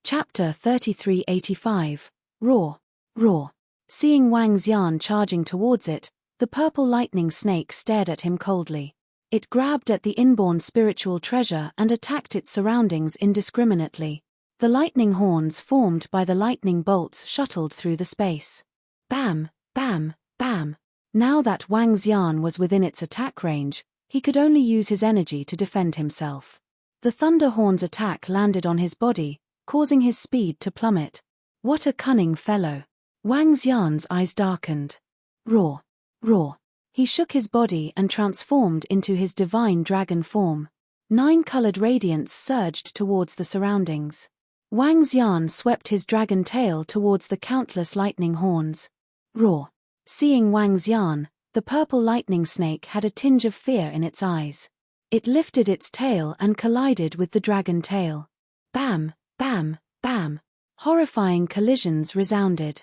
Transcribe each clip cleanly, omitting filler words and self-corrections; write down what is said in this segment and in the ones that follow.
Chapter 3385. Roar. Roar. Seeing Wang Xian charging towards it, the purple lightning snake stared at him coldly. It grabbed at the inborn spiritual treasure and attacked its surroundings indiscriminately. The lightning horns formed by the lightning bolts shuttled through the space. Bam, bam, bam. Now that Wang Xian was within its attack range, he could only use his energy to defend himself. The thunder horn's attack landed on his body, causing his speed to plummet. What a cunning fellow! Wang Xian's eyes darkened. Roar. Roar. He shook his body and transformed into his divine dragon form. 9-colored radiance surged towards the surroundings. Wang Xian swept his dragon tail towards the countless lightning horns. Roar. Seeing Wang Xian, the purple lightning snake had a tinge of fear in its eyes. It lifted its tail and collided with the dragon tail. Bam, bam, bam. Horrifying collisions resounded.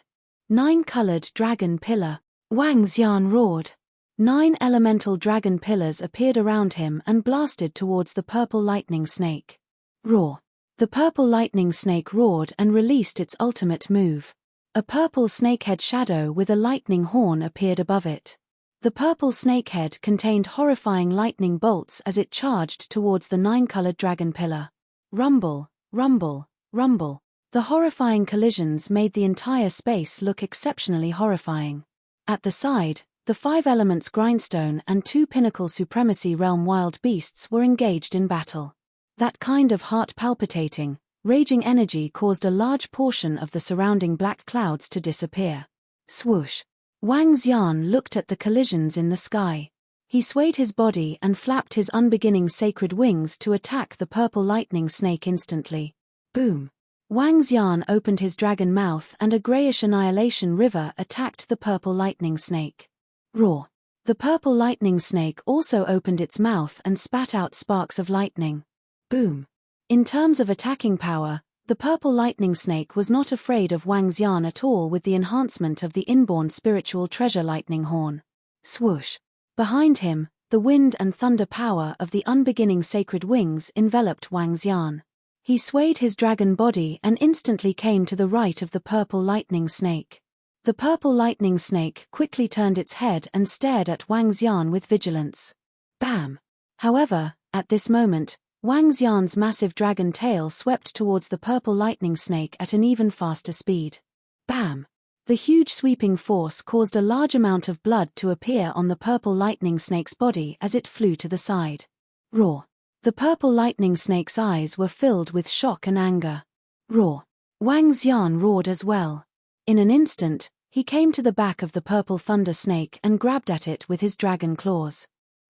9-colored dragon pillar. Wang Xian roared. 9 elemental dragon pillars appeared around him and blasted towards the purple lightning snake. Roar. The purple lightning snake roared and released its ultimate move. A purple snakehead shadow with a lightning horn appeared above it. The purple snakehead contained horrifying lightning bolts as it charged towards the 9-colored dragon pillar. Rumble, rumble, rumble. The horrifying collisions made the entire space look exceptionally horrifying. At the side, the 5 elements grindstone and 2 pinnacle supremacy realm wild beasts were engaged in battle. That kind of heart-palpitating, raging energy caused a large portion of the surrounding black clouds to disappear. Swoosh. Wang Xian looked at the collisions in the sky. He swayed his body and flapped his unbeginning sacred wings to attack the purple lightning snake instantly. Boom. Wang Xian opened his dragon mouth and a grayish annihilation river attacked the purple lightning snake. Roar. The purple lightning snake also opened its mouth and spat out sparks of lightning. Boom. In terms of attacking power, the purple lightning snake was not afraid of Wang Xian at all with the enhancement of the inborn spiritual treasure lightning horn. Swoosh. Behind him, the wind and thunder power of the unbeginning sacred wings enveloped Wang Xian. He swayed his dragon body and instantly came to the right of the purple lightning snake. The purple lightning snake quickly turned its head and stared at Wang Xian with vigilance. Bam! However, at this moment, Wang Xian's massive dragon tail swept towards the purple lightning snake at an even faster speed. Bam! The huge sweeping force caused a large amount of blood to appear on the purple lightning snake's body as it flew to the side. Roar! The purple lightning snake's eyes were filled with shock and anger. Roar! Wang Xian roared as well. In an instant, he came to the back of the purple thunder snake and grabbed at it with his dragon claws.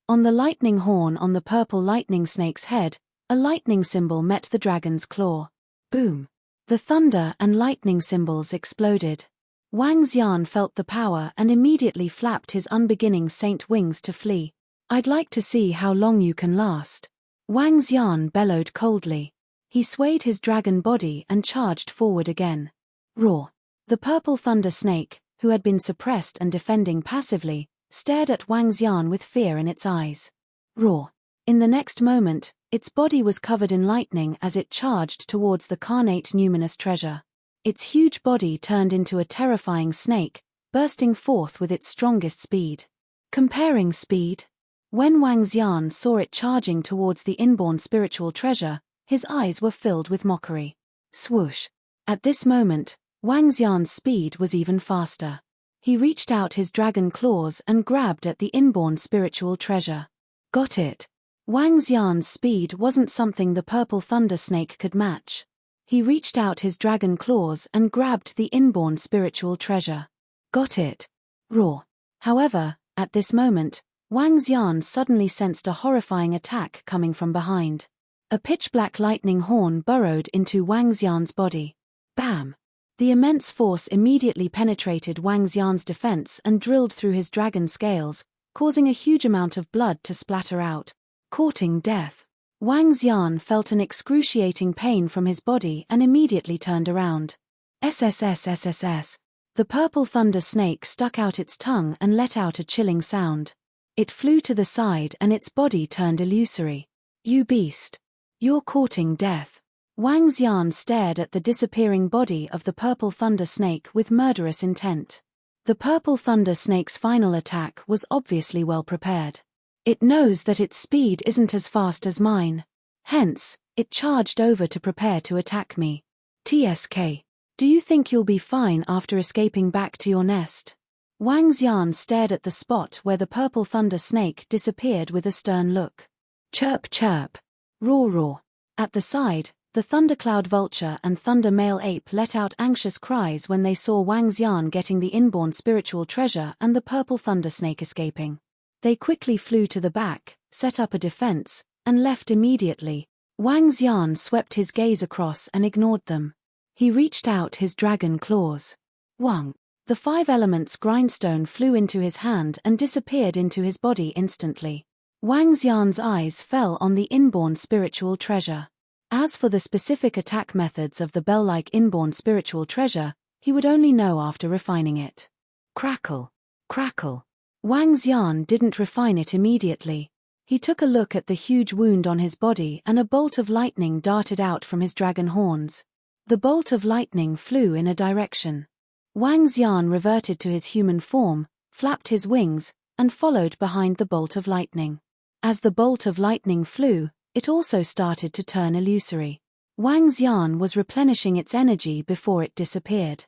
On the lightning horn on the purple lightning snake's head, a lightning symbol met the dragon's claw. Boom! The thunder and lightning symbols exploded. Wang Xian felt the power and immediately flapped his unbeginning saint wings to flee. I'd like to see how long you can last. Wang Xian bellowed coldly. He swayed his dragon body and charged forward again. Roar! The purple thunder snake, who had been suppressed and defending passively, stared at Wang Xian with fear in its eyes. Roar! In the next moment, its body was covered in lightning as it charged towards the carnate numinous treasure. Its huge body turned into a terrifying snake, bursting forth with its strongest speed. Comparing speed. When Wang Xian saw it charging towards the inborn spiritual treasure, his eyes were filled with mockery. Swoosh! At this moment, Wang Xian's speed was even faster. He reached out his dragon claws and grabbed at the inborn spiritual treasure. Got it! Wang Xian's speed wasn't something the purple thunder snake could match. He reached out his dragon claws and grabbed the inborn spiritual treasure. Got it! Roar! However, at this moment, Wang Xian suddenly sensed a horrifying attack coming from behind. A pitch-black lightning horn burrowed into Wang Xian's body. Bam! The immense force immediately penetrated Wang Xian's defense and drilled through his dragon scales, causing a huge amount of blood to splatter out. Courting death. Wang Xian felt an excruciating pain from his body and immediately turned around. SSSSSS. The purple thunder snake stuck out its tongue and let out a chilling sound. It flew to the side and its body turned illusory. You beast! You're courting death. Wang Xian stared at the disappearing body of the purple thunder snake with murderous intent. The purple thunder snake's final attack was obviously well prepared. It knows that its speed isn't as fast as mine. Hence, it charged over to prepare to attack me. TSK. Do you think you'll be fine after escaping back to your nest? Wang Xian stared at the spot where the purple thunder snake disappeared with a stern look. Chirp chirp. Roar roar. At the side, the thundercloud vulture and thunder male ape let out anxious cries when they saw Wang Xian getting the inborn spiritual treasure and the purple thunder snake escaping. They quickly flew to the back, set up a defense, and left immediately. Wang Xian swept his gaze across and ignored them. He reached out his dragon claws. Wang. The 5 elements grindstone flew into his hand and disappeared into his body instantly. Wang Xian's eyes fell on the inborn spiritual treasure. As for the specific attack methods of the bell-like inborn spiritual treasure, he would only know after refining it. Crackle. Crackle. Wang Xian didn't refine it immediately. He took a look at the huge wound on his body and a bolt of lightning darted out from his dragon horns. The bolt of lightning flew in a direction. Wang Xian reverted to his human form, flapped his wings, and followed behind the bolt of lightning. As the bolt of lightning flew, it also started to turn illusory. Wang Xian was replenishing its energy before it disappeared.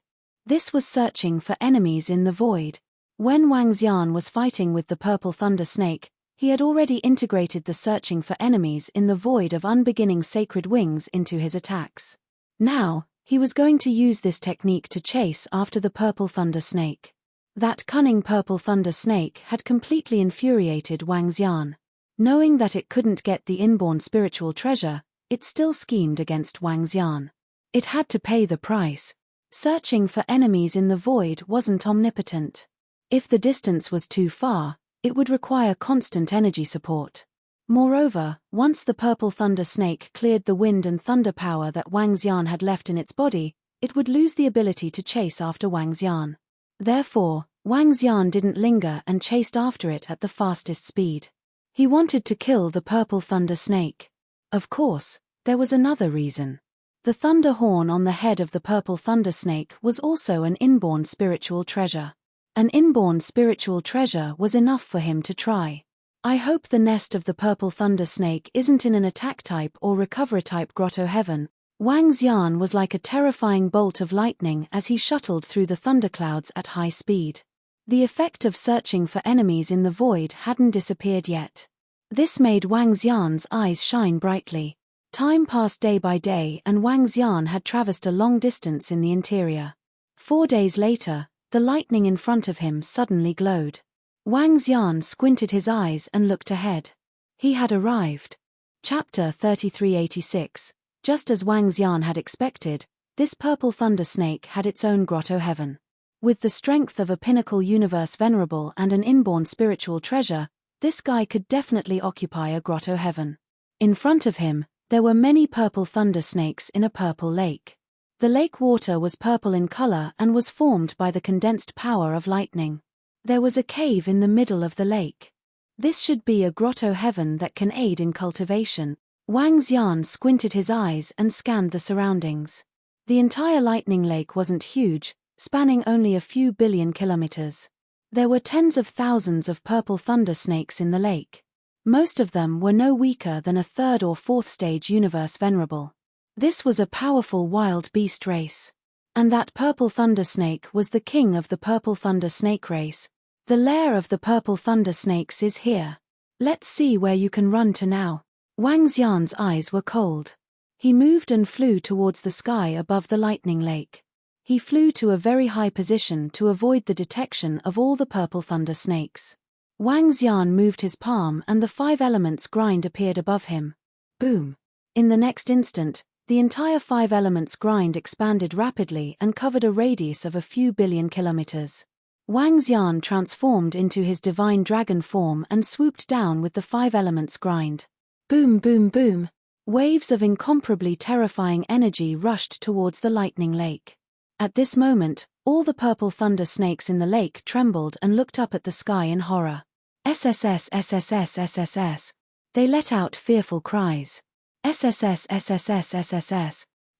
This was searching for enemies in the void. When Wang Xian was fighting with the purple thunder snake, he had already integrated the searching for enemies in the void of unbeginning sacred wings into his attacks. Now, he was going to use this technique to chase after the purple thunder snake. That cunning purple thunder snake had completely infuriated Wang Xian. Knowing that it couldn't get the inborn spiritual treasure, it still schemed against Wang Xian. It had to pay the price. Searching for enemies in the void wasn't omnipotent. If the distance was too far, it would require constant energy support. Moreover, once the purple thunder snake cleared the wind and thunder power that Wang Xian had left in its body, it would lose the ability to chase after Wang Xian. Therefore, Wang Xian didn't linger and chased after it at the fastest speed. He wanted to kill the purple thunder snake. Of course, there was another reason. The thunder horn on the head of the purple thunder snake was also an inborn spiritual treasure. An inborn spiritual treasure was enough for him to try. I hope the nest of the purple thunder snake isn't in an attack type or recover type grotto heaven. Wang Xian was like a terrifying bolt of lightning as he shuttled through the thunderclouds at high speed. The effect of searching for enemies in the void hadn't disappeared yet. This made Wang Xian's eyes shine brightly. Time passed day by day and Wang Xian had traversed a long distance in the interior. 4 days later, the lightning in front of him suddenly glowed. Wang Xian squinted his eyes and looked ahead. He had arrived. Chapter 3386. Just as Wang Xian had expected, this purple thunder snake had its own grotto heaven. With the strength of a pinnacle universe venerable and an inborn spiritual treasure, this guy could definitely occupy a grotto heaven. In front of him, there were many purple thunder snakes in a purple lake. The lake water was purple in color and was formed by the condensed power of lightning. There was a cave in the middle of the lake. This should be a grotto heaven that can aid in cultivation. Wang Xian squinted his eyes and scanned the surroundings. The entire lightning lake wasn't huge, spanning only a few billion kilometers. There were tens of thousands of purple thunder snakes in the lake. Most of them were no weaker than a 3rd or 4th stage universe venerable. This was a powerful wild beast race. And that purple thunder snake was the king of the purple thunder snake race. The lair of the purple thunder snakes is here. Let's see where you can run to now. Wang Xian's eyes were cold. He moved and flew towards the sky above the lightning lake. He flew to a very high position to avoid the detection of all the purple thunder snakes. Wang Xian moved his palm and the 5 elements grind appeared above him. Boom! In the next instant, the entire 5 elements grind expanded rapidly and covered a radius of a few billion kilometers. Wang Xian transformed into his divine dragon form and swooped down with the 5 elements grind. Boom boom boom! Waves of incomparably terrifying energy rushed towards the lightning lake. At this moment, all the purple thunder snakes in the lake trembled and looked up at the sky in horror. SSS SSS SSS. They let out fearful cries. SSS.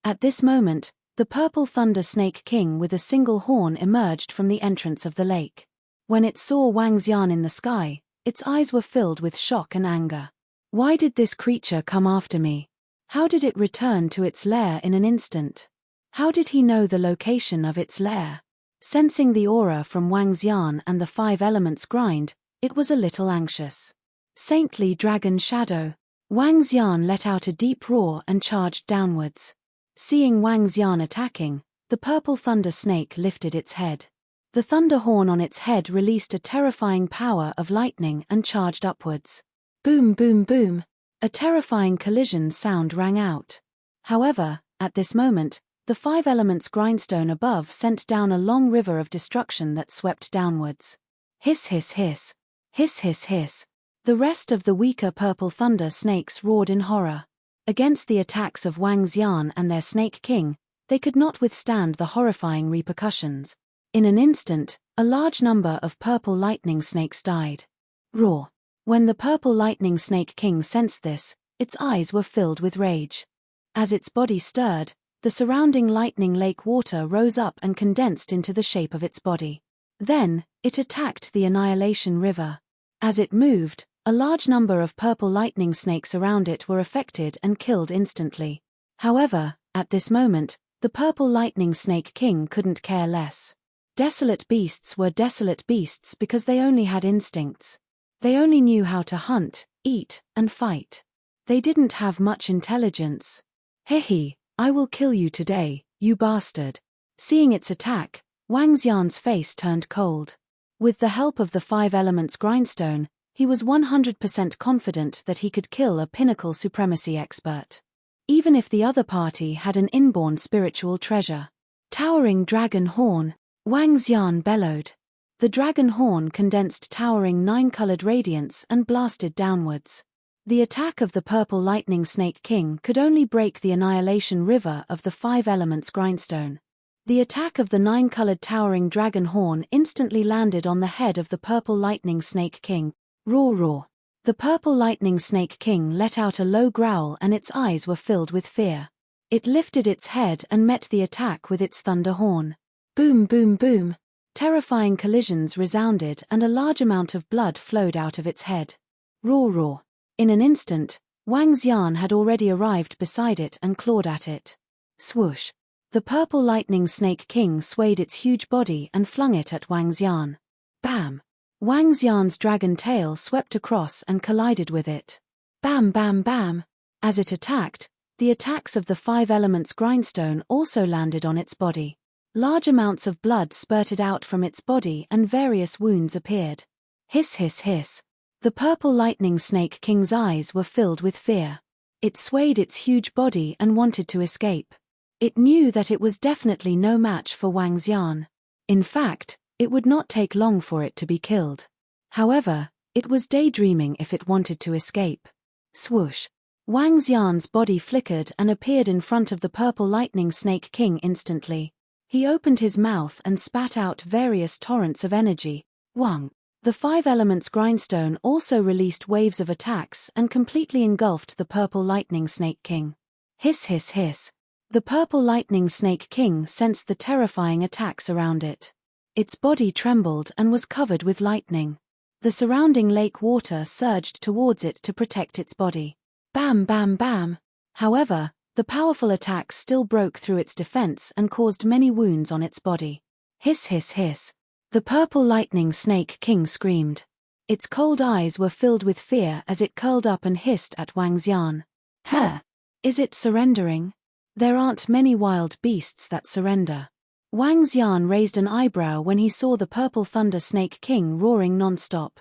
At this moment, the purple thunder snake king with a single horn emerged from the entrance of the lake. When it saw Wang Xian in the sky, its eyes were filled with shock and anger. Why did this creature come after me? How did it return to its lair in an instant? How did he know the location of its lair? Sensing the aura from Wang Xian and the 5 elements grind, it was a little anxious. Saintly dragon shadow. Wang Xian let out a deep roar and charged downwards. Seeing Wang Xian attacking, the purple thunder snake lifted its head. The thunder horn on its head released a terrifying power of lightning and charged upwards. Boom boom boom. A terrifying collision sound rang out. However, at this moment, the 5 elements grindstone above sent down a long river of destruction that swept downwards. Hiss hiss hiss. Hiss hiss hiss. The rest of the weaker purple thunder snakes roared in horror. Against the attacks of Wang Xian and their snake king, they could not withstand the horrifying repercussions. In an instant, a large number of purple lightning snakes died. Roar. When the purple lightning snake king sensed this, its eyes were filled with rage. As its body stirred, the surrounding lightning lake water rose up and condensed into the shape of its body. Then, it attacked the Annihilation River. As it moved, a large number of purple lightning snakes around it were affected and killed instantly. However, at this moment, the purple lightning snake king couldn't care less. Desolate beasts were desolate beasts because they only had instincts. They only knew how to hunt, eat, and fight. They didn't have much intelligence. Hehe, I will kill you today, you bastard. Seeing its attack, Wang Xian's face turned cold. With the help of the 5 elements grindstone, he was 100% confident that he could kill a pinnacle supremacy expert. Even if the other party had an inborn spiritual treasure. Towering dragon horn, Wang Xian bellowed. The dragon horn condensed towering 9-colored radiance and blasted downwards. The attack of the purple lightning snake king could only break the Annihilation River of the 5 elements grindstone. The attack of the 9-colored towering dragon horn instantly landed on the head of the purple lightning snake king. Roar roar. The purple lightning snake king let out a low growl and its eyes were filled with fear. It lifted its head and met the attack with its thunder horn. Boom boom boom. Terrifying collisions resounded and a large amount of blood flowed out of its head. Roar roar. In an instant, Wang Xian had already arrived beside it and clawed at it. Swoosh. The purple lightning snake king swayed its huge body and flung it at Wang Xian. Bam. Wang Xian's dragon tail swept across and collided with it. Bam bam bam. As it attacked, the attacks of the 5 elements grindstone also landed on its body. Large amounts of blood spurted out from its body and various wounds appeared. Hiss hiss hiss. The purple lightning snake king's eyes were filled with fear. It swayed its huge body and wanted to escape. It knew that it was definitely no match for Wang Xian. In fact, it would not take long for it to be killed. However, it was daydreaming if it wanted to escape. Swoosh. Wang Xian's body flickered and appeared in front of the purple lightning snake king instantly. He opened his mouth and spat out various torrents of energy. Wang. The 5 elements grindstone also released waves of attacks and completely engulfed the purple lightning snake king. Hiss hiss hiss. The purple lightning snake king sensed the terrifying attacks around it. Its body trembled and was covered with lightning. The surrounding lake water surged towards it to protect its body. Bam bam bam. However, the powerful attacks still broke through its defense and caused many wounds on its body. Hiss hiss hiss. The purple lightning snake king screamed. Its cold eyes were filled with fear as it curled up and hissed at Wang Xian. Huh? Is it surrendering? There aren't many wild beasts that surrender. Wang Xian raised an eyebrow when he saw the purple thunder snake king roaring non-stop.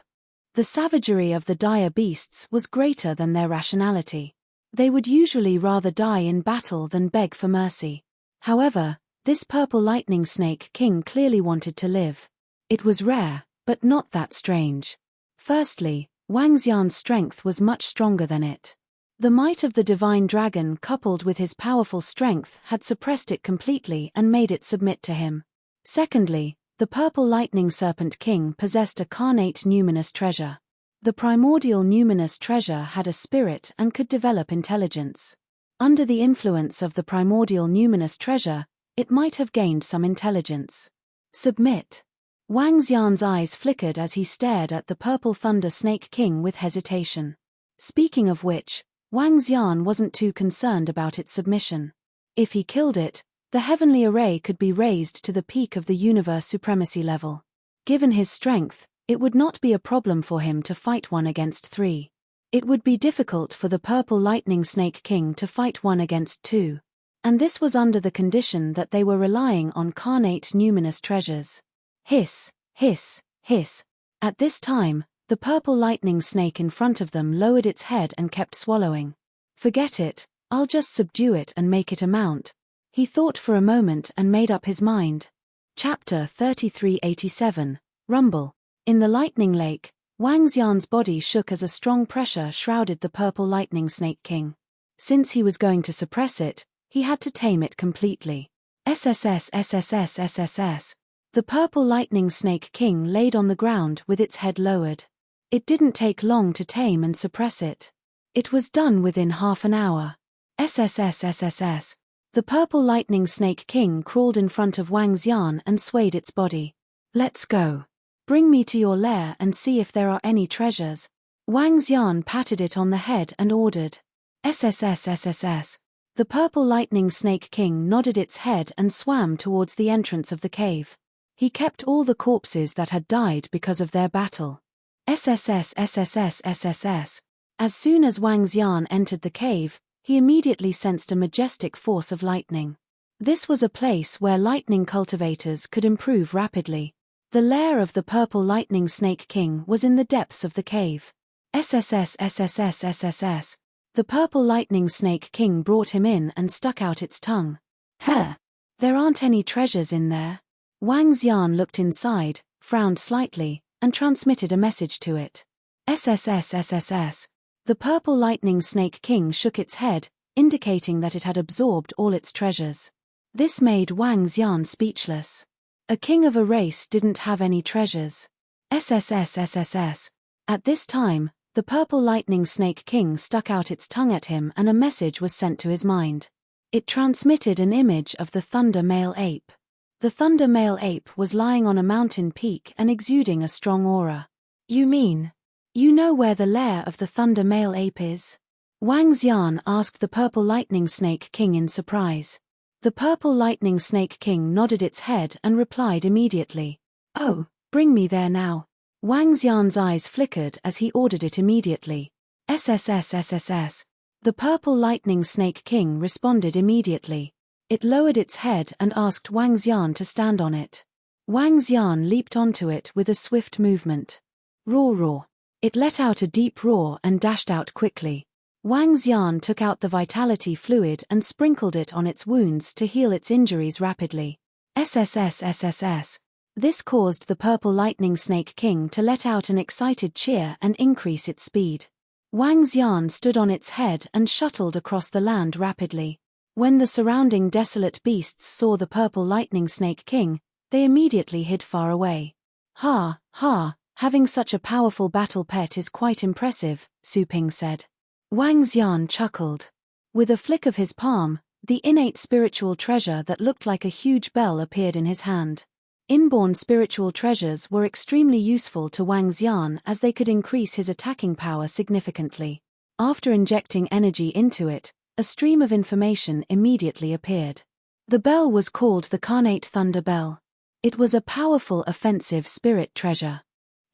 The savagery of the dire beasts was greater than their rationality. They would usually rather die in battle than beg for mercy. However, this purple lightning snake king clearly wanted to live. It was rare, but not that strange. Firstly, Wang Xian's strength was much stronger than it. The might of the divine dragon coupled with his powerful strength had suppressed it completely and made it submit to him. Secondly, the purple lightning serpent king possessed a carnate numinous treasure. The primordial numinous treasure had a spirit and could develop intelligence. Under the influence of the primordial numinous treasure, it might have gained some intelligence. Submit. Wang Xian's eyes flickered as he stared at the purple thunder snake king with hesitation. Speaking of which, Wang Xian wasn't too concerned about its submission. If he killed it, the heavenly array could be raised to the peak of the universe supremacy level. Given his strength, it would not be a problem for him to fight 1 against 3. It would be difficult for the purple lightning snake king to fight 1 against 2. And this was under the condition that they were relying on carnate numinous treasures. Hiss, hiss, hiss. At this time, the purple lightning snake in front of them lowered its head and kept swallowing. Forget it, I'll just subdue it and make it a mount. He thought for a moment and made up his mind. Chapter 3387, Rumble. In the lightning lake, Wang Xian's body shook as a strong pressure shrouded the purple lightning snake king. Since he was going to suppress it, he had to tame it completely. SSS SSS SSS. The purple lightning snake king laid on the ground with its head lowered. It didn't take long to tame and suppress it. It was done within half an hour. SSS SSS. The purple lightning snake king crawled in front of Wang Xian and swayed its body. Let's go. Bring me to your lair and see if there are any treasures. Wang Xian patted it on the head and ordered. SSS SSS. The purple lightning snake king nodded its head and swam towards the entrance of the cave. He kept all the corpses that had died because of their battle. SSS SSS SSS. As soon as Wang Xian entered the cave, he immediately sensed a majestic force of lightning. This was a place where lightning cultivators could improve rapidly. The lair of the purple lightning snake king was in the depths of the cave. SSS SSS SSS. The purple lightning snake king brought him in and stuck out its tongue. Huh! There aren't any treasures in there. Wang Xian looked inside, frowned slightly, and transmitted a message to it. SSS SSS. The purple lightning snake king shook its head, indicating that it had absorbed all its treasures. This made Wang Xian speechless. A king of a race didn't have any treasures. SSS SSS. At this time, the purple lightning snake king stuck out its tongue at him and a message was sent to his mind. It transmitted an image of the thunder male ape. The thunder male ape was lying on a mountain peak and exuding a strong aura. You mean? You know where the lair of the thunder male ape is? Wang Xian asked the purple lightning snake king in surprise. The purple lightning snake king nodded its head and replied immediately. Oh, bring me there now. Wang Xian's eyes flickered as he ordered it immediately. SSS SSS. The purple lightning snake king responded immediately. It lowered its head and asked Wang Xian to stand on it. Wang Xian leaped onto it with a swift movement. Roar roar. It let out a deep roar and dashed out quickly. Wang Xian took out the vitality fluid and sprinkled it on its wounds to heal its injuries rapidly. SSS SSS. This caused the purple lightning snake king to let out an excited cheer and increase its speed. Wang Xian stood on its head and shuttled across the land rapidly. When the surrounding desolate beasts saw the purple lightning snake king, they immediately hid far away. Ha, ha, having such a powerful battle pet is quite impressive, Su Ping said. Wang Xian chuckled. With a flick of his palm, the innate spiritual treasure that looked like a huge bell appeared in his hand. Inborn spiritual treasures were extremely useful to Wang Xian as they could increase his attacking power significantly. After injecting energy into it, a stream of information immediately appeared. The bell was called the Carnate Thunder Bell. It was a powerful offensive spirit treasure.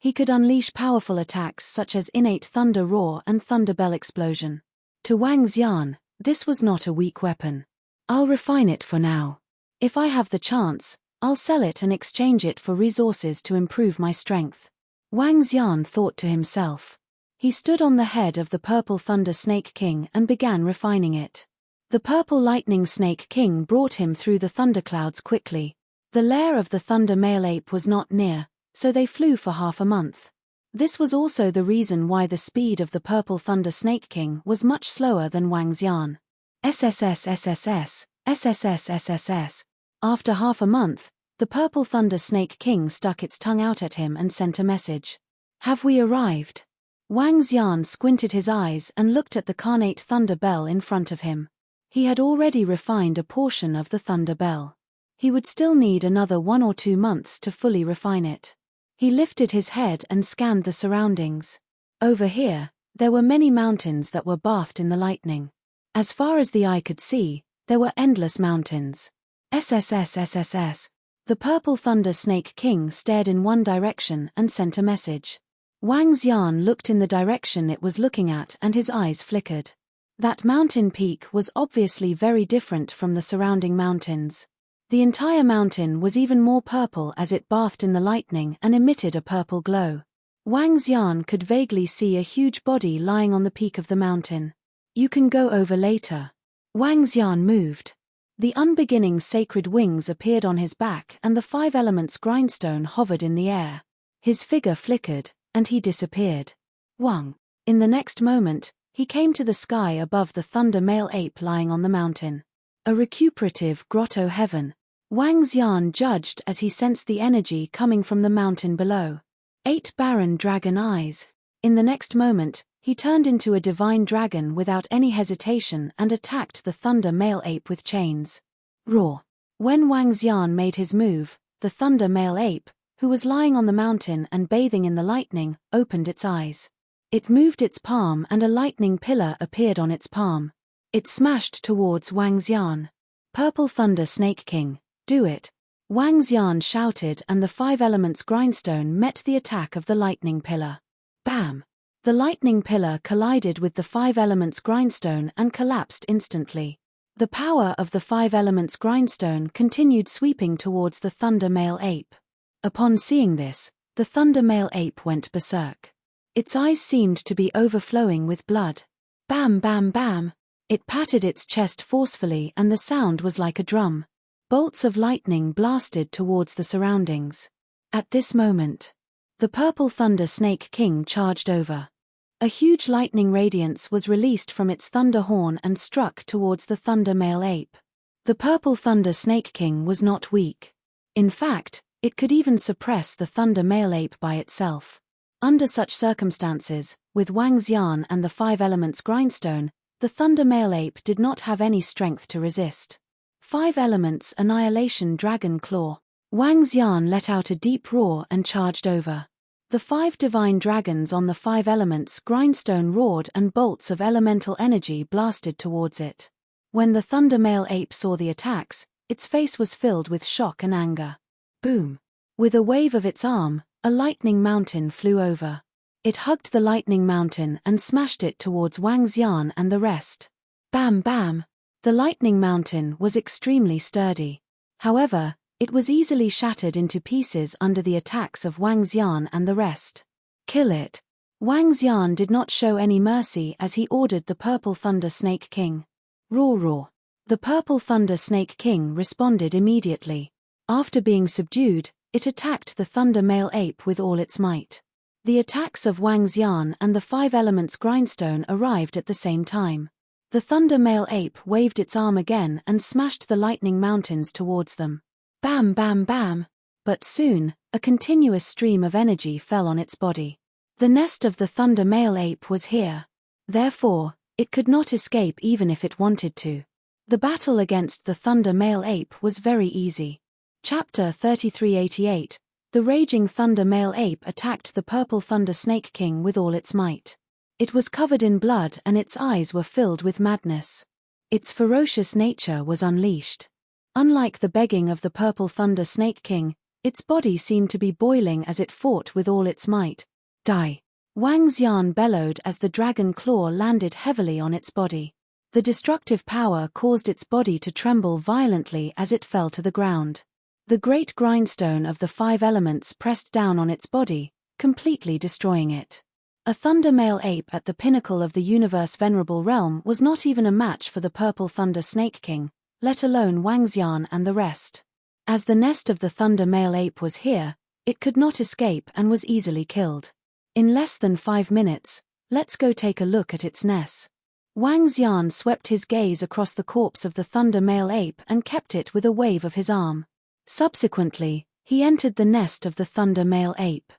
He could unleash powerful attacks such as innate thunder roar and thunder bell explosion. To Wang Xian, this was not a weak weapon. I'll refine it for now. If I have the chance, I'll sell it and exchange it for resources to improve my strength. Wang Xian thought to himself. He stood on the head of the purple thunder snake king and began refining it. The purple lightning snake king brought him through the thunderclouds quickly. The lair of the thunder male ape was not near, so they flew for half a month. This was also the reason why the speed of the purple thunder snake king was much slower than Wang Xian. SSS SSS, SSS SSS. After half a month, the purple thunder snake king stuck its tongue out at him and sent a message. Have we arrived? Wang Xian squinted his eyes and looked at the carnate thunder bell in front of him. He had already refined a portion of the thunder bell. He would still need another 1 or 2 months to fully refine it. He lifted his head and scanned the surroundings. Over here, there were many mountains that were bathed in the lightning. As far as the eye could see, there were endless mountains. SSSSSS. The purple thunder snake king stared in one direction and sent a message. Wang Xian looked in the direction it was looking at and his eyes flickered. That mountain peak was obviously very different from the surrounding mountains. The entire mountain was even more purple as it bathed in the lightning and emitted a purple glow. Wang Xian could vaguely see a huge body lying on the peak of the mountain. You can go over later. Wang Xian moved. The unbeginning sacred wings appeared on his back and the 5 elements grindstone hovered in the air. His figure flickered, and he disappeared. Wang. In the next moment, he came to the sky above the thunder male ape lying on the mountain. A recuperative grotto heaven. Wang Xian judged as he sensed the energy coming from the mountain below. 8 barren dragon eyes. In the next moment, he turned into a divine dragon without any hesitation and attacked the thunder male ape with chains. Roar. When Wang Xian made his move, the thunder male ape, who was lying on the mountain and bathing in the lightning, opened its eyes. It moved its palm and a lightning pillar appeared on its palm. It smashed towards Wang Xian. Purple Thunder Snake King, do it. Wang Xian shouted and the 5 elements grindstone met the attack of the lightning pillar. Bam! The lightning pillar collided with the 5 elements grindstone and collapsed instantly. The power of the 5 elements grindstone continued sweeping towards the thunder male ape. Upon seeing this, the thunder male ape went berserk. Its eyes seemed to be overflowing with blood. Bam bam bam! It patted its chest forcefully and the sound was like a drum. Bolts of lightning blasted towards the surroundings. At this moment, the purple thunder snake king charged over. A huge lightning radiance was released from its thunder horn and struck towards the thunder male ape. The purple thunder snake king was not weak. In fact, it could even suppress the thunder male ape by itself. Under such circumstances, with Wang Xian and the 5 elements grindstone, the thunder male ape did not have any strength to resist. 5 elements annihilation dragon claw. Wang Xian let out a deep roar and charged over. The 5 divine dragons on the 5 elements grindstone roared and bolts of elemental energy blasted towards it. When the thunder male ape saw the attacks, its face was filled with shock and anger. Boom! With a wave of its arm, a lightning mountain flew over. It hugged the lightning mountain and smashed it towards Wang Xian and the rest. Bam bam! The lightning mountain was extremely sturdy. However, it was easily shattered into pieces under the attacks of Wang Xian and the rest. Kill it! Wang Xian did not show any mercy as he ordered the purple thunder snake king. Roar roar! The purple thunder snake king responded immediately. After being subdued, it attacked the thunder male ape with all its might. The attacks of Wang Xian and the 5 elements grindstone arrived at the same time. The thunder male ape waved its arm again and smashed the lightning mountains towards them. Bam bam bam! But soon, a continuous stream of energy fell on its body. The nest of the thunder male ape was here. Therefore, it could not escape even if it wanted to. The battle against the thunder male ape was very easy. Chapter 3388. The raging thunder male ape attacked the purple thunder snake king with all its might. It was covered in blood and its eyes were filled with madness. Its ferocious nature was unleashed. Unlike the begging of the purple thunder snake king, its body seemed to be boiling as it fought with all its might. Die! Wang Xian bellowed as the dragon claw landed heavily on its body. The destructive power caused its body to tremble violently as it fell to the ground. The great grindstone of the 5 elements pressed down on its body, completely destroying it. A thunder male ape at the pinnacle of the universe venerable realm was not even a match for the purple thunder snake king, let alone Wang Xian and the rest. As the nest of the thunder male ape was here, it could not escape and was easily killed. In less than 5 minutes, let's go take a look at its nest. Wang Xian swept his gaze across the corpse of the thunder male ape and kept it with a wave of his arm. Subsequently, he entered the nest of the thunder male ape.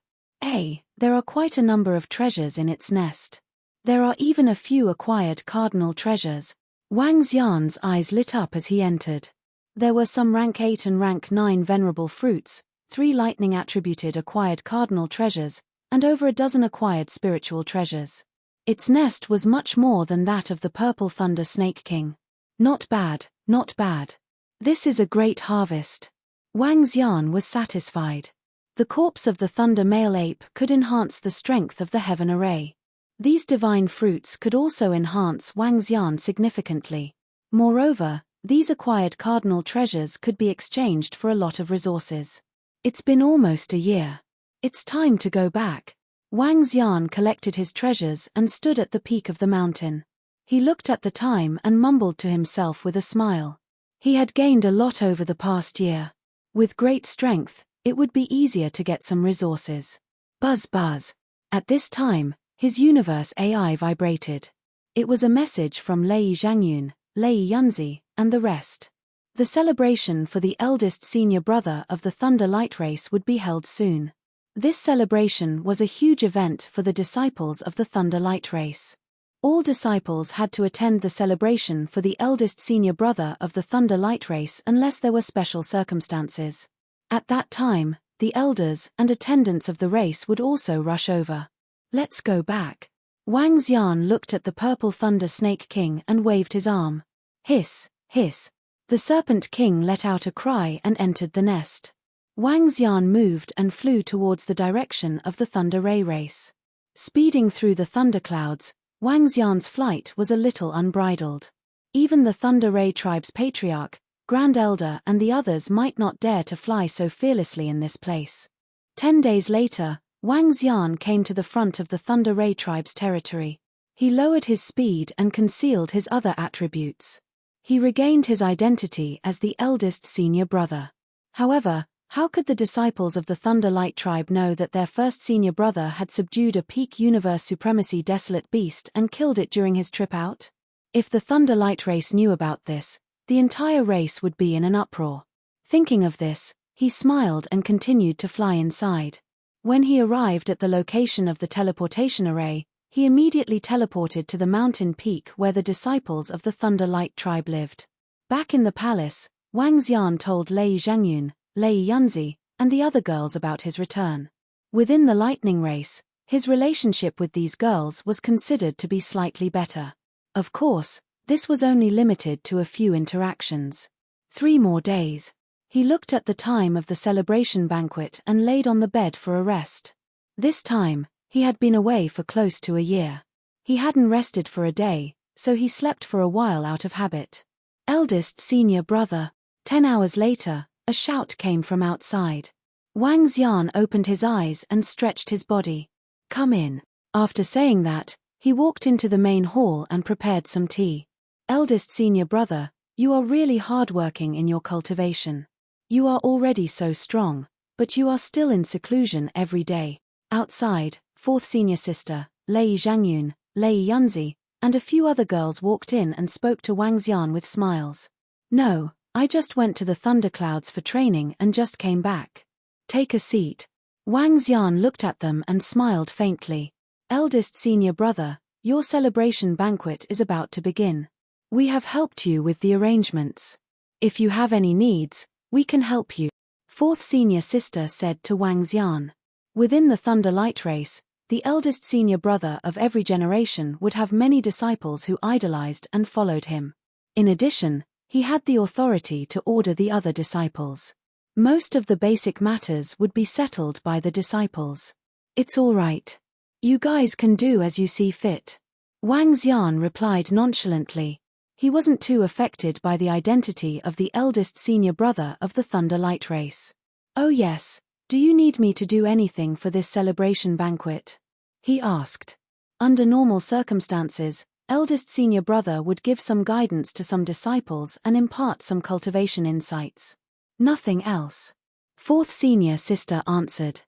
There are quite a number of treasures in its nest. There are even a few acquired cardinal treasures. Wang Xian's eyes lit up as he entered. There were some rank 8 and rank 9 venerable fruits, 3 lightning-attributed acquired cardinal treasures, and over a dozen acquired spiritual treasures. Its nest was much more than that of the purple thunder snake king. Not bad, not bad. This is a great harvest. Wang Xian was satisfied. The corpse of the thunder male ape could enhance the strength of the heaven array. These divine fruits could also enhance Wang Xian significantly. Moreover, these acquired cardinal treasures could be exchanged for a lot of resources. It's been almost a year. It's time to go back. Wang Xian collected his treasures and stood at the peak of the mountain. He looked at the time and mumbled to himself with a smile. He had gained a lot over the past year. With great strength, it would be easier to get some resources. Buzz buzz. At this time, his universe AI vibrated. It was a message from Lei Zhangyun, Lei Yunzi, and the rest. The celebration for the eldest senior brother of the Thunder Light Race would be held soon. This celebration was a huge event for the disciples of the Thunder Light Race. All disciples had to attend the celebration for the eldest senior brother of the Thunder Light Race unless there were special circumstances. At that time, the elders and attendants of the race would also rush over. Let's go back. Wang Xian looked at the purple thunder snake king and waved his arm. Hiss, hiss. The serpent king let out a cry and entered the nest. Wang Xian moved and flew towards the direction of the thunder ray race. Speeding through the thunderclouds, Wang Xian's flight was a little unbridled. Even the Thunder Ray tribe's patriarch, Grand Elder, and the others might not dare to fly so fearlessly in this place. 10 days later, Wang Xian came to the front of the Thunder Ray tribe's territory. He lowered his speed and concealed his other attributes. He regained his identity as the eldest senior brother. However, how could the disciples of the Thunder Light tribe know that their first senior brother had subdued a peak universe supremacy desolate beast and killed it during his trip out? If the Thunder Light race knew about this, the entire race would be in an uproar. Thinking of this, he smiled and continued to fly inside. When he arrived at the location of the teleportation array, he immediately teleported to the mountain peak where the disciples of the Thunder Light tribe lived. Back in the palace, Wang Xian told Lei Zhangyun, Lei Yunzi, and the other girls about his return. Within the lightning race, his relationship with these girls was considered to be slightly better. Of course, this was only limited to a few interactions. 3 more days. He looked at the time of the celebration banquet and laid on the bed for a rest. This time, he had been away for close to a year. He hadn't rested for a day, so he slept for a while out of habit. Eldest senior brother. 10 hours later, a shout came from outside. Wang Xian opened his eyes and stretched his body. Come in. After saying that, he walked into the main hall and prepared some tea. Eldest senior brother, you are really hardworking in your cultivation. You are already so strong, but you are still in seclusion every day. Outside, 4th senior sister, Lei Zhangyun, Lei Yunzi, and a few other girls walked in and spoke to Wang Xian with smiles. No, I just went to the thunderclouds for training and just came back. Take a seat. Wang Xian looked at them and smiled faintly. Eldest senior brother, your celebration banquet is about to begin. We have helped you with the arrangements. If you have any needs, we can help you. 4th senior sister said to Wang Xian. Within the Thunder Light race, the eldest senior brother of every generation would have many disciples who idolized and followed him. In addition, he had the authority to order the other disciples. Most of the basic matters would be settled by the disciples. It's all right. You guys can do as you see fit. Wang Xian replied nonchalantly. He wasn't too affected by the identity of the eldest senior brother of the Thunder Light race. Oh yes, do you need me to do anything for this celebration banquet? He asked. Under normal circumstances, eldest senior brother would give some guidance to some disciples and impart some cultivation insights. Nothing else. 4th senior sister answered.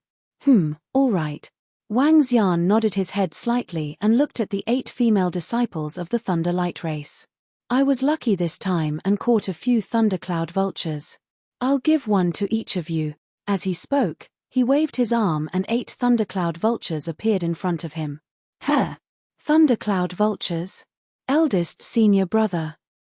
All right. Wang Xian nodded his head slightly and looked at the 8 female disciples of the Thunder Light race. I was lucky this time and caught a few thundercloud vultures. I'll give one to each of you. As he spoke, He waved his arm and 8 thundercloud vultures appeared in front of him. Huh! Thundercloud vultures? Eldest senior brother.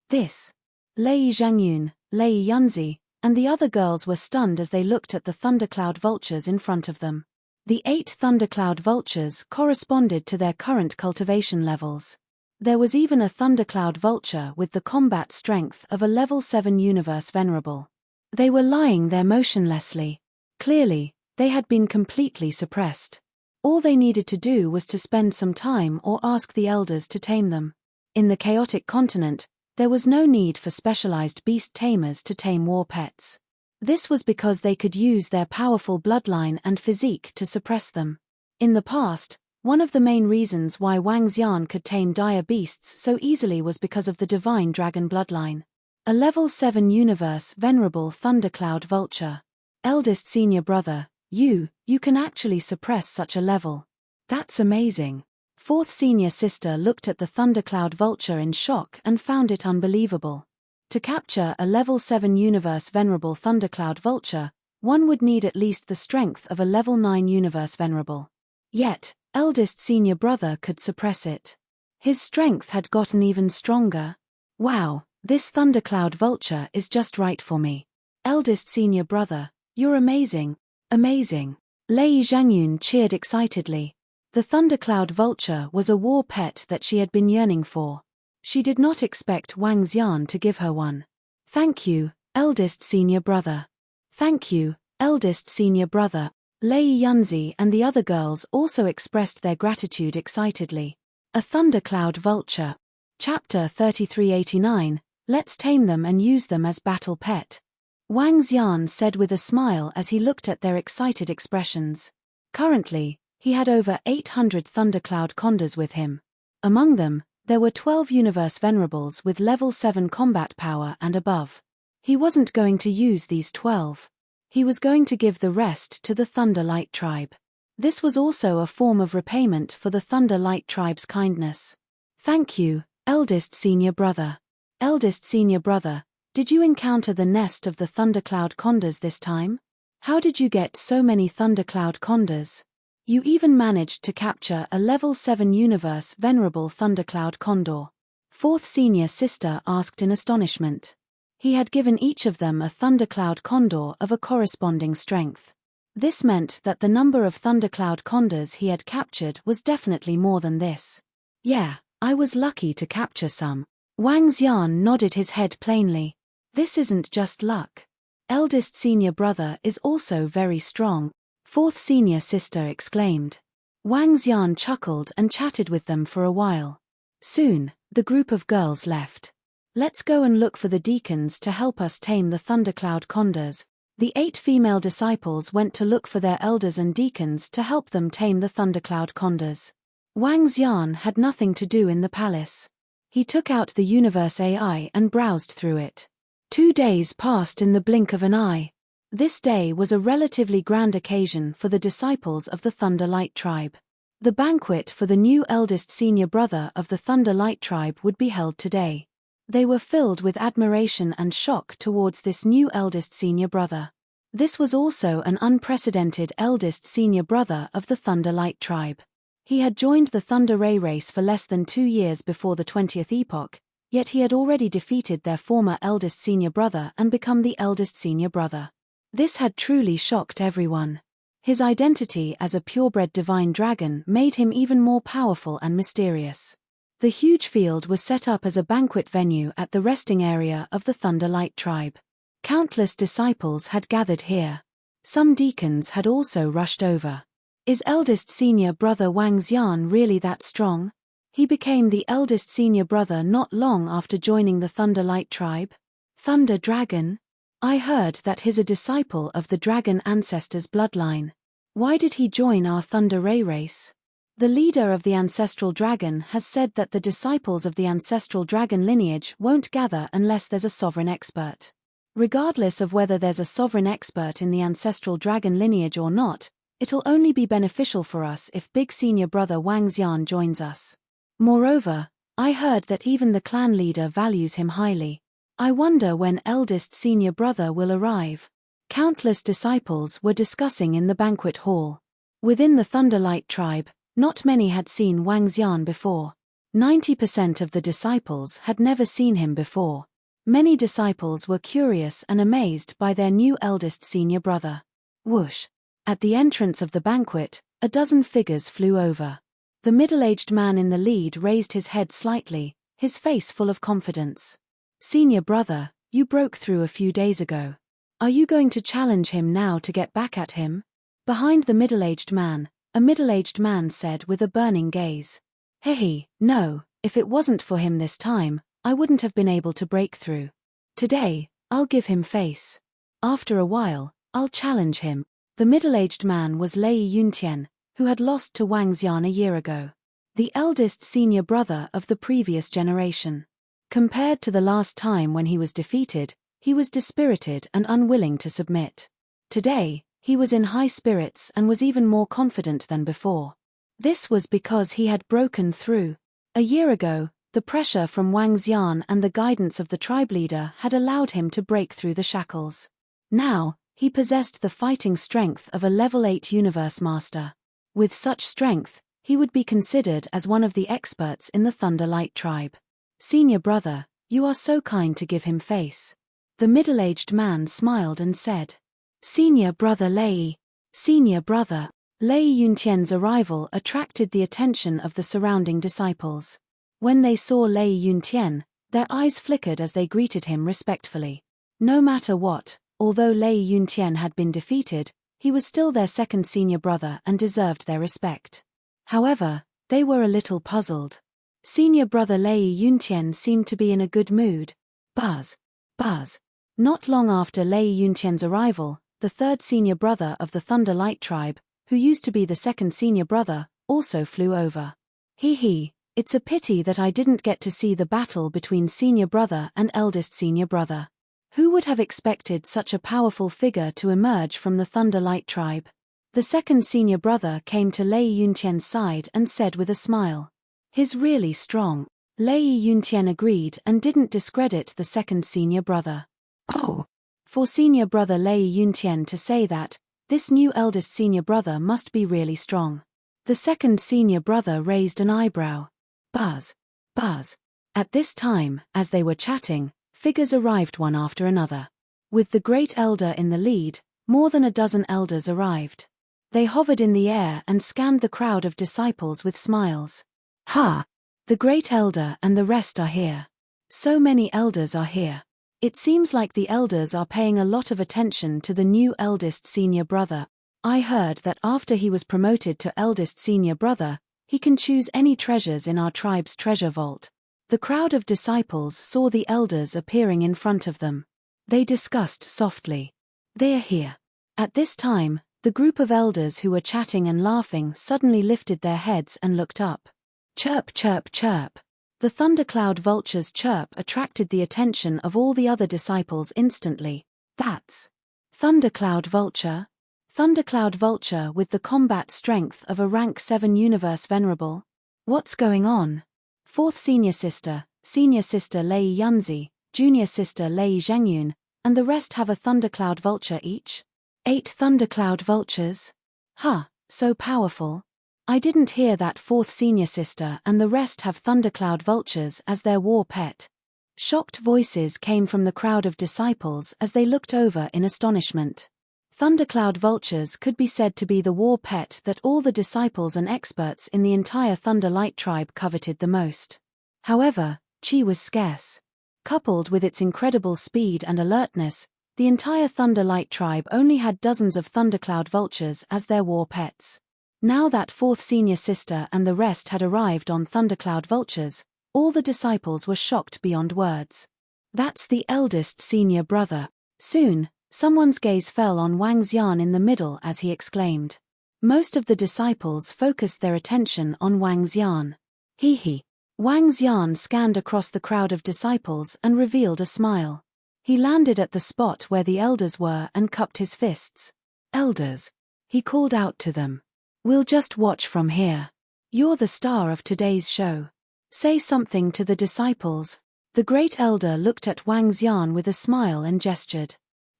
This. Lei Zhangyun, Lei Yunzi, and the other girls were stunned as they looked at the thundercloud vultures in front of them. The 8 thundercloud vultures corresponded to their current cultivation levels. There was even a thundercloud vulture with the combat strength of a level 7 universe venerable. They were lying there motionlessly. Clearly, they had been completely suppressed. All they needed to do was to spend some time or ask the elders to tame them. In the chaotic continent, there was no need for specialized beast tamers to tame war pets. This was because they could use their powerful bloodline and physique to suppress them. In the past, one of the main reasons why Wang Xian could tame dire beasts so easily was because of the divine dragon bloodline. A level 7 universe venerable thundercloud vulture. Eldest senior brother, you can actually suppress such a level. That's amazing. Fourth senior sister looked at the thundercloud vulture in shock and found it unbelievable. To capture a level 7 universe venerable thundercloud vulture, one would need at least the strength of a level 9 universe venerable. Yet, eldest senior brother could suppress it. His strength had gotten even stronger. Wow, this thundercloud vulture is just right for me. Eldest senior brother, you're amazing, amazing. Lei Zhangyun cheered excitedly. The thundercloud vulture was a war pet that she had been yearning for. She did not expect Wang Xian to give her one. Thank you, eldest senior brother. Thank you, eldest senior brother. Lei Yunzi and the other girls also expressed their gratitude excitedly. A thundercloud vulture. Chapter 3389, Let's tame them and use them as battle pet. Wang Xian said with a smile as he looked at their excited expressions. Currently, he had over 800 thundercloud condors with him. Among them, there were 12 universe venerables with level 7 combat power and above. He wasn't going to use these 12. He was going to give the rest to the Thunder Light tribe. This was also a form of repayment for the Thunder Light tribe's kindness. Thank you, eldest senior brother. Eldest senior brother, did you encounter the nest of the thundercloud condors this time? How did you get so many thundercloud condors? You even managed to capture a level 7 universe venerable thundercloud condor. Fourth senior sister asked in astonishment. He had given each of them a thundercloud condor of a corresponding strength. This meant that the number of thundercloud condors he had captured was definitely more than this. Yeah, I was lucky to capture some. Wang Xian nodded his head plainly. This isn't just luck. Eldest senior brother is also very strong. Fourth senior sister exclaimed. Wang Xian chuckled and chatted with them for a while. Soon, the group of girls left. Let's go and look for the deacons to help us tame the thundercloud condors. The 8 female disciples went to look for their elders and deacons to help them tame the thundercloud condors. Wang Xian had nothing to do in the palace. He took out the universe AI and browsed through it. 2 days passed in the blink of an eye. This day was a relatively grand occasion for the disciples of the Thunder Light tribe. The banquet for the new eldest senior brother of the Thunder Light tribe would be held today. They were filled with admiration and shock towards this new eldest senior brother. This was also an unprecedented eldest senior brother of the Thunder Light tribe. He had joined the Thunder Ray race for less than 2 years before the 20th epoch, yet he had already defeated their former eldest senior brother and become the eldest senior brother. This had truly shocked everyone. His identity as a purebred divine dragon made him even more powerful and mysterious. The huge field was set up as a banquet venue at the resting area of the Thunder Light tribe. Countless disciples had gathered here. Some deacons had also rushed over. Is eldest senior brother Wang Xian really that strong? He became the eldest senior brother not long after joining the Thunder Light tribe. Thunder Dragon? I heard that he's a disciple of the dragon ancestors' bloodline. Why did he join our Thunder Ray race? The leader of the ancestral dragon has said that the disciples of the ancestral dragon lineage won't gather unless there's a sovereign expert. Regardless of whether there's a sovereign expert in the ancestral dragon lineage or not, it'll only be beneficial for us if big senior brother Wang Xian joins us. Moreover, I heard that even the clan leader values him highly. I wonder when eldest senior brother will arrive. Countless disciples were discussing in the banquet hall. Within the Thunderlight tribe, not many had seen Wang Xian before. 90% of the disciples had never seen him before. Many disciples were curious and amazed by their new eldest senior brother. Whoosh! At the entrance of the banquet, a dozen figures flew over. The middle-aged man in the lead raised his head slightly, his face full of confidence. Senior brother, you broke through a few days ago. Are you going to challenge him now to get back at him? Behind the middle-aged man, a middle-aged man said with a burning gaze. Hehe, no, if it wasn't for him this time, I wouldn't have been able to break through. Today, I'll give him face. After a while, I'll challenge him. The middle-aged man was Lei Yuntian, who had lost to Wang Xian a year ago. The eldest senior brother of the previous generation. Compared to the last time when he was defeated, he was dispirited and unwilling to submit. Today, he was in high spirits and was even more confident than before. This was because he had broken through. A year ago, the pressure from Wang Xian and the guidance of the tribe leader had allowed him to break through the shackles. Now, he possessed the fighting strength of a level 8 universe master. With such strength, he would be considered as one of the experts in the Thunderlight tribe. Senior brother, you are so kind to give him face. The middle-aged man smiled and said. Senior brother Lei. Senior brother. Lei Yuntian's arrival attracted the attention of the surrounding disciples. When they saw Lei Yuntian, their eyes flickered as they greeted him respectfully. No matter what, although Lei Yuntian had been defeated, he was still their second senior brother and deserved their respect. However, they were a little puzzled. Senior brother Lei Yuntian seemed to be in a good mood. Buzz. Buzz. Not long after Lei Yuntian's arrival, the third senior brother of the Thunderlight tribe, who used to be the second senior brother, also flew over. Hee, it's a pity that I didn't get to see the battle between senior brother and eldest senior brother. Who would have expected such a powerful figure to emerge from the Thunderlight tribe? The second senior brother came to Lei Yuntian's side and said with a smile. He's really strong. Lei Yuntian agreed and didn't discredit the second senior brother. Oh! For senior brother Lei Yuntian to say that, this new eldest senior brother must be really strong. The second senior brother raised an eyebrow. Buzz. Buzz. At this time, as they were chatting, figures arrived one after another. With the great elder in the lead, more than a dozen elders arrived. They hovered in the air and scanned the crowd of disciples with smiles. Ha! The great elder and the rest are here. So many elders are here. It seems like the elders are paying a lot of attention to the new eldest senior brother. I heard that after he was promoted to eldest senior brother, he can choose any treasures in our tribe's treasure vault. The crowd of disciples saw the elders appearing in front of them. They discussed softly. They're here. At this time, the group of elders who were chatting and laughing suddenly lifted their heads and looked up. Chirp, chirp, chirp. The thundercloud vulture's chirp attracted the attention of all the other disciples instantly. That's Thundercloud Vulture? Thundercloud Vulture with the combat strength of a rank 7 universe venerable? What's going on? Fourth senior sister Lei Yunzi, junior sister Lei Zhengyun, and the rest have a Thundercloud Vulture each? 8 Thundercloud Vultures? Huh, so powerful. I didn't hear that fourth senior sister and the rest have Thundercloud Vultures as their war pet. Shocked voices came from the crowd of disciples as they looked over in astonishment. Thundercloud Vultures could be said to be the war pet that all the disciples and experts in the entire Thunderlight tribe coveted the most. However, Qi was scarce. Coupled with its incredible speed and alertness, the entire Thunderlight tribe only had dozens of Thundercloud Vultures as their war pets. Now that fourth senior sister and the rest had arrived on Thundercloud Vultures, all the disciples were shocked beyond words. That's the eldest senior brother. Soon, someone's gaze fell on Wang Xian in the middle as he exclaimed. Most of the disciples focused their attention on Wang Xian. Hee. Wang Xian scanned across the crowd of disciples and revealed a smile. He landed at the spot where the elders were and cupped his fists. Elders. He called out to them. We'll just watch from here. You're the star of today's show. Say something to the disciples. The great elder looked at Wang Xian with a smile and gestured.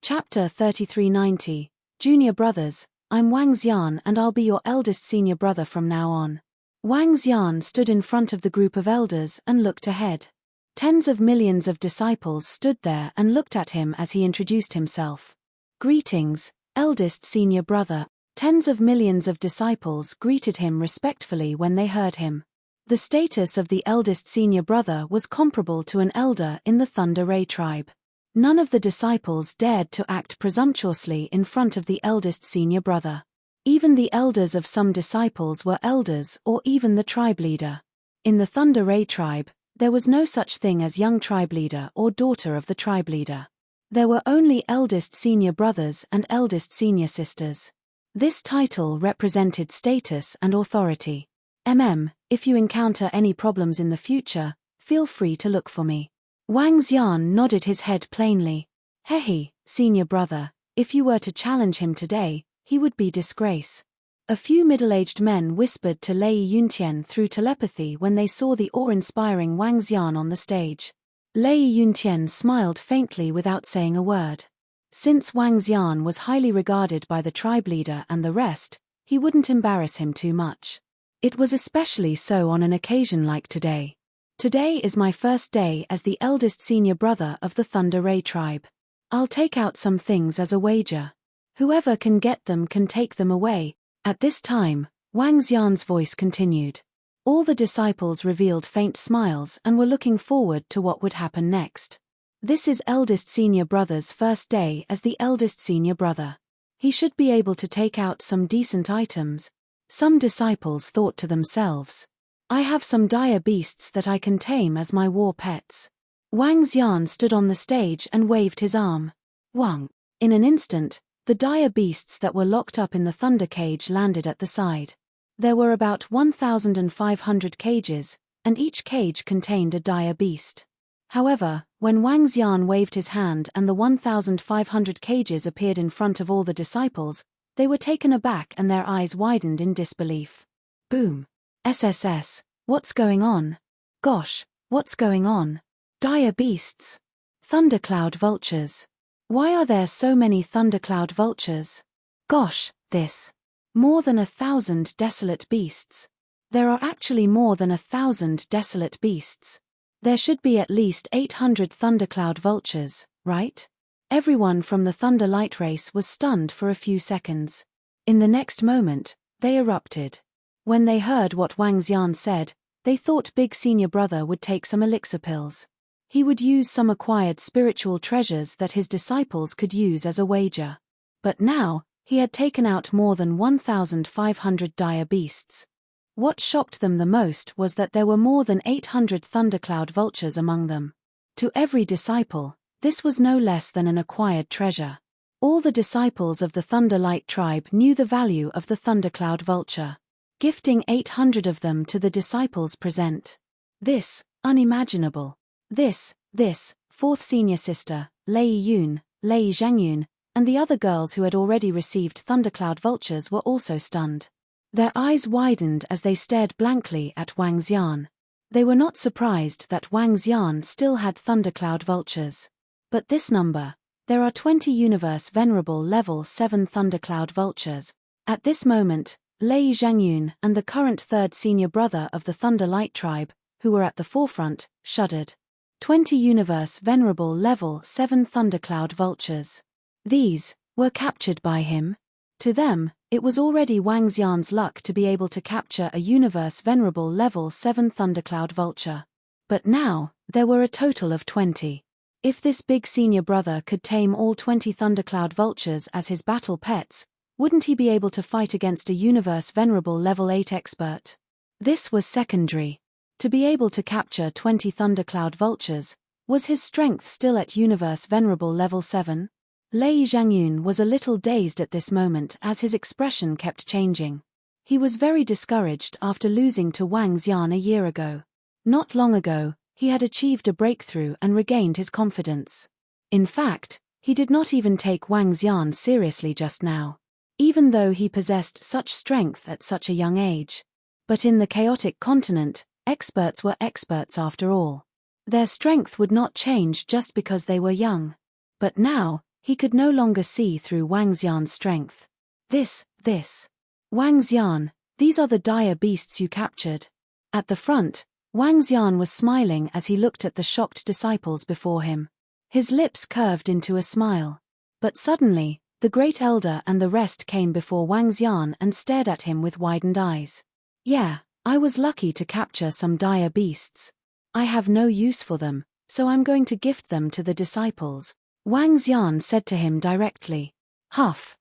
Chapter 3390, Junior Brothers. I'm Wang Xian and I'll be your eldest senior brother from now on. Wang Xian stood in front of the group of elders and looked ahead. Tens of millions of disciples stood there and looked at him as he introduced himself. Greetings, eldest senior brother. Tens of millions of disciples greeted him respectfully when they heard him. The status of the eldest senior brother was comparable to an elder in the Thunder Ray tribe. None of the disciples dared to act presumptuously in front of the eldest senior brother. Even the elders of some disciples were elders or even the tribe leader. In the Thunder Ray tribe, there was no such thing as young tribe leader or daughter of the tribe leader. There were only eldest senior brothers and eldest senior sisters. This title represented status and authority. If you encounter any problems in the future, feel free to look for me. Wang Xian nodded his head plainly. Hehe, senior brother, if you were to challenge him today, he would be disgrace. A few middle-aged men whispered to Lei Yuntian through telepathy when they saw the awe-inspiring Wang Xian on the stage. Lei Yuntian smiled faintly without saying a word. Since Wang Xian was highly regarded by the tribe leader and the rest, he wouldn't embarrass him too much. It was especially so on an occasion like today. Today is my first day as the eldest senior brother of the Thunder Ray tribe. I'll take out some things as a wager. Whoever can get them can take them away. At this time, Wang Xian's voice continued. All the disciples revealed faint smiles and were looking forward to what would happen next. This is eldest senior brother's first day as the eldest senior brother. He should be able to take out some decent items. Some disciples thought to themselves. I have some dire beasts that I can tame as my war pets. Wang Xian stood on the stage and waved his arm. Wang. In an instant, the dire beasts that were locked up in the thunder cage landed at the side. There were about 1,500 cages, and each cage contained a dire beast. However, when Wang Xian waved his hand and the 1,500 cages appeared in front of all the disciples, they were taken aback and their eyes widened in disbelief. Boom. SSS, what's going on? Gosh, what's going on? Dire beasts. Thundercloud vultures. Why are there so many thundercloud vultures? Gosh, this. More than 1,000 desolate beasts. There are actually more than 1,000 desolate beasts. There should be at least 800 thundercloud vultures, right? Everyone from the Thunder Light race was stunned for a few seconds. In the next moment, they erupted. When they heard what Wang Xian said, they thought Big Senior Brother would take some elixir pills. He would use some acquired spiritual treasures that his disciples could use as a wager. But now, he had taken out more than 1,500 dire beasts. What shocked them the most was that there were more than 800 thundercloud vultures among them. To every disciple, this was no less than an acquired treasure. All the disciples of the Thunder Light tribe knew the value of the thundercloud vulture. Gifting 800 of them to the disciples present. This, unimaginable. This, fourth senior sister, Lei Yun, Lei Zhangyun, and the other girls who had already received thundercloud vultures were also stunned. Their eyes widened as they stared blankly at Wang Xian. They were not surprised that Wang Xian still had thundercloud vultures. But this number, there are 20 Universe Venerable Level 7 thundercloud vultures. At this moment, Lei Zhangyun and the current third senior brother of the Thunder Light tribe, who were at the forefront, shuddered. 20 Universe Venerable Level 7 thundercloud vultures. These were captured by him. To them, it was already Wang Xian's luck to be able to capture a Universe Venerable Level 7 thundercloud vulture. But now, there were a total of 20. If this big senior brother could tame all 20 thundercloud vultures as his battle pets, wouldn't he be able to fight against a Universe Venerable Level 8 expert? This was secondary. To be able to capture 20 thundercloud vultures, was his strength still at Universe Venerable Level 7? Lei Zhangyun was a little dazed at this moment as his expression kept changing. He was very discouraged after losing to Wang Xian a year ago. Not long ago, he had achieved a breakthrough and regained his confidence. In fact, he did not even take Wang Xian seriously just now. Even though he possessed such strength at such a young age. But in the chaotic continent, experts were experts after all. Their strength would not change just because they were young. But now, He could no longer see through Wang Xian's strength. This. Wang Xian, these are the dire beasts you captured. At the front, Wang Xian was smiling as he looked at the shocked disciples before him. His lips curved into a smile. But suddenly, the great elder and the rest came before Wang Xian and stared at him with widened eyes. Yeah, I was lucky to capture some dire beasts. I have no use for them, so I'm going to gift them to the disciples, Wang Xian said to him directly. Huff.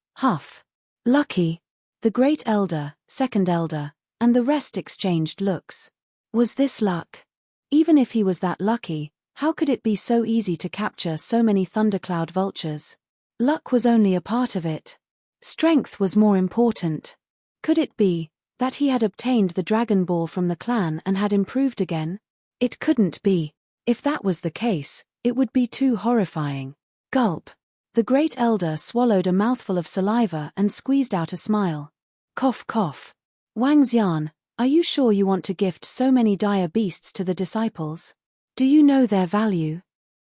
Lucky. The great elder, second elder, and the rest exchanged looks. Was this luck? Even if he was that lucky, how could it be so easy to capture so many thundercloud vultures? Luck was only a part of it. Strength was more important. Could it be that he had obtained the Dragon Ball from the clan and had improved again? It couldn't be. If that was the case, it would be too horrifying. Gulp. The great elder swallowed a mouthful of saliva and squeezed out a smile. Cough. Wang Xian, are you sure you want to gift so many dire beasts to the disciples? Do you know their value?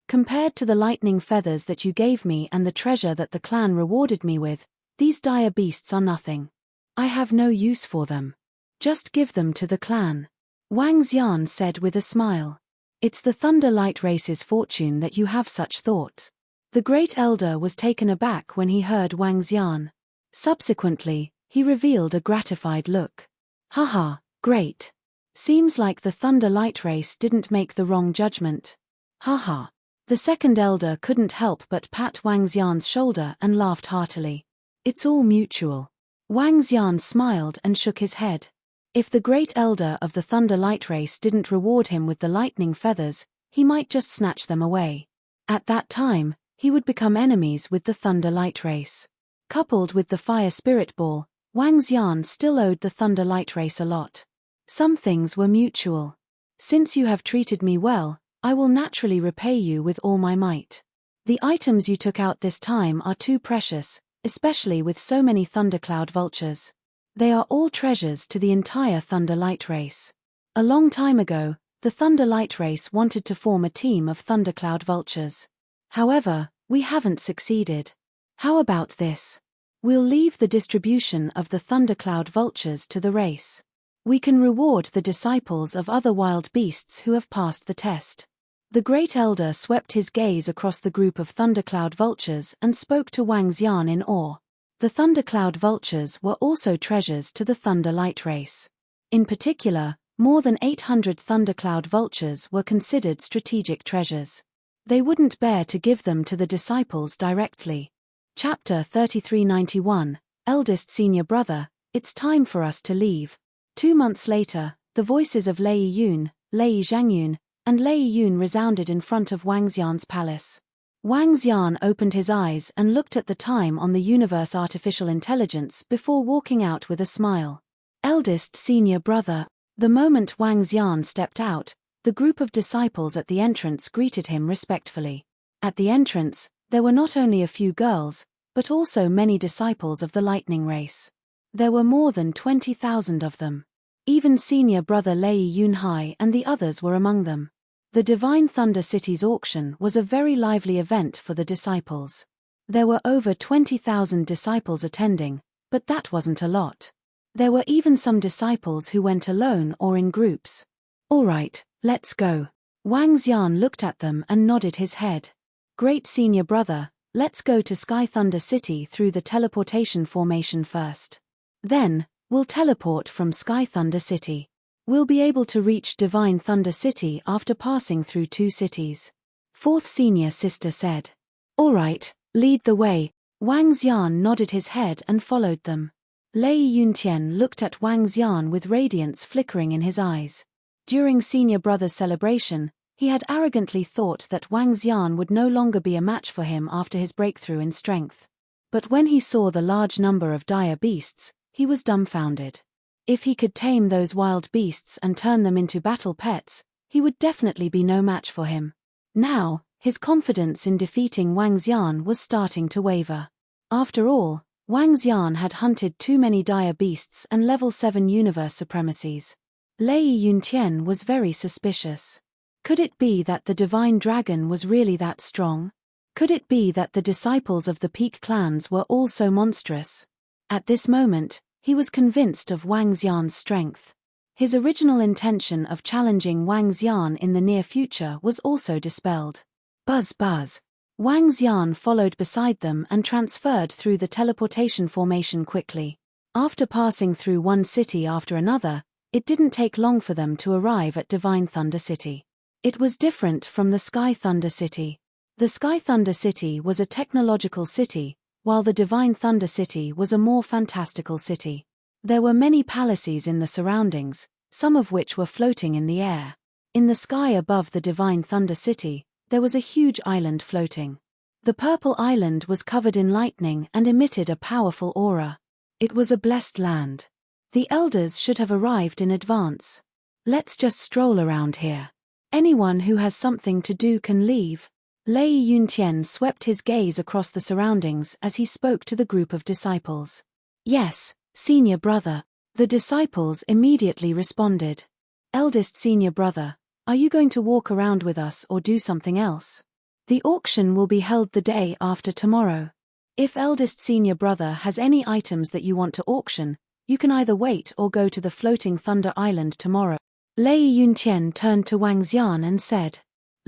Compared to the lightning feathers that you gave me and the treasure that the clan rewarded me with, these dire beasts are nothing. I have no use for them. Just give them to the clan. Wang Xian said with a smile. It's the Thunder Light Race's fortune that you have such thoughts. The great elder was taken aback when he heard Wang Xian. Subsequently, he revealed a gratified look. Haha, great. Seems like the Thunder Light Race didn't make the wrong judgment. Haha. The second elder couldn't help but pat Wang Xian's shoulder and laughed heartily. It's all mutual. Wang Xian smiled and shook his head. If the great elder of the Thunder Light Race didn't reward him with the lightning feathers, he might just snatch them away. At that time, he would become enemies with the Thunder Light Race. Coupled with the Fire Spirit Ball, Wang Xian still owed the Thunder Light Race a lot. Some things were mutual. Since you have treated me well, I will naturally repay you with all my might. The items you took out this time are too precious, especially with so many thundercloud vultures. They are all treasures to the entire Thunder Light Race. A long time ago, the Thunder Light Race wanted to form a team of thundercloud vultures. However, we haven't succeeded. How about this? We'll leave the distribution of the thundercloud vultures to the race. We can reward the disciples of other wild beasts who have passed the test. The great elder swept his gaze across the group of thundercloud vultures and spoke to Wang Xian in awe. The thundercloud vultures were also treasures to the Thunder Light Race. In particular, more than 800 thundercloud vultures were considered strategic treasures. They wouldn't bear to give them to the disciples directly. Chapter 3391, Eldest Senior Brother, It's time for us to leave. 2 months later, the voices of Lei Yun, Lei Zhangyun, and Lei Yun resounded in front of Wang Xian's palace. Wang Xian opened his eyes and looked at the time on the universe artificial intelligence before walking out with a smile. Eldest Senior Brother. The moment Wang Xian stepped out, the group of disciples at the entrance greeted him respectfully. At the entrance, there were not only a few girls, but also many disciples of the lightning race. There were more than 20,000 of them. Even Senior Brother Lei Yunhai and the others were among them. The Divine Thunder City's auction was a very lively event for the disciples. There were over 20,000 disciples attending, but that wasn't a lot. There were even some disciples who went alone or in groups. All right, let's go. Wang Xian looked at them and nodded his head. Great Senior Brother, let's go to Sky Thunder City through the teleportation formation first. Then, we'll teleport from Sky Thunder City. We'll be able to reach Divine Thunder City after passing through 2 cities. Fourth Senior Sister said. All right, lead the way. Wang Xian nodded his head and followed them. Lei Yuntian looked at Wang Xian with radiance flickering in his eyes. During Senior Brother's celebration, he had arrogantly thought that Wang Xian would no longer be a match for him after his breakthrough in strength. But when he saw the large number of dire beasts, he was dumbfounded. If he could tame those wild beasts and turn them into battle pets, he would definitely be no match for him. Now, his confidence in defeating Wang Xian was starting to waver. After all, Wang Xian had hunted too many dire beasts and level 7 universe supremacies. Lei Yuntian was very suspicious. Could it be that the divine dragon was really that strong? Could it be that the disciples of the Peak clans were all so monstrous? At this moment, he was convinced of Wang Xian's strength. His original intention of challenging Wang Xian in the near future was also dispelled. Buzz buzz. Wang Xian followed beside them and transferred through the teleportation formation quickly. After passing through one city after another, it didn't take long for them to arrive at Divine Thunder City. It was different from the Sky Thunder City. The Sky Thunder City was a technological city, while the Divine Thunder City was a more fantastical city. There were many palaces in the surroundings, some of which were floating in the air. In the sky above the Divine Thunder City, there was a huge island floating. The purple island was covered in lightning and emitted a powerful aura. It was a blessed land. The elders should have arrived in advance. Let's just stroll around here. Anyone who has something to do can leave. Lei Yuntian swept his gaze across the surroundings as he spoke to the group of disciples. Yes, senior brother. The disciples immediately responded. Eldest senior brother, are you going to walk around with us or do something else? The auction will be held the day after tomorrow. If eldest senior brother has any items that you want to auction, you can either wait or go to the floating Thunder Island tomorrow. Lei Yuntian turned to Wang Xian and said,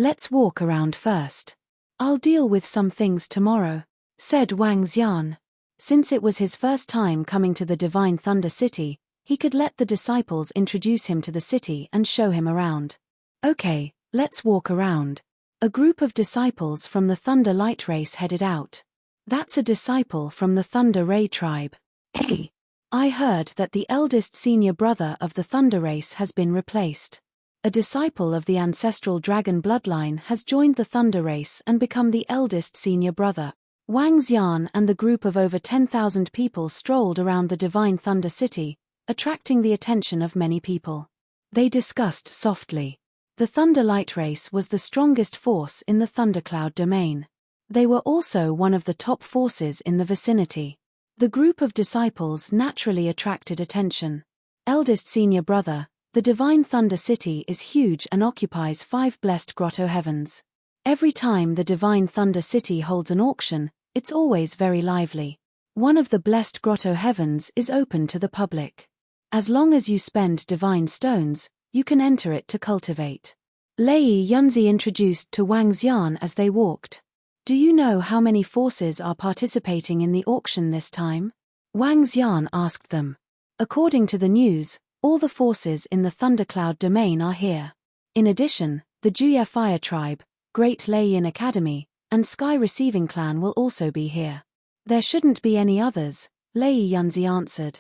let's walk around first. I'll deal with some things tomorrow, said Wang Xian. Since it was his first time coming to the Divine Thunder City, he could let the disciples introduce him to the city and show him around. Okay, let's walk around. A group of disciples from the Thunder Light race headed out. That's a disciple from the Thunder Ray tribe. Hey! I heard that the eldest senior brother of the Thunder race has been replaced. A disciple of the ancestral dragon bloodline has joined the Thunder race and become the eldest senior brother. Wang Xian and the group of over 10,000 people strolled around the Divine Thunder City, attracting the attention of many people. They discussed softly. The Thunder Light race was the strongest force in the Thundercloud domain. They were also one of the top forces in the vicinity. The group of disciples naturally attracted attention. Eldest senior brother, the Divine Thunder City is huge and occupies 5 blessed grotto heavens. Every time the Divine Thunder City holds an auction, it's always very lively. One of the blessed grotto heavens is open to the public. As long as you spend divine stones, you can enter it to cultivate. Lei Yunzi introduced to Wang Xian as they walked. Do you know how many forces are participating in the auction this time? Wang Xian asked them. According to the news, all the forces in the Thundercloud domain are here. In addition, the Juye Fire Tribe, Great Lei Yin Academy, and Sky Receiving Clan will also be here. There shouldn't be any others, Lei Yunzi answered.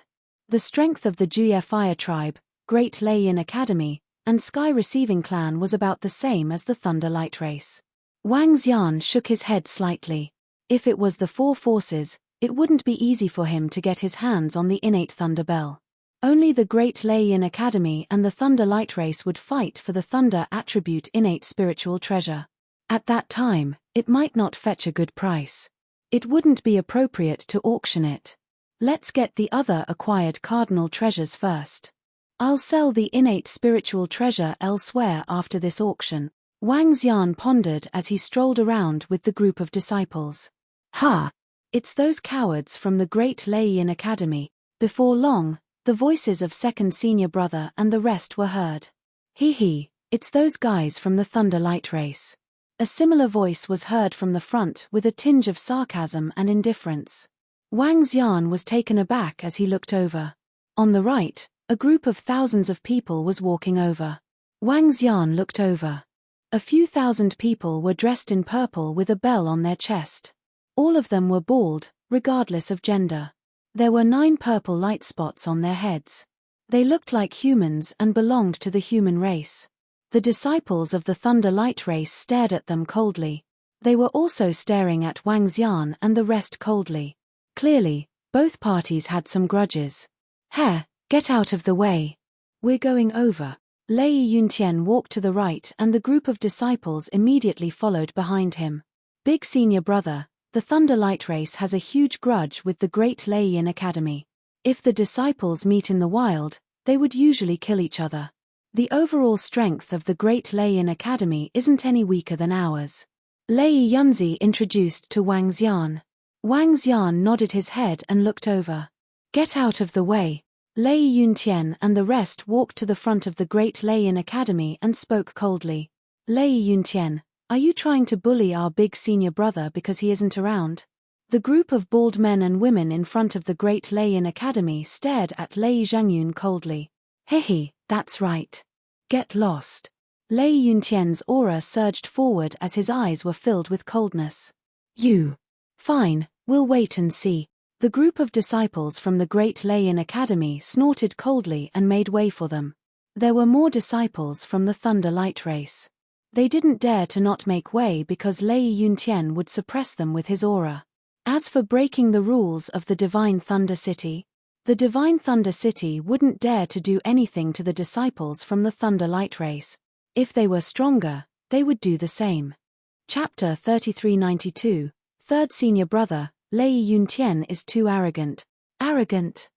The strength of the Juye Fire Tribe, Great Lei Yin Academy, and Sky Receiving Clan was about the same as the Thunder Light race. Wang Xian shook his head slightly. If it was the 4 forces, it wouldn't be easy for him to get his hands on the innate Thunder Bell. Only the Great Lei Yin Academy and the Thunder Light race would fight for the Thunder attribute innate spiritual treasure. At that time, it might not fetch a good price. It wouldn't be appropriate to auction it. Let's get the other acquired cardinal treasures first. I'll sell the innate spiritual treasure elsewhere after this auction. Wang Xian pondered as he strolled around with the group of disciples. Ha! It's those cowards from the Great Lei Yin Academy. Before long, the voices of second senior brother and the rest were heard. Hee, it's those guys from the Thunder Light race. A similar voice was heard from the front with a tinge of sarcasm and indifference. Wang Xian was taken aback as he looked over. On the right, a group of thousands of people was walking over. Wang Xian looked over. A few thousand people were dressed in purple with a bell on their chest. All of them were bald, regardless of gender. There were 9 purple light spots on their heads. They looked like humans and belonged to the human race. The disciples of the Thunder Light race stared at them coldly. They were also staring at Wang Xian and the rest coldly. Clearly, both parties had some grudges. Heh, get out of the way. We're going over. Lei Yuntian walked to the right and the group of disciples immediately followed behind him. Big senior brother, the Thunder Light race has a huge grudge with the Great Lei Yin Academy. If the disciples meet in the wild, they would usually kill each other. The overall strength of the Great Lei Yin Academy isn't any weaker than ours. Lei Yunzi introduced to Wang Xian. Wang Xian nodded his head and looked over. Get out of the way. Lei Yuntian and the rest walked to the front of the Great Leian Academy and spoke coldly. Lei Yuntian, are you trying to bully our big senior brother because he isn't around? The group of bald men and women in front of the Great Leian Academy stared at Lei Zhangyun coldly. Hehe, that's right. Get lost. Lei Yuntian's aura surged forward as his eyes were filled with coldness. You. Fine, we'll wait and see. The group of disciples from the Great Leian Academy snorted coldly and made way for them. There were more disciples from the Thunder Light race. They didn't dare to not make way because Lei Yuntian would suppress them with his aura. As for breaking the rules of the Divine Thunder City, the Divine Thunder City wouldn't dare to do anything to the disciples from the Thunder Light race. If they were stronger, they would do the same. Chapter 3392, Third Senior Brother, Lei Yuntian is too arrogant. Arrogant?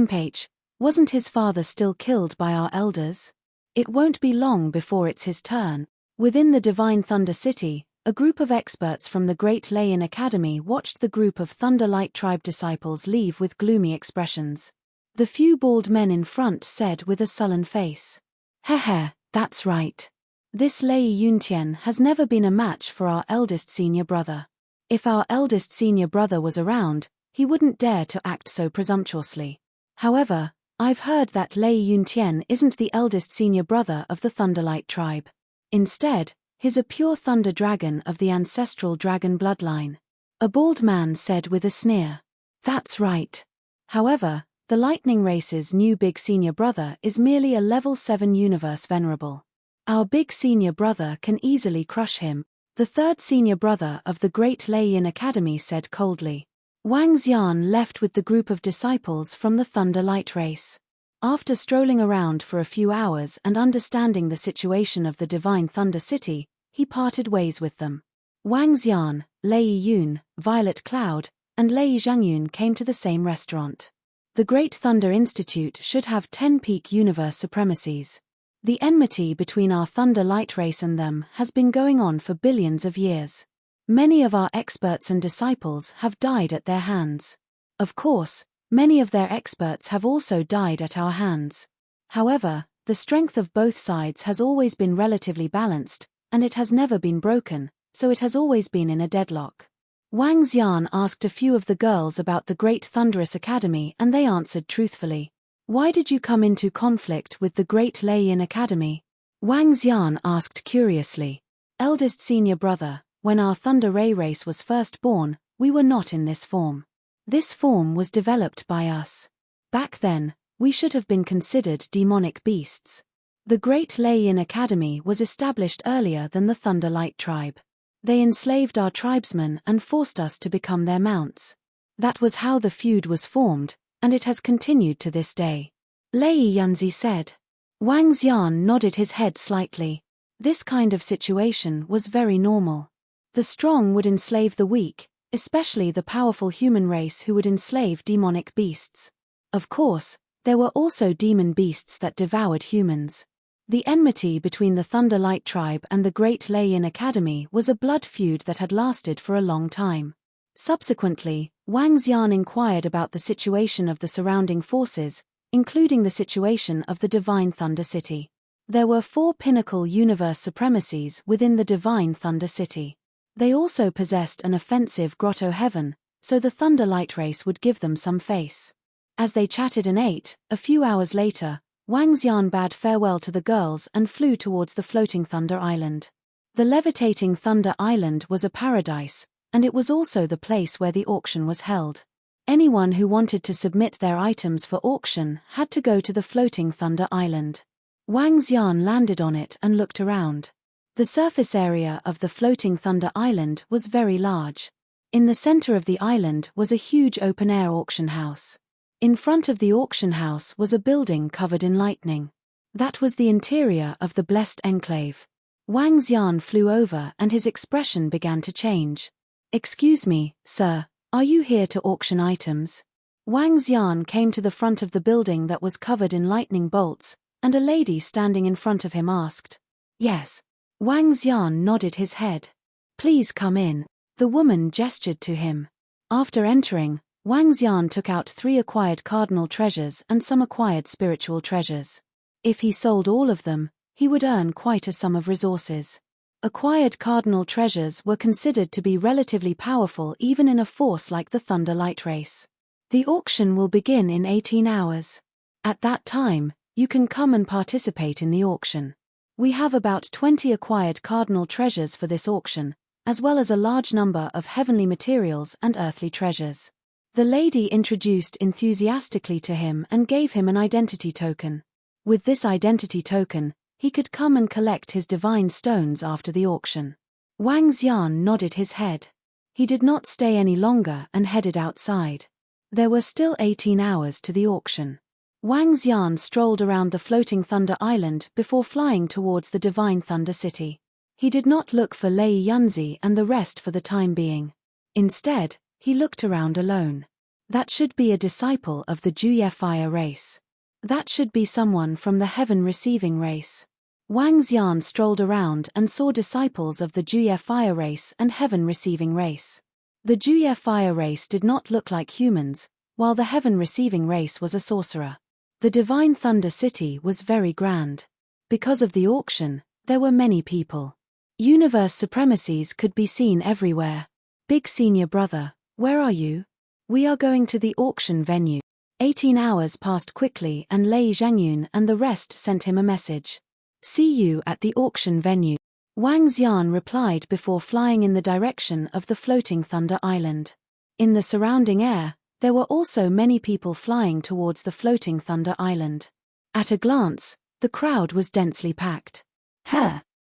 Page. Wasn't his father still killed by our elders? It won't be long before it's his turn. Within the Divine Thunder City, a group of experts from the Great Leian Academy watched the group of Thunder Light Tribe disciples leave with gloomy expressions. The few bald men in front said with a sullen face. Heh, that's right. This Lei Yuntian has never been a match for our eldest senior brother. If our eldest senior brother was around, he wouldn't dare to act so presumptuously. However, I've heard that Lei Yuntian isn't the eldest senior brother of the Thunderlight tribe. Instead, he's a pure thunder dragon of the ancestral dragon bloodline. A bald man said with a sneer. That's right. However, the lightning race's new big senior brother is merely a level 7 universe venerable. Our big senior brother can easily crush him, the third senior brother of the Great Leian Academy said coldly. Wang Xian left with the group of disciples from the Thunder Light race. After strolling around for a few hours and understanding the situation of the Divine Thunder City, he parted ways with them. Wang Xian, Lei Yun, Violet Cloud, and Lei Zhangyun came to the same restaurant. The Great Thunder Institute should have 10 peak universe supremacies. The enmity between our Thunder Light race and them has been going on for billions of years. Many of our experts and disciples have died at their hands. Of course, many of their experts have also died at our hands. However, the strength of both sides has always been relatively balanced, and it has never been broken, so it has always been in a deadlock. Wang Xian asked a few of the girls about the Great Thunderous Academy and they answered truthfully. Why did you come into conflict with the Great Leian Academy? Wang Xian asked curiously. Eldest senior brother, when our Thunder Ray race was first born, we were not in this form. This form was developed by us. Back then, we should have been considered demonic beasts. The Great Leian Academy was established earlier than the Thunder Light tribe. They enslaved our tribesmen and forced us to become their mounts. That was how the feud was formed, and it has continued to this day. Lei Yunzi said. Wang Xian nodded his head slightly. This kind of situation was very normal. The strong would enslave the weak, especially the powerful human race who would enslave demonic beasts. Of course, there were also demon beasts that devoured humans. The enmity between the Thunder Light tribe and the Great Leian Academy was a blood feud that had lasted for a long time. Subsequently, Wang Xian inquired about the situation of the surrounding forces, including the situation of the Divine Thunder City. There were 4 pinnacle universe supremacies within the Divine Thunder City. They also possessed an offensive grotto heaven, so the Thunder Light race would give them some face. As they chatted and ate, a few hours later, Wang Xian bade farewell to the girls and flew towards the floating Thunder Island. The levitating Thunder Island was a paradise, and it was also the place where the auction was held. Anyone who wanted to submit their items for auction had to go to the floating Thunder Island. Wang Xian landed on it and looked around. The surface area of the floating Thunder Island was very large. In the center of the island was a huge open-air auction house. In front of the auction house was a building covered in lightning. That was the interior of the Blessed Enclave. Wang Xian flew over and his expression began to change. Excuse me, sir, are you here to auction items? Wang Xian came to the front of the building that was covered in lightning bolts, and a lady standing in front of him asked. Yes. Wang Xian nodded his head. Please come in. The woman gestured to him. After entering, Wang Xian took out 3 acquired cardinal treasures and some acquired spiritual treasures. If he sold all of them, he would earn quite a sum of resources. Acquired cardinal treasures were considered to be relatively powerful even in a force like the Thunder Light Race. The auction will begin in 18 hours. At that time, you can come and participate in the auction. We have about 20 acquired cardinal treasures for this auction, as well as a large number of heavenly materials and earthly treasures. The lady introduced enthusiastically to him and gave him an identity token. With this identity token, he could come and collect his divine stones after the auction. Wang Xian nodded his head. He did not stay any longer and headed outside. There were still 18 hours to the auction. Wang Xian strolled around the floating Thunder Island before flying towards the Divine Thunder City. He did not look for Lei Yunzi and the rest for the time being. Instead, he looked around alone. That should be a disciple of the Juye fire race. That should be someone from the heaven receiving race. Wang Xian strolled around and saw disciples of the Juye fire race and heaven receiving race. The Juye fire race did not look like humans, while the heaven receiving race was a sorcerer. The Divine Thunder City was very grand. Because of the auction, there were many people. Universe supremacies could be seen everywhere. Big senior brother, where are you? We are going to the auction venue. 18 hours passed quickly and Lei Zhangyun and the rest sent him a message. See you at the auction venue. Wang Xian replied before flying in the direction of the floating Thunder Island. In the surrounding air, there were also many people flying towards the floating Thunder Island. At a glance, the crowd was densely packed.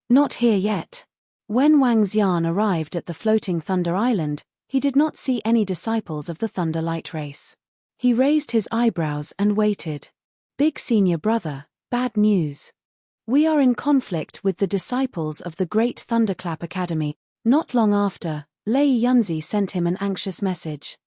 Not here yet. When Wang Xian arrived at the floating Thunder Island, he did not see any disciples of the Thunder Light Race. He raised his eyebrows and waited. Big senior brother, bad news. We are in conflict with the disciples of the Great Thunderclap Academy. Not long after, Lei Yunzi sent him an anxious message.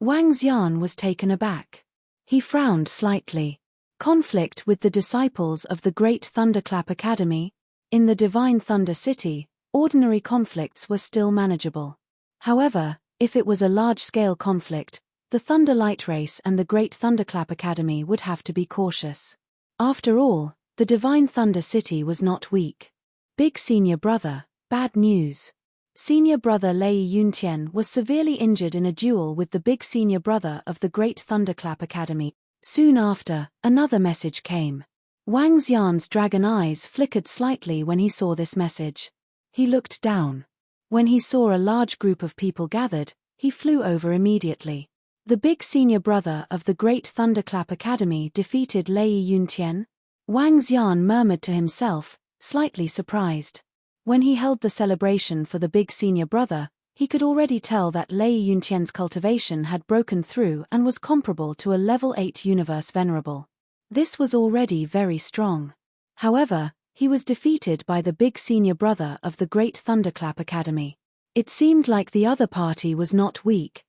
Wang Xian was taken aback. He frowned slightly. Conflict with the disciples of the Great Thunderclap Academy? In the Divine Thunder City, ordinary conflicts were still manageable. However, if it was a large-scale conflict, the Thunder Light Race and the Great Thunderclap Academy would have to be cautious. After all, the Divine Thunder City was not weak. Big senior brother, bad news. Senior brother Lei Yuntian was severely injured in a duel with the big senior brother of the Great Thunderclap Academy. Soon after, another message came. Wang Xian's dragon eyes flickered slightly when he saw this message. He looked down. When he saw a large group of people gathered, he flew over immediately. The big senior brother of the Great Thunderclap Academy defeated Lei Yuntian? Wang Xian murmured to himself, slightly surprised. When he held the celebration for the big senior brother, he could already tell that Lei Yuntian's cultivation had broken through and was comparable to a level 8 universe venerable. This was already very strong. However, he was defeated by the big senior brother of the Great Thunderclap Academy. It seemed like the other party was not weak.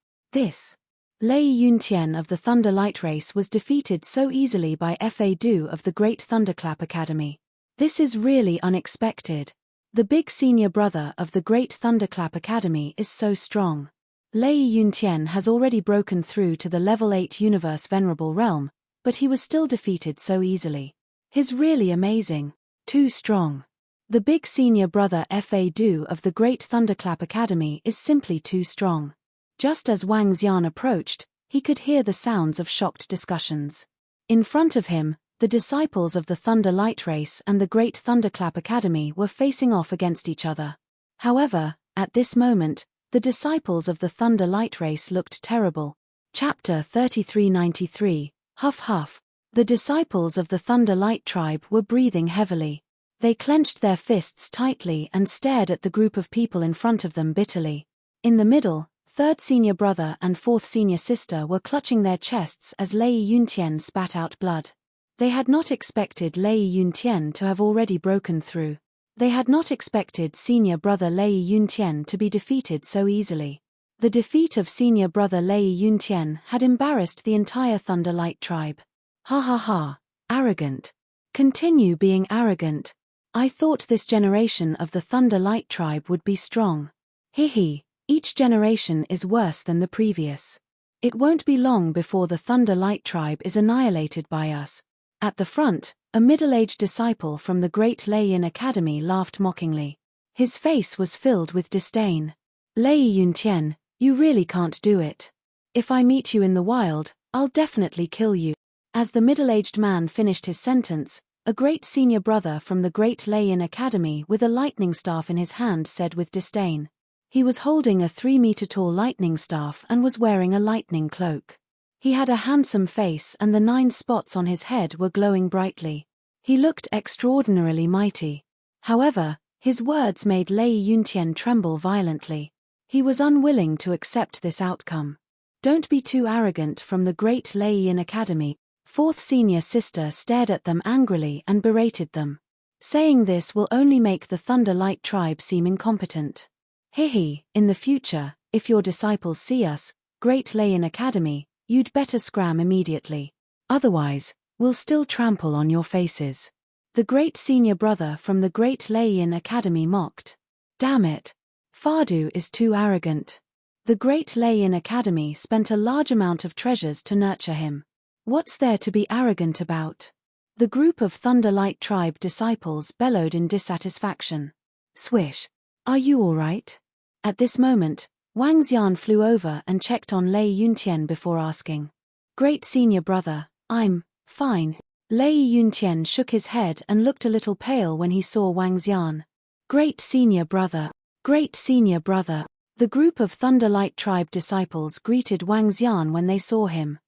Lei Yuntian of the Thunder Light Race was defeated so easily by Fa Du of the Great Thunderclap Academy. This is really unexpected. The big senior brother of the Great Thunderclap Academy is so strong. Lei Yuntian has already broken through to the level 8 universe venerable realm, but he was still defeated so easily. He's really amazing. Too strong. The big senior brother Fa Du of the Great Thunderclap Academy is simply too strong. Just as Wang Xian approached, he could hear the sounds of shocked discussions. In front of him, the disciples of the Thunder Light Race and the Great Thunderclap Academy were facing off against each other. However, at this moment, the disciples of the Thunder Light Race looked terrible. Chapter 3393, Huff Huff. The disciples of the Thunder Light Tribe were breathing heavily. They clenched their fists tightly and stared at the group of people in front of them bitterly. In the middle, third senior brother and fourth senior sister were clutching their chests as Lei Yuntian spat out blood. They had not expected Lei Yuntian to have already broken through. They had not expected senior brother Lei Yuntian to be defeated so easily. The defeat of senior brother Lei Yuntian had embarrassed the entire Thunder Light tribe. Ha ha ha, arrogant. Continue being arrogant. I thought this generation of the Thunder Light tribe would be strong. Hehe, each generation is worse than the previous. It won't be long before the Thunder Light tribe is annihilated by us. At the front, a middle-aged disciple from the Great Lei Yin Academy laughed mockingly. His face was filled with disdain. Lei Yuntian, you really can't do it. If I meet you in the wild, I'll definitely kill you. As the middle-aged man finished his sentence, a great senior brother from the Great Lei Yin Academy with a lightning staff in his hand said with disdain. He was holding a 3-meter-tall lightning staff and was wearing a lightning cloak. He had a handsome face and the 9 spots on his head were glowing brightly. He looked extraordinarily mighty. However, his words made Lei Yuntian tremble violently. He was unwilling to accept this outcome. Don't be too arrogant from the Great Lei Yin Academy. 4th senior sister stared at them angrily and berated them. Saying this will only make the Thunder Light tribe seem incompetent. Hehe, in the future, if your disciples see us, Great Lei Yin Academy, you'd better scram immediately. Otherwise, we'll still trample on your faces. The great senior brother from the Great Lei Yin Academy mocked. Damn it. Fardu is too arrogant. The Great Lei Yin Academy spent a large amount of treasures to nurture him. What's there to be arrogant about? The group of Thunder Light tribe disciples bellowed in dissatisfaction. Swish. Are you all right? At this moment, Wang Xian flew over and checked on Lei Yuntian before asking. Great senior brother, I'm fine. Lei Yuntian shook his head and looked a little pale when he saw Wang Xian. Great senior brother. Great senior brother. The group of Thunder Light tribe disciples greeted Wang Xian when they saw him.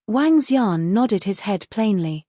Wang Xian nodded his head plainly.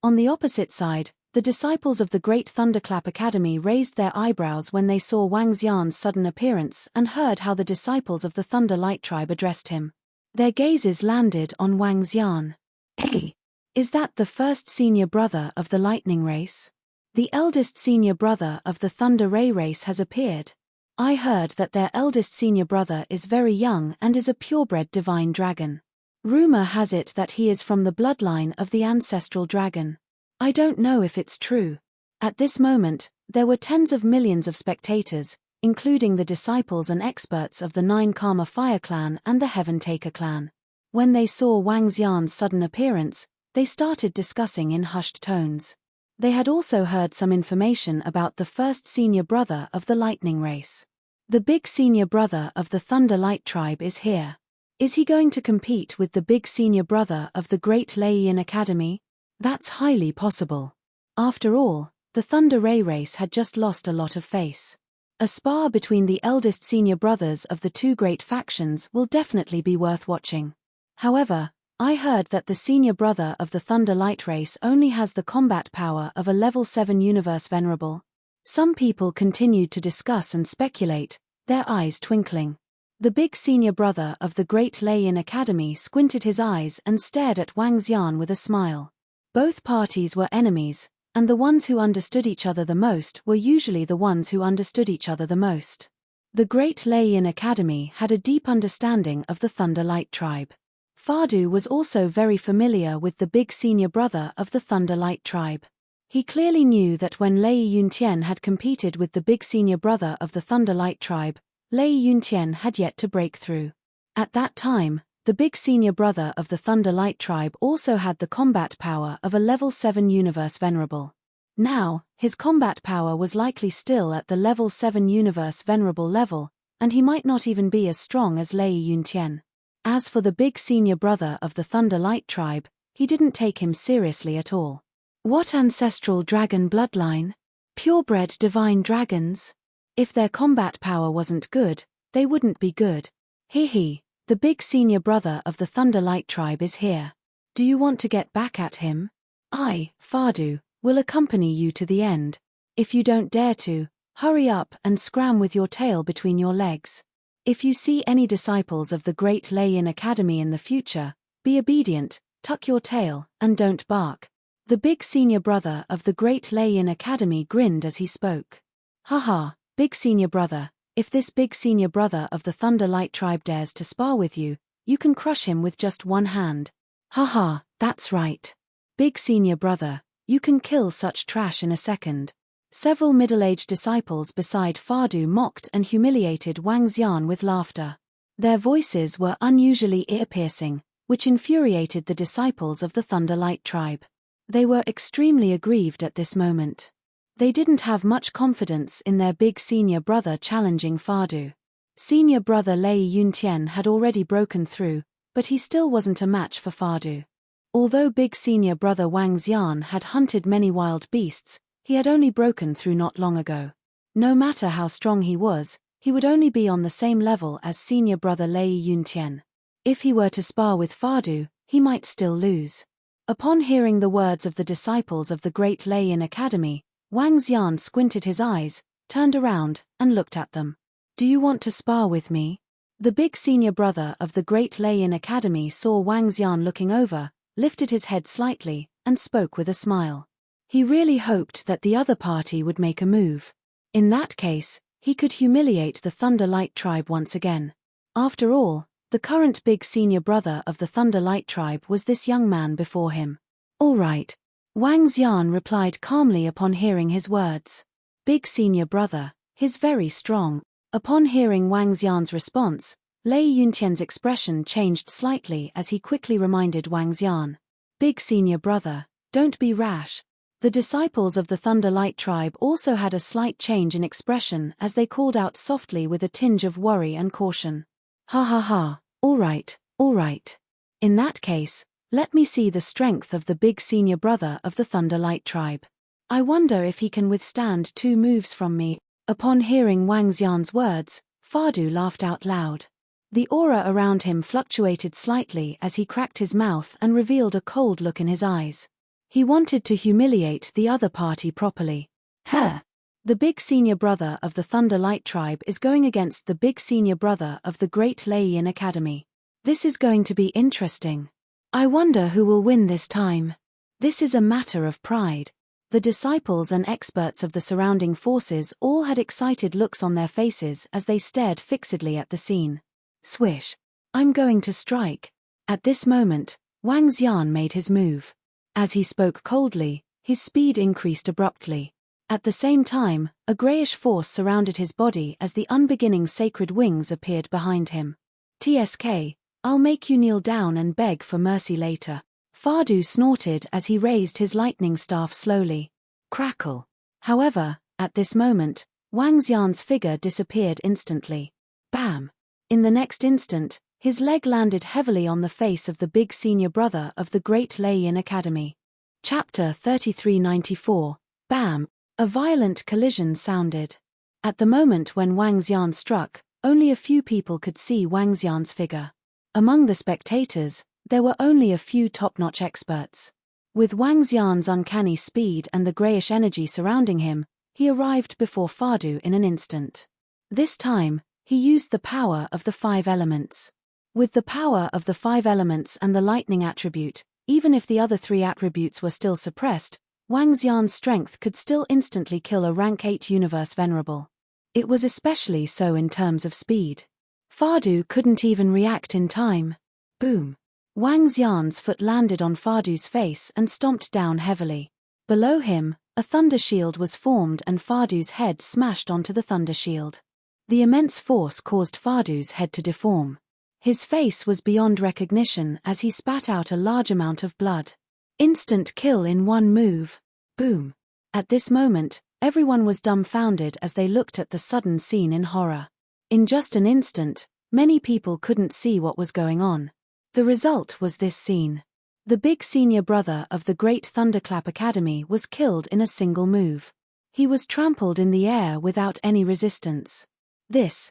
On the opposite side, the disciples of the Great Thunderclap Academy raised their eyebrows when they saw Wang Xian's sudden appearance and heard how the disciples of the Thunder Light tribe addressed him. Their gazes landed on Wang Xian. Hey! Is that the first senior brother of the Lightning race? The eldest senior brother of the Thunder Ray race has appeared. I heard that their eldest senior brother is very young and is a purebred divine dragon. Rumor has it that he is from the bloodline of the ancestral dragon. I don't know if it's true. At this moment, there were tens of millions of spectators, including the disciples and experts of the 9 Karma Fire clan and the Heaven Taker clan. When they saw Wang Xian's sudden appearance, they started discussing in hushed tones. They had also heard some information about the first senior brother of the Lightning race. The big senior brother of the Thunder Light tribe is here. Is he going to compete with the big senior brother of the Great Lei Yin Academy? That's highly possible. After all, the Thunder Ray race had just lost a lot of face. A spar between the eldest senior brothers of the 2 great factions will definitely be worth watching. However, I heard that the senior brother of the Thunder Light race only has the combat power of a level 7 universe venerable. Some people continued to discuss and speculate, their eyes twinkling. The big senior brother of the Great Lei Yin Academy squinted his eyes and stared at Wang Xian with a smile. Both parties were enemies, and the ones who understood each other the most were usually the ones who understood each other the most. The Great Lei Yin Academy had a deep understanding of the Thunder Light tribe. Fardu was also very familiar with the big senior brother of the Thunder Light tribe. He clearly knew that when Lei Yuntian had competed with the big senior brother of the Thunder Light tribe, Lei Yuntian had yet to break through. At that time, the big senior brother of the Thunder Light tribe also had the combat power of a level 7 universe venerable. Now, his combat power was likely still at the level 7 universe venerable level, and he might not even be as strong as Lei Yuntian. As for the big senior brother of the Thunder Light tribe, he didn't take him seriously at all. What ancestral dragon bloodline? Purebred divine dragons? If their combat power wasn't good, they wouldn't be good. Hehe. The big senior brother of the Thunder Light tribe is here. Do you want to get back at him? I, Fardu, will accompany you to the end. If you don't dare to, hurry up and scram with your tail between your legs. If you see any disciples of the Great Lei Yin Academy in the future, be obedient, tuck your tail, and don't bark. The big senior brother of the Great Lei Yin Academy grinned as he spoke. Haha, big senior brother. If this big senior brother of the Thunder Light tribe dares to spar with you, you can crush him with just one hand. Haha, that's right. Big senior brother, You can kill such trash in a second. Several middle-aged disciples beside Fardu mocked and humiliated Wang Xian with laughter. Their voices were unusually ear-piercing, which infuriated the disciples of the Thunderlight tribe. They were extremely aggrieved at this moment. They didn't have much confidence in their big senior brother challenging Fardu. Senior brother Lei Yuntian had already broken through, but he still wasn't a match for Fardu. Although big senior brother Wang Xian had hunted many wild beasts, he had only broken through not long ago. No matter how strong he was, he would only be on the same level as senior brother Lei Yuntian. If he were to spar with Fardu, he might still lose. Upon hearing the words of the disciples of the Great Lei Yin Academy, Wang Xian squinted his eyes, turned around, and looked at them. Do you want to spar with me? The big senior brother of the Great Lei Yin Academy saw Wang Xian looking over, lifted his head slightly, and spoke with a smile. He really hoped that the other party would make a move. In that case, he could humiliate the Thunderlight tribe once again. After all, the current big senior brother of the Thunderlight tribe was this young man before him. All right. Wang Xian replied calmly upon hearing his words. Big senior brother, he's very strong. Upon hearing Wang Xian's response, Lei Yuntian's expression changed slightly as he quickly reminded Wang Xian. Big senior brother, don't be rash. The disciples of the Thunderlight tribe also had a slight change in expression as they called out softly with a tinge of worry and caution. Ha ha ha, all right, all right. In that case, let me see the strength of the big senior brother of the Thunderlight tribe. I wonder if he can withstand 2 moves from me. Upon hearing Wang Xian's words, Fardu laughed out loud. The aura around him fluctuated slightly as he cracked his mouth and revealed a cold look in his eyes. He wanted to humiliate the other party properly. Huh! The big senior brother of the Thunderlight tribe is going against the big senior brother of the Great Lei Yin Academy. This is going to be interesting. I wonder who will win this time. This is a matter of pride. The disciples and experts of the surrounding forces all had excited looks on their faces as they stared fixedly at the scene. Swish! I'm going to strike. At this moment, Wang Xian made his move. As he spoke coldly, his speed increased abruptly. At the same time, a greyish force surrounded his body as the unbeginning sacred wings appeared behind him. TSK, I'll make you kneel down and beg for mercy later. Fardu snorted as he raised his lightning staff slowly. Crackle. However, at this moment, Wang Xian's figure disappeared instantly. Bam! In the next instant, his leg landed heavily on the face of the big senior brother of the Great Lei Yin Academy. Chapter 3394. Bam! A violent collision sounded. At the moment when Wang Xian struck, only a few people could see Wang Xian's figure. Among the spectators, there were only a few top-notch experts. With Wang Xian's uncanny speed and the greyish energy surrounding him, he arrived before Fardu in an instant. This time, he used the power of the 5 elements. With the power of the 5 elements and the lightning attribute, even if the other 3 attributes were still suppressed, Wang Xian's strength could still instantly kill a rank 8 universe venerable. It was especially so in terms of speed. Fardu couldn't even react in time. Boom! Wang Xian's foot landed on Fardu's face and stomped down heavily. Below him, a thunder shield was formed and Fardu's head smashed onto the thunder shield. The immense force caused Fardu's head to deform. His face was beyond recognition as he spat out a large amount of blood. Instant kill in one move. Boom! At this moment, everyone was dumbfounded as they looked at the sudden scene in horror. In just an instant, many people couldn't see what was going on. The result was this scene. The big senior brother of the Great Thunderclap Academy was killed in a single move. He was trampled in the air without any resistance. This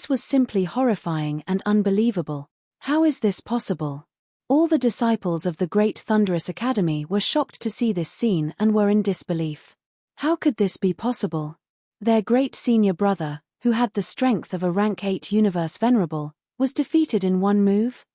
was simply horrifying and unbelievable. How is this possible? All the disciples of the Great Thunderous Academy were shocked to see this scene and were in disbelief. How could this be possible? Their great senior brother, who had the strength of a rank 8 universe venerable, was defeated in one move?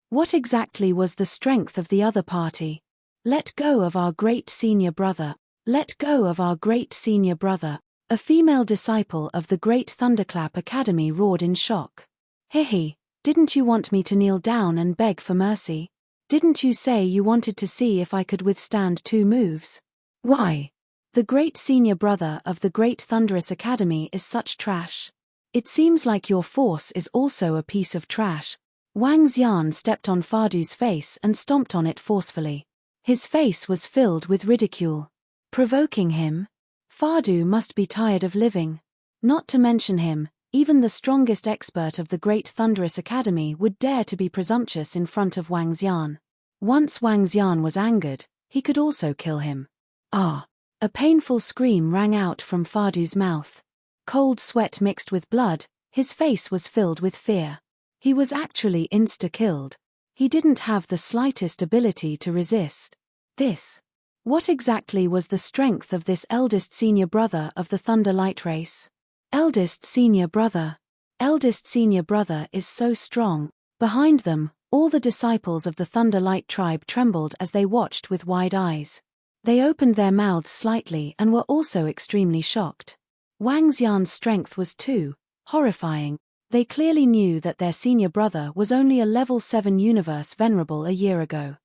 What exactly was the strength of the other party? Let go of our great senior brother. Let go of our great senior brother. A female disciple of the Great Thunderclap Academy roared in shock. Hehe, didn't you want me to kneel down and beg for mercy? Didn't you say you wanted to see if I could withstand 2 moves? Why? The great senior brother of the Great Thunderous Academy is such trash. It seems like your force is also a piece of trash. Wang Xian stepped on Fadu's face and stomped on it forcefully. His face was filled with ridicule. Provoking him? Fadu must be tired of living. Not to mention him, even the strongest expert of the Great Thunderous Academy would dare to be presumptuous in front of Wang Xian. Once Wang Xian was angered, he could also kill him. Ah! A painful scream rang out from Fadu's mouth. Cold sweat mixed with blood, his face was filled with fear. He was actually insta-killed. He didn't have the slightest ability to resist. This. What exactly was the strength of this eldest senior brother of the Thunder Light race? Eldest senior brother. Eldest senior brother is so strong. Behind them, all the disciples of the Thunder Light tribe trembled as they watched with wide eyes. They opened their mouths slightly and were also extremely shocked. Wang Xian's strength was too horrifying. They clearly knew that their senior brother was only a level 7 universe venerable a year ago.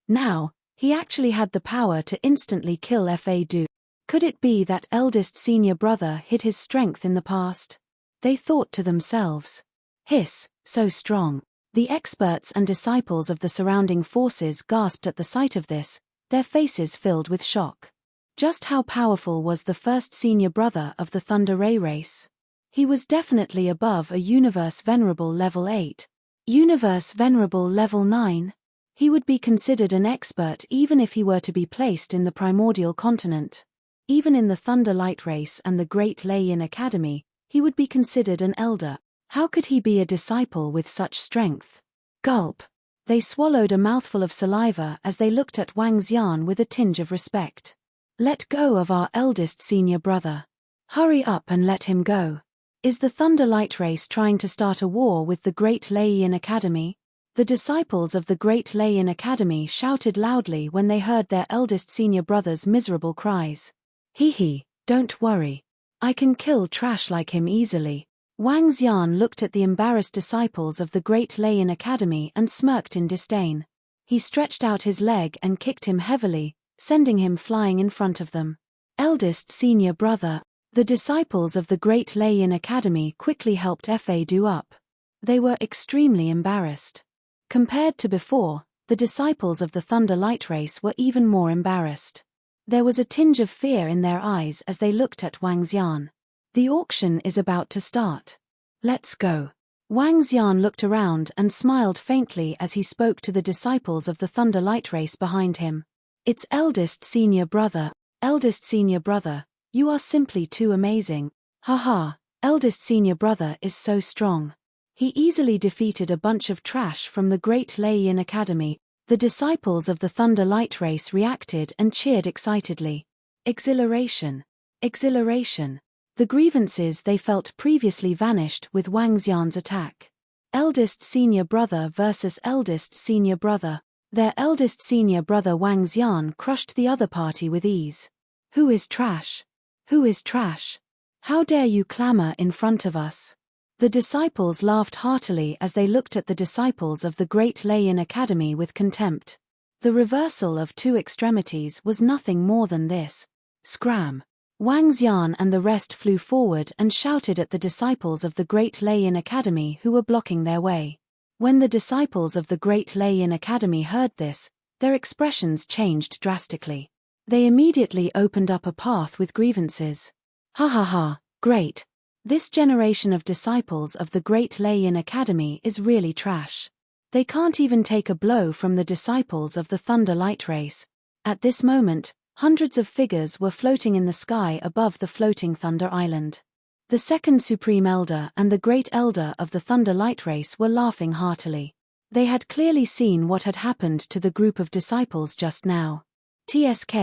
Now, he actually had the power to instantly kill Fadu. Could it be that eldest senior brother hid his strength in the past? They thought to themselves. Hiss, so strong. The experts and disciples of the surrounding forces gasped at the sight of this, their faces filled with shock. Just how powerful was the first senior brother of the Thunder Ray race? He was definitely above a Universe Venerable level 8. Universe Venerable level 9? He would be considered an expert even if he were to be placed in the primordial continent. Even in the Thunder Light race and the Great Lei-Yin Academy, he would be considered an elder. How could he be a disciple with such strength? Gulp. They swallowed a mouthful of saliva as they looked at Wang Xian with a tinge of respect. Let go of our eldest senior brother. Hurry up and let him go. Is the Thunder Light race trying to start a war with the Great Lei-Yin Academy? The disciples of the Great Lei-Yin Academy shouted loudly when they heard their eldest senior brother's miserable cries. Hee, don't worry. I can kill trash like him easily. Wang Xian looked at the embarrassed disciples of the Great Lei-Yin Academy and smirked in disdain. He stretched out his leg and kicked him heavily, sending him flying in front of them. Eldest senior brother. The disciples of the Great Lei-Yin Academy quickly helped Fadu up. They were extremely embarrassed. Compared to before, the disciples of the Thunder Light race were even more embarrassed. There was a tinge of fear in their eyes as they looked at Wang Xian. The auction is about to start. Let's go. Wang Xian looked around and smiled faintly as he spoke to the disciples of the Thunder Light race behind him. It's eldest senior brother. Eldest senior brother. You are simply too amazing. Haha, eldest senior brother is so strong. He easily defeated a bunch of trash from the Great Lei-Yin Academy. The disciples of the Thunder Light race reacted and cheered excitedly. Exhilaration. Exhilaration. The grievances they felt previously vanished with Wang Xian's attack. Eldest senior brother versus eldest senior brother. Their eldest senior brother Wang Xian crushed the other party with ease. Who is trash? Who is trash? How dare you clamor in front of us? The disciples laughed heartily as they looked at the disciples of the Great Lei-Yin Academy with contempt. The reversal of 2 extremities was nothing more than this. Scram! Wang Xian and the rest flew forward and shouted at the disciples of the Great Lei-Yin Academy who were blocking their way. When the disciples of the Great Lei-Yin Academy heard this, their expressions changed drastically. They immediately opened up a path with grievances. Ha ha ha, great. This generation of disciples of the Great Lei-Yin Academy is really trash. They can't even take a blow from the disciples of the Thunder Light race. At this moment, hundreds of figures were floating in the sky above the floating Thunder Island. The second Supreme Elder and the Great Elder of the Thunder Light race were laughing heartily. They had clearly seen what had happened to the group of disciples just now. TSK,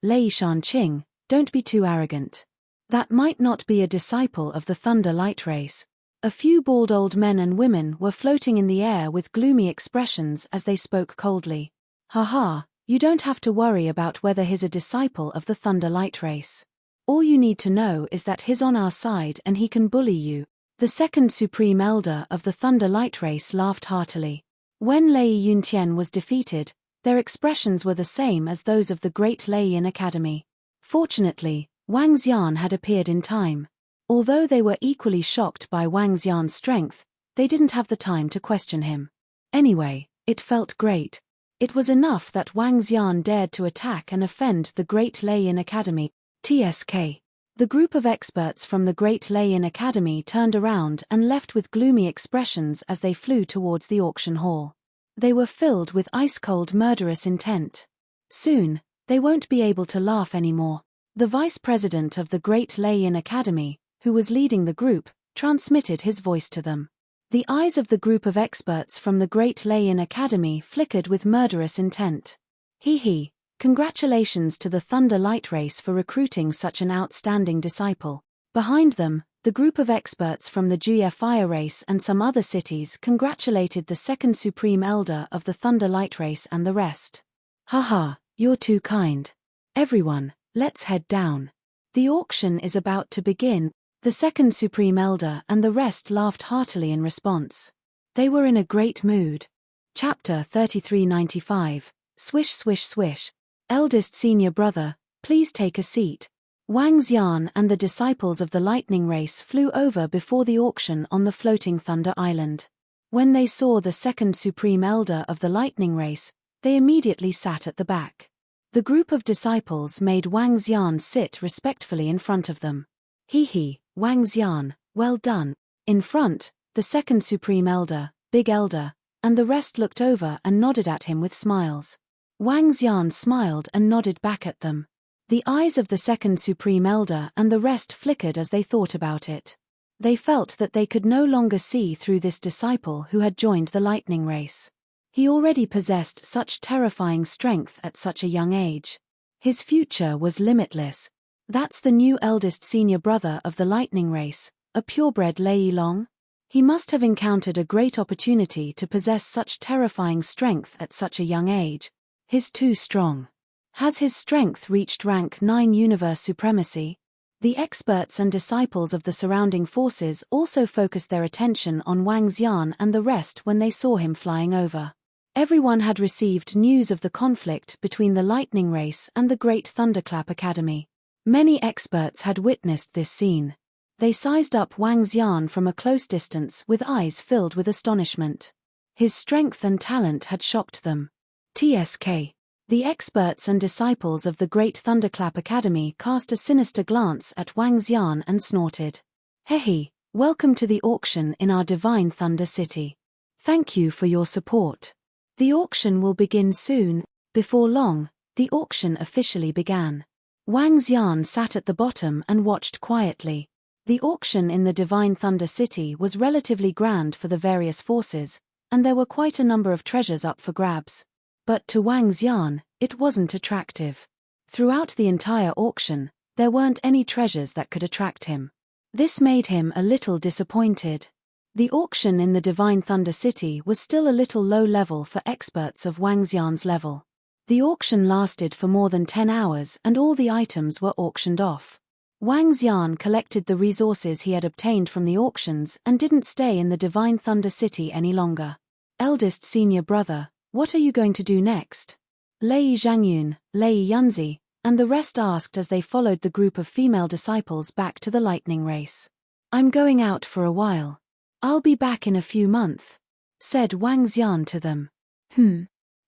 Lei Shanqing, don't be too arrogant. That might not be a disciple of the Thunder Light race. A few bald old men and women were floating in the air with gloomy expressions as they spoke coldly. Haha, you don't have to worry about whether he's a disciple of the Thunder Light race. All you need to know is that he's on our side and he can bully you. The second Supreme Elder of the Thunder Light race laughed heartily. When Lei Yuntian was defeated, their expressions were the same as those of the Great Leiyin Academy. Fortunately, Wang Xian had appeared in time. Although they were equally shocked by Wang Xian's strength, they didn't have the time to question him. Anyway, it felt great. It was enough that Wang Xian dared to attack and offend the Great Leiyin Academy, TSK. The group of experts from the Great Leiyin Academy turned around and left with gloomy expressions as they flew towards the auction hall. They were filled with ice-cold murderous intent. Soon, they won't be able to laugh anymore. The vice president of the Great Leiyin Academy, who was leading the group, transmitted his voice to them. The eyes of the group of experts from the Great Leiyin Academy flickered with murderous intent. Hee. Congratulations to the Thunder Light Race for recruiting such an outstanding disciple. Behind them, the group of experts from the Juye Fire Race and some other cities congratulated the second Supreme Elder of the Thunder Light Race and the rest. Haha, you're too kind. Everyone, let's head down. The auction is about to begin. The second Supreme Elder and the rest laughed heartily in response. They were in a great mood. Chapter 3395, Swish Swish Swish. Eldest senior brother, please take a seat. Wang Xian and the disciples of the Lightning Race flew over before the auction on the floating Thunder Island. When they saw the second Supreme Elder of the Lightning Race, they immediately sat at the back. The group of disciples made Wang Xian sit respectfully in front of them. Hee, Wang Xian, well done. In front, the second Supreme Elder, Big Elder, and the rest looked over and nodded at him with smiles. Wang Xian smiled and nodded back at them. The eyes of the second Supreme Elder and the rest flickered as they thought about it. They felt that they could no longer see through this disciple who had joined the Lightning Race. He already possessed such terrifying strength at such a young age. His future was limitless. That's the new eldest senior brother of the Lightning Race, a purebred Lei Long. He must have encountered a great opportunity to possess such terrifying strength at such a young age. He's too strong. Has his strength reached rank 9 universe supremacy? The experts and disciples of the surrounding forces also focused their attention on Wang Xian and the rest when they saw him flying over. Everyone had received news of the conflict between the Lightning Race and the Great Thunderclap Academy. Many experts had witnessed this scene. They sized up Wang Xian from a close distance with eyes filled with astonishment. His strength and talent had shocked them. TSK. The experts and disciples of the Great Thunderclap Academy cast a sinister glance at Wang Xian and snorted. Hehe, welcome to the auction in our Divine Thunder City. Thank you for your support. The auction will begin soon. Before long, the auction officially began. Wang Xian sat at the bottom and watched quietly. The auction in the Divine Thunder City was relatively grand for the various forces, and there were quite a number of treasures up for grabs. But to Wang Xian, it wasn't attractive. Throughout the entire auction, there weren't any treasures that could attract him. This made him a little disappointed. The auction in the Divine Thunder City was still a little low level for experts of Wang Xian's level. The auction lasted for more than 10 hours and all the items were auctioned off. Wang Xian collected the resources he had obtained from the auctions and didn't stay in the Divine Thunder City any longer. Eldest senior brother, what are you going to do next? Lei Zhangyun, Lei Yunzi, and the rest asked as they followed the group of female disciples back to the Lightning Race. I'm going out for a while. I'll be back in a few months, said Wang Xian to them.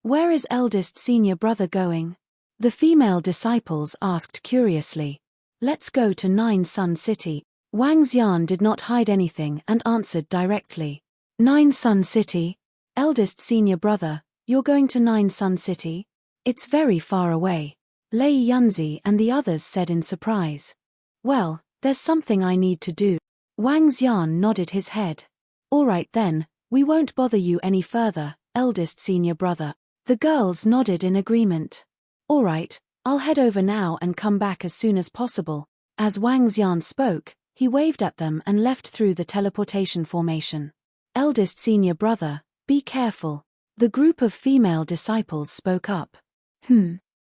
Where is eldest senior brother going? The female disciples asked curiously. Let's go to Nine Sun City. Wang Xian did not hide anything and answered directly. Nine Sun City? Eldest senior brother, you're going to Nine Sun City? It's very far away. Lei Yunzi and the others said in surprise. Well, there's something I need to do. Wang Xian nodded his head. All right then, we won't bother you any further, eldest senior brother. The girls nodded in agreement. All right, I'll head over now and come back as soon as possible. As Wang Xian spoke, he waved at them and left through the teleportation formation. Eldest senior brother, be careful. The group of female disciples spoke up.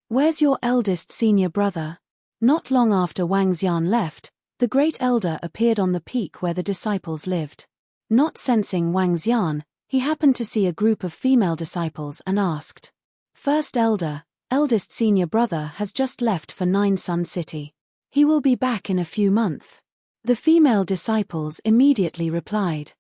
Where's your eldest senior brother? Not long after Wang Xian left, the great elder appeared on the peak where the disciples lived. Not sensing Wang Xian, He happened to see a group of female disciples and asked. First elder, eldest senior brother has just left for Nine Sun City. He will be back in a few months. The female disciples immediately replied.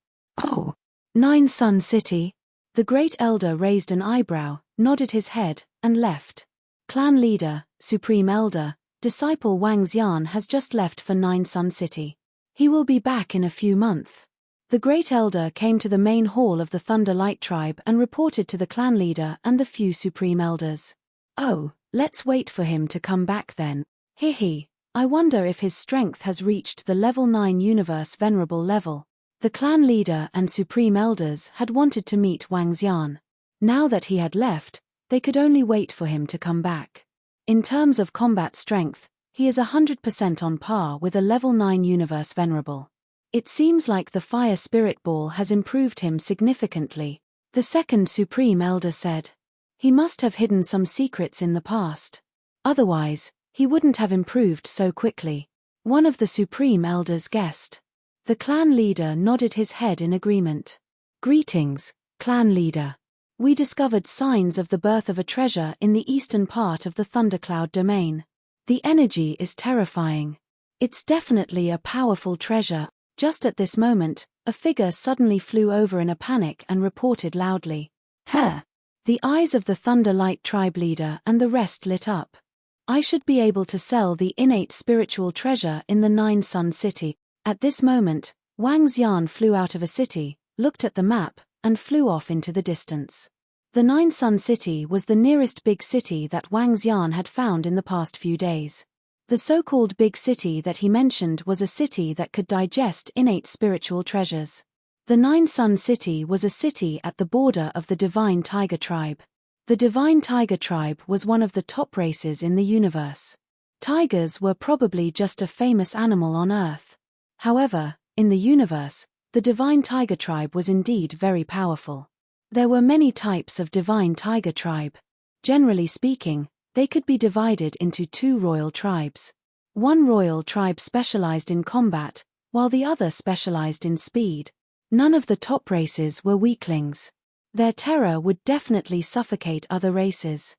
Oh, Nine Sun City? The great elder raised an eyebrow, nodded his head, and left. Clan leader, supreme elder, disciple Wang Xian has just left for Nine Sun City. He will be back in a few months. The great elder came to the main hall of the Thunder Light tribe and reported to the clan leader and the few supreme elders. Oh, let's wait for him to come back then. Hehe, I wonder if his strength has reached the level 9 universe venerable level. The clan leader and supreme elders had wanted to meet Wang Xian. Now that he had left, they could only wait for him to come back. In terms of combat strength, he is 100% on par with a level 9 universe venerable. It seems like the fire spirit ball has improved him significantly, the second supreme elder said. He must have hidden some secrets in the past. Otherwise, he wouldn't have improved so quickly. One of the supreme elders guessed. The clan leader nodded his head in agreement. Greetings, clan leader. We discovered signs of the birth of a treasure in the eastern part of the Thundercloud domain. The energy is terrifying. It's definitely a powerful treasure. Just at this moment, a figure suddenly flew over in a panic and reported loudly. Huh! The eyes of the Thunder Light tribe leader and the rest lit up. I should be able to sell the innate spiritual treasure in the Nine Sun City. At this moment, Wang Xian flew out of a city, looked at the map, and flew off into the distance. The Nine Sun City was the nearest big city that Wang Xian had found in the past few days. The so-called big city that he mentioned was a city that could digest innate spiritual treasures. The Nine Sun City was a city at the border of the Divine Tiger Tribe. The Divine Tiger Tribe was one of the top races in the universe. Tigers were probably just a famous animal on Earth. However, in the universe, the Divine Tiger Tribe was indeed very powerful. There were many types of Divine Tiger Tribe. Generally speaking, they could be divided into two royal tribes. One royal tribe specialized in combat, while the other specialized in speed. None of the top races were weaklings. Their terror would definitely suffocate other races.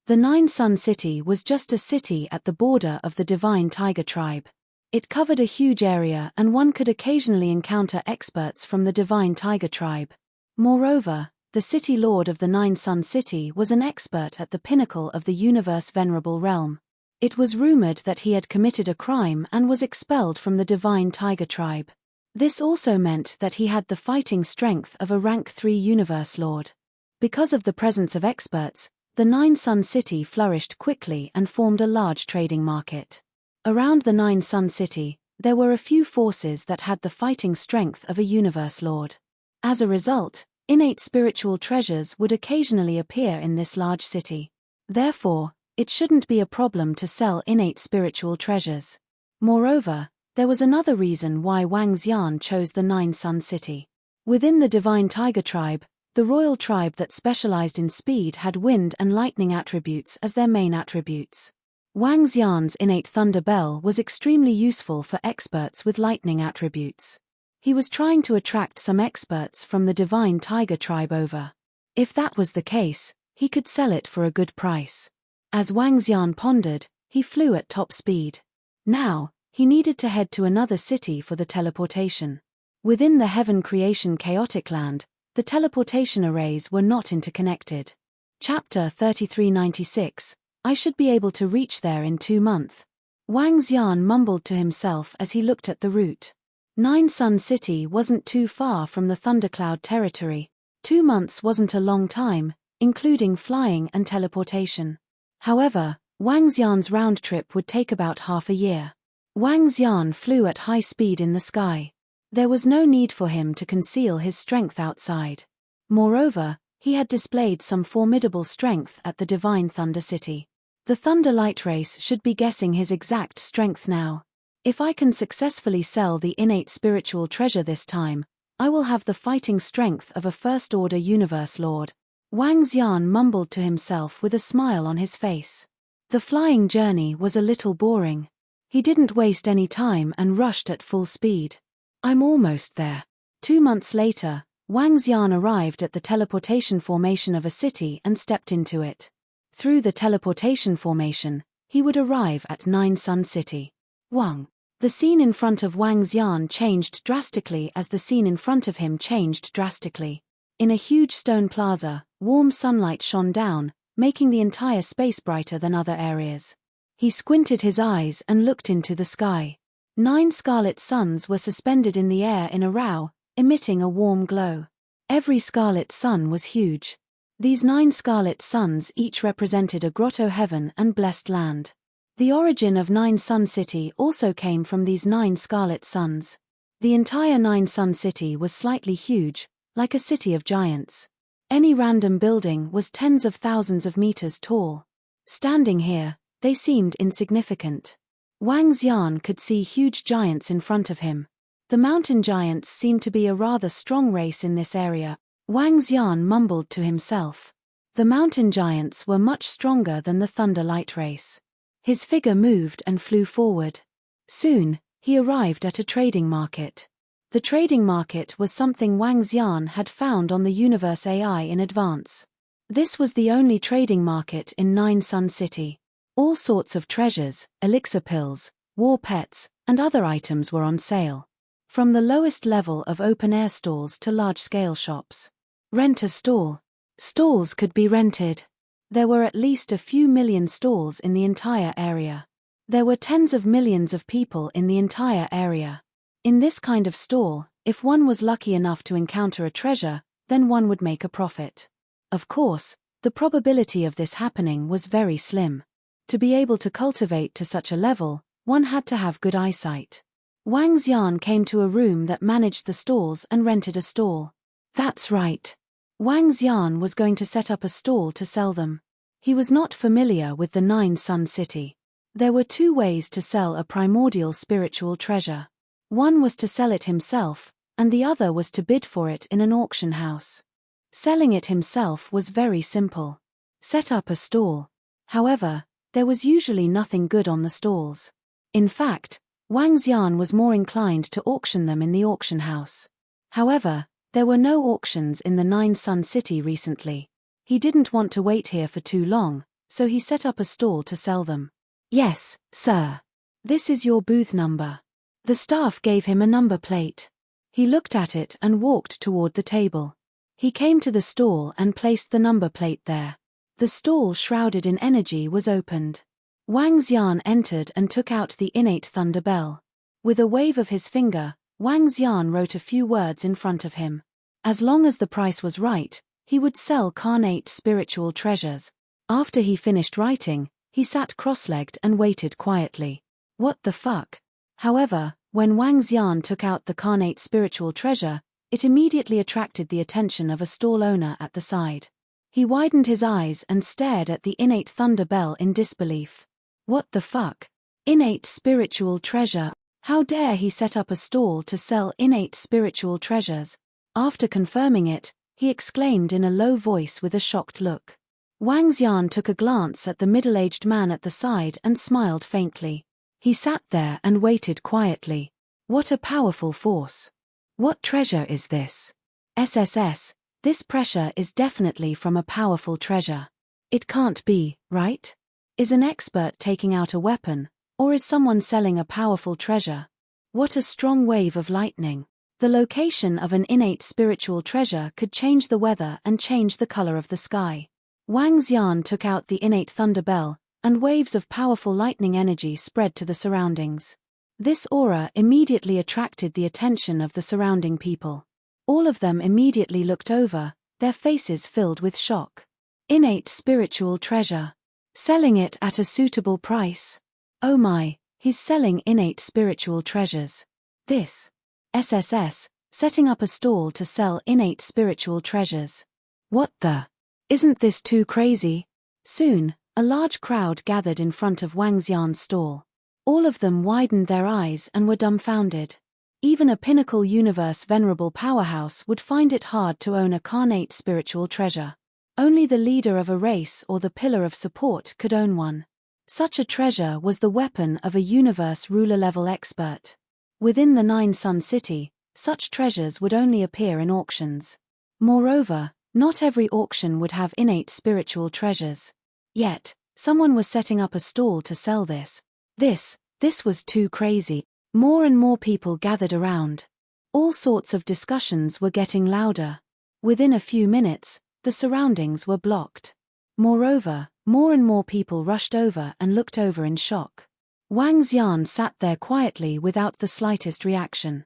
The Nine Sun City was just a city at the border of the Divine Tiger Tribe. It covered a huge area and one could occasionally encounter experts from the Divine Tiger Tribe. Moreover, the city lord of the Nine Sun City was an expert at the pinnacle of the universe venerable realm. It was rumored that he had committed a crime and was expelled from the Divine Tiger Tribe. This also meant that he had the fighting strength of a rank 3 universe lord. Because of the presence of experts, the Nine Sun City flourished quickly and formed a large trading market. Around the Nine Sun City, there were a few forces that had the fighting strength of a universe lord. As a result, innate spiritual treasures would occasionally appear in this large city. Therefore, it shouldn't be a problem to sell innate spiritual treasures. Moreover, there was another reason why Wang Xian chose the Nine Sun City. Within the Divine Tiger Tribe, the royal tribe that specialized in speed had wind and lightning attributes as their main attributes. Wang Xian's innate thunder bell was extremely useful for experts with lightning attributes. He was trying to attract some experts from the Divine Tiger Tribe over. If that was the case, he could sell it for a good price. As Wang Xian pondered, he flew at top speed. Now, he needed to head to another city for the teleportation. Within the Heaven Creation Chaotic Land, the teleportation arrays were not interconnected. Chapter 3396, I should be able to reach there in 2 months. Wang Xian mumbled to himself as he looked at the route. Nine Sun City wasn't too far from the Thundercloud territory. 2 months wasn't a long time, including flying and teleportation. However, Wang Xian's round trip would take about half a year. Wang Xian flew at high speed in the sky. There was no need for him to conceal his strength outside. Moreover, he had displayed some formidable strength at the Divine Thunder City. The Thunder Light race should be guessing his exact strength now. If I can successfully sell the innate spiritual treasure this time, I will have the fighting strength of a first-order universe lord. Wang Xian mumbled to himself with a smile on his face. The flying journey was a little boring. He didn't waste any time and rushed at full speed. I'm almost there. 2 months later, Wang Xian arrived at the teleportation formation of a city and stepped into it. Through the teleportation formation, he would arrive at Nine Sun City. Wang. The scene in front of Wang Xian changed drastically as the scene in front of him changed drastically. In a huge stone plaza, warm sunlight shone down, making the entire space brighter than other areas. He squinted his eyes and looked into the sky. 9 scarlet suns were suspended in the air in a row, emitting a warm glow. Every scarlet sun was huge. These 9 scarlet suns each represented a grotto heaven and blessed land. The origin of Nine Sun City also came from these 9 scarlet suns. The entire Nine Sun City was slightly huge, like a city of giants. Any random building was tens of thousands of meters tall. Standing here, they seemed insignificant. Wang Xian could see huge giants in front of him. The mountain giants seemed to be a rather strong race in this area. Wang Xian mumbled to himself. The mountain giants were much stronger than the thunder light race. His figure moved and flew forward. Soon, he arrived at a trading market. The trading market was something Wang Xian had found on the universe AI in advance. This was the only trading market in Nine Sun City. All sorts of treasures, elixir pills, war pets, and other items were on sale. From the lowest level of open-air stalls to large-scale shops. Rent a stall. Stalls could be rented. There were at least a few million stalls in the entire area. There were tens of millions of people in the entire area. In this kind of stall, if one was lucky enough to encounter a treasure, then one would make a profit. Of course, the probability of this happening was very slim. To be able to cultivate to such a level, one had to have good eyesight. Wang Xian came to a room that managed the stalls and rented a stall. That's right. Wang Xian was going to set up a stall to sell them. He was not familiar with the Nine Sun City. There were 2 ways to sell a primordial spiritual treasure. One was to sell it himself, and the other was to bid for it in an auction house. Selling it himself was very simple. Set up a stall. However, there was usually nothing good on the stalls. In fact, Wang Xian was more inclined to auction them in the auction house. However, there were no auctions in the Nine Sun City recently. He didn't want to wait here for too long, so he set up a stall to sell them. Yes, sir. This is your booth number. The staff gave him a number plate. He looked at it and walked toward the table. He came to the stall and placed the number plate there. The stall shrouded in energy was opened. Wang Xian entered and took out the innate thunder bell. With a wave of his finger, Wang Xian wrote a few words in front of him. As long as the price was right, he would sell carnate spiritual treasures. After he finished writing, he sat cross-legged and waited quietly. What the fuck? However, when Wang Xian took out the carnate spiritual treasure, it immediately attracted the attention of a stall owner at the side. He widened his eyes and stared at the innate thunder bell in disbelief. What the fuck? Innate spiritual treasure? How dare he set up a stall to sell innate spiritual treasures? After confirming it, he exclaimed in a low voice with a shocked look. Wang Xian took a glance at the middle-aged man at the side and smiled faintly. He sat there and waited quietly. What a powerful force. What treasure is this? SSS, this pressure is definitely from a powerful treasure. It can't be, right? Is an expert taking out a weapon, or is someone selling a powerful treasure? What a strong wave of lightning. The location of an innate spiritual treasure could change the weather and change the color of the sky. Wang Xian took out the innate thunder bell, and waves of powerful lightning energy spread to the surroundings. This aura immediately attracted the attention of the surrounding people. All of them immediately looked over, their faces filled with shock. Innate spiritual treasure. Selling it at a suitable price. Oh my, he's selling innate spiritual treasures. This. SSS, setting up a stall to sell innate spiritual treasures. What the? Isn't this too crazy? Soon, a large crowd gathered in front of Wang Xian's stall. All of them widened their eyes and were dumbfounded. Even a pinnacle universe venerable powerhouse would find it hard to own a carnate spiritual treasure. Only the leader of a race or the pillar of support could own one. Such a treasure was the weapon of a universe ruler-level expert. Within the Nine Sun City, such treasures would only appear in auctions. Moreover, not every auction would have innate spiritual treasures. Yet, someone was setting up a stall to sell this. This was too crazy. More and more people gathered around. All sorts of discussions were getting louder. Within a few minutes, the surroundings were blocked. Moreover, more and more people rushed over and looked over in shock. Wang Xian sat there quietly without the slightest reaction.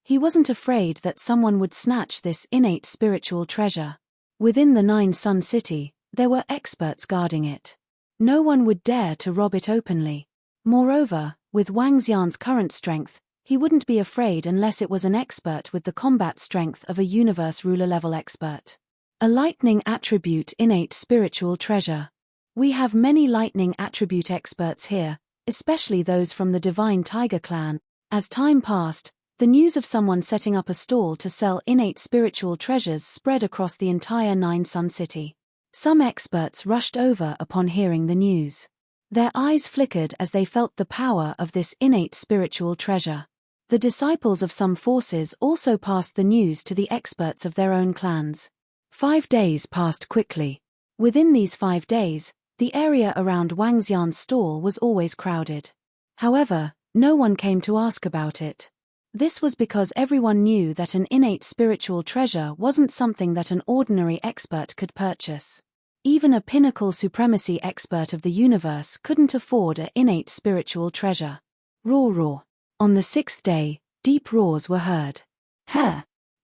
He wasn't afraid that someone would snatch this innate spiritual treasure. Within the Nine-Sun City, there were experts guarding it. No one would dare to rob it openly. Moreover, with Wang Xian's current strength, he wouldn't be afraid unless it was an expert with the combat strength of a universe ruler level expert. A lightning attribute innate spiritual treasure. We have many lightning attribute experts here, especially those from the Divine Tiger clan. As time passed, the news of someone setting up a stall to sell innate spiritual treasures spread across the entire Nine-Sun City. Some experts rushed over upon hearing the news. Their eyes flickered as they felt the power of this innate spiritual treasure. The disciples of some forces also passed the news to the experts of their own clans. 5 days passed quickly. Within these 5 days, the area around Wang Xian's stall was always crowded. However, no one came to ask about it. This was because everyone knew that an innate spiritual treasure wasn't something that an ordinary expert could purchase. Even a pinnacle supremacy expert of the universe couldn't afford an innate spiritual treasure. Roar roar. On the 6th day, deep roars were heard.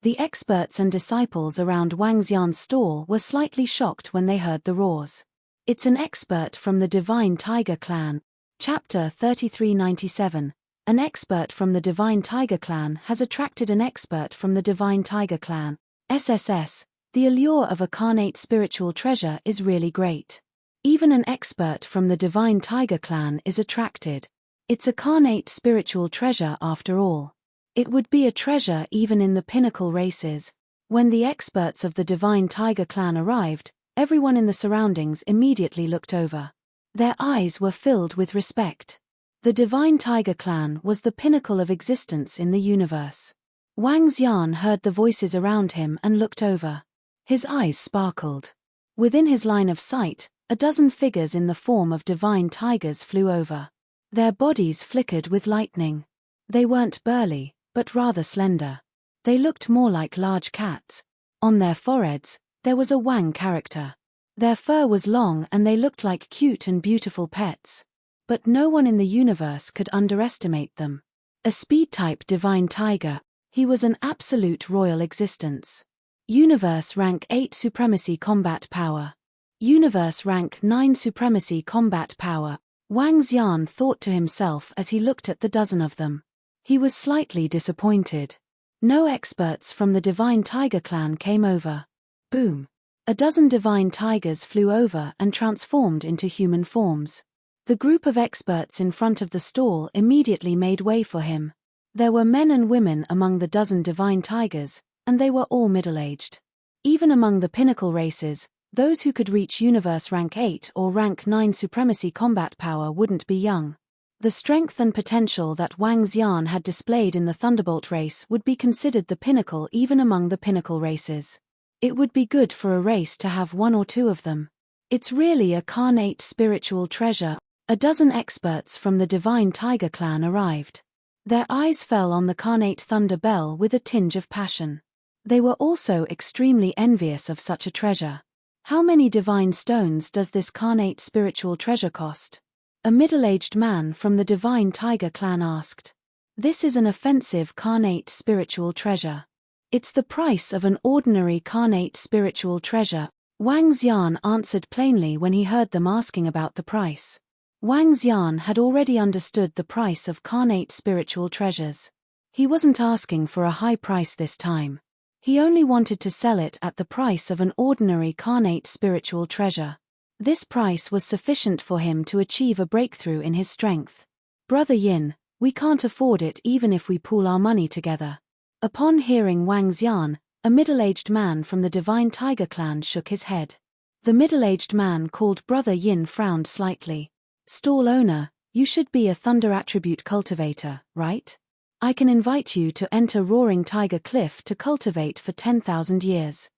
The experts and disciples around Wang Xian's stall were slightly shocked when they heard the roars. It's an expert from the Divine Tiger clan. Chapter 3397. An expert from the Divine Tiger clan has attracted an expert from the Divine Tiger clan. SSS. The allure of a carnate spiritual treasure is really great. Even an expert from the Divine Tiger clan is attracted. It's a carnate spiritual treasure after all. It would be a treasure even in the pinnacle races. When the experts of the Divine Tiger clan arrived, everyone in the surroundings immediately looked over. Their eyes were filled with respect. The Divine Tiger clan was the pinnacle of existence in the universe. Wang Xian heard the voices around him and looked over. His eyes sparkled. Within his line of sight, a dozen figures in the form of divine tigers flew over. Their bodies flickered with lightning. They weren't burly, but rather slender. They looked more like large cats. On their foreheads, there was a Wang character. Their fur was long and they looked like cute and beautiful pets. But no one in the universe could underestimate them. A speed-type divine tiger, he was an absolute royal existence. Universe Rank 8 Supremacy Combat Power. Universe Rank 9 Supremacy Combat Power. Wang Xian thought to himself as he looked at the dozen of them. He was slightly disappointed. No experts from the Divine Tiger clan came over. Boom. A dozen divine tigers flew over and transformed into human forms. The group of experts in front of the stall immediately made way for him. There were men and women among the dozen divine tigers, and they were all middle-aged. Even among the pinnacle races, those who could reach Universe Rank 8 or Rank 9 Supremacy Combat Power wouldn't be young. The strength and potential that Wang Xian had displayed in the Thunderbolt race would be considered the pinnacle even among the pinnacle races. It would be good for a race to have one or two of them. It's really a carnate spiritual treasure. A dozen experts from the Divine Tiger clan arrived. Their eyes fell on the carnate Thunder Bell with a tinge of passion. They were also extremely envious of such a treasure. How many divine stones does this carnate spiritual treasure cost? A middle-aged man from the Divine Tiger clan asked. This is an offensive carnate spiritual treasure. It's the price of an ordinary carnate spiritual treasure. Wang Xian answered plainly when he heard them asking about the price. Wang Xian had already understood the price of carnate spiritual treasures. He wasn't asking for a high price this time. He only wanted to sell it at the price of an ordinary carnate spiritual treasure. This price was sufficient for him to achieve a breakthrough in his strength. Brother Yin, we can't afford it even if we pool our money together. Upon hearing Wang Xian, a middle-aged man from the Divine Tiger clan shook his head. The middle-aged man called Brother Yin frowned slightly. Stall owner, you should be a thunder attribute cultivator, right? I can invite you to enter Roaring Tiger Cliff to cultivate for 10,000 years.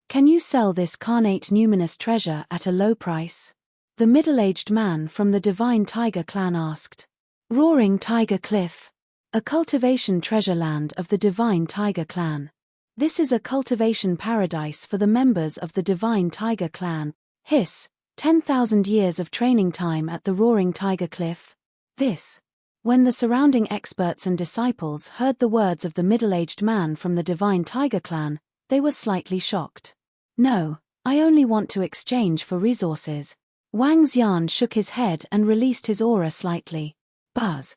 Can you sell this carnate numinous treasure at a low price? The middle-aged man from the Divine Tiger clan asked. Roaring Tiger Cliff. A cultivation treasure land of the Divine Tiger clan. This is a cultivation paradise for the members of the Divine Tiger clan. Hiss, 10,000 years of training time at the Roaring Tiger Cliff. This. When the surrounding experts and disciples heard the words of the middle-aged man from the Divine Tiger clan, they were slightly shocked. No, I only want to exchange for resources. Wang Xian shook his head and released his aura slightly. Buzz.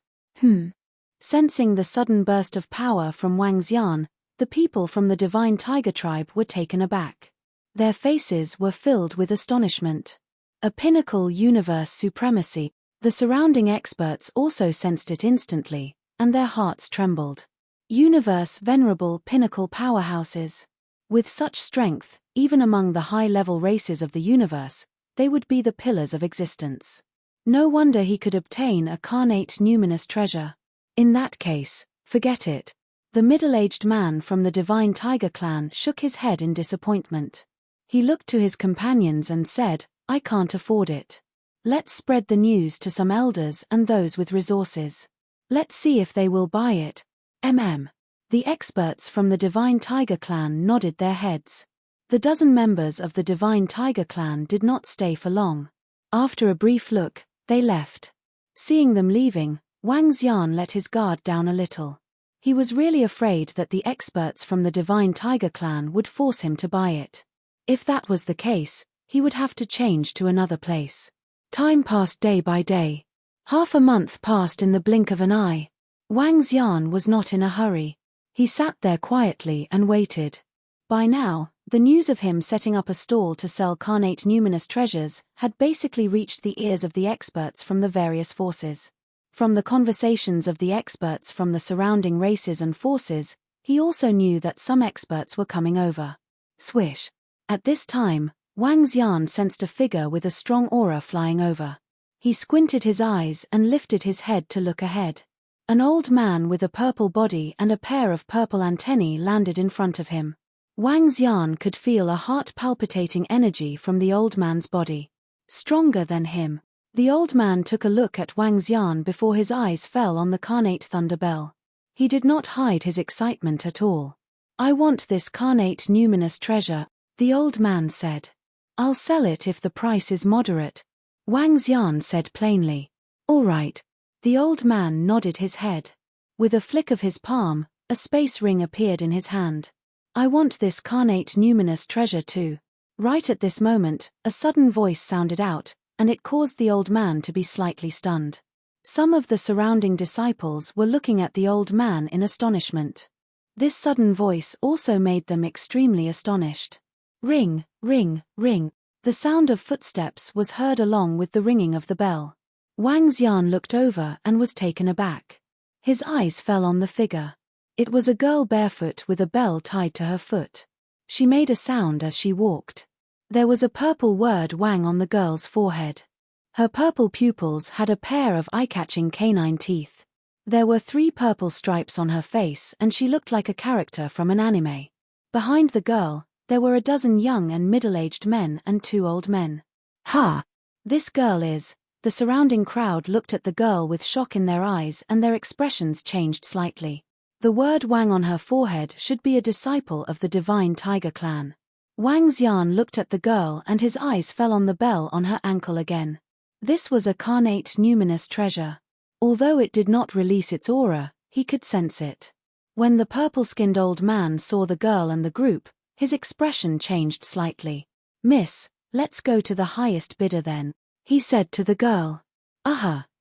Sensing the sudden burst of power from Wang Xian, the people from the Divine Tiger tribe were taken aback. Their faces were filled with astonishment. A pinnacle universe supremacy. The surrounding experts also sensed it instantly, and their hearts trembled. Universe venerable pinnacle powerhouses. With such strength, even among the high-level races of the universe, they would be the pillars of existence. No wonder he could obtain a carnate numinous treasure. In that case, forget it. The middle-aged man from the Divine Tiger clan shook his head in disappointment. He looked to his companions and said, I can't afford it. Let's spread the news to some elders and those with resources. Let's see if they will buy it. The experts from the Divine Tiger clan nodded their heads. The dozen members of the Divine Tiger clan did not stay for long. After a brief look, they left. Seeing them leaving, Wang Xian let his guard down a little. He was really afraid that the experts from the Divine Tiger clan would force him to buy it. If that was the case, he would have to change to another place. Time passed day by day. Half a month passed in the blink of an eye. Wang Xian was not in a hurry. He sat there quietly and waited. By now, the news of him setting up a stall to sell carnate numinous treasures had basically reached the ears of the experts from the various forces. From the conversations of the experts from the surrounding races and forces, he also knew that some experts were coming over. Swish. At this time, Wang Xian sensed a figure with a strong aura flying over. He squinted his eyes and lifted his head to look ahead. An old man with a purple body and a pair of purple antennae landed in front of him. Wang Xian could feel a heart-palpitating energy from the old man's body. Stronger than him. The old man took a look at Wang Xian before his eyes fell on the carnate thunder bell. He did not hide his excitement at all. I want this carnate numinous treasure, the old man said. I'll sell it if the price is moderate. Wang Xian said plainly. All right. The old man nodded his head. With a flick of his palm, a space ring appeared in his hand. I want this carnate numinous treasure too. Right at this moment, a sudden voice sounded out, and it caused the old man to be slightly stunned. Some of the surrounding disciples were looking at the old man in astonishment. This sudden voice also made them extremely astonished. Ring, ring, ring. The sound of footsteps was heard along with the ringing of the bell. Wang Xian looked over and was taken aback. His eyes fell on the figure. It was a girl barefoot with a bell tied to her foot. She made a sound as she walked. There was a purple word Wang on the girl's forehead. Her purple pupils had a pair of eye-catching canine teeth. There were 3 purple stripes on her face and she looked like a character from an anime. Behind the girl, there were a dozen young and middle-aged men and 2 old men. Ha! This girl is... The surrounding crowd looked at the girl with shock in their eyes and their expressions changed slightly. The word Wang on her forehead should be a disciple of the Divine Tiger clan. Wang Xian looked at the girl and his eyes fell on the bell on her ankle again. This was a carnate numinous treasure. Although it did not release its aura, he could sense it. When the purple-skinned old man saw the girl and the group, his expression changed slightly. Miss, let's go to the highest bidder then, he said to the girl.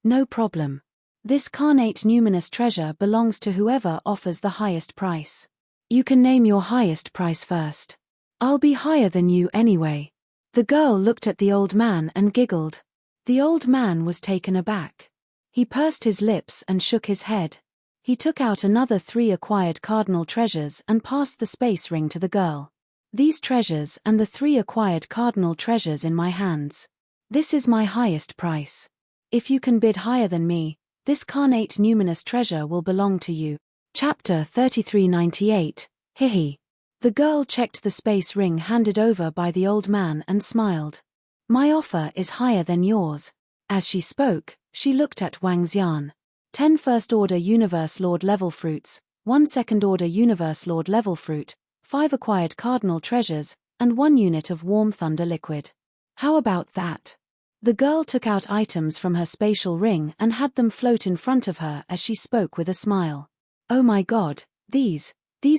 No problem. This carnate numinous treasure belongs to whoever offers the highest price. You can name your highest price first. I'll be higher than you anyway. The girl looked at the old man and giggled. The old man was taken aback. He pursed his lips and shook his head. He took out another 3 acquired cardinal treasures and passed the space ring to the girl. These treasures and the 3 acquired cardinal treasures in my hands. This is my highest price. If you can bid higher than me, this carnate numinous treasure will belong to you. Chapter 3398, Hihi. The girl checked the space ring handed over by the old man and smiled. My offer is higher than yours. As she spoke, she looked at Wang Xian. 10 first-order Universe Lord level fruits, 1 second-order Universe Lord level fruit, 5 acquired cardinal treasures, and 1 unit of warm thunder liquid. How about that? The girl took out items from her spatial ring and had them float in front of her as she spoke with a smile. Oh my god, these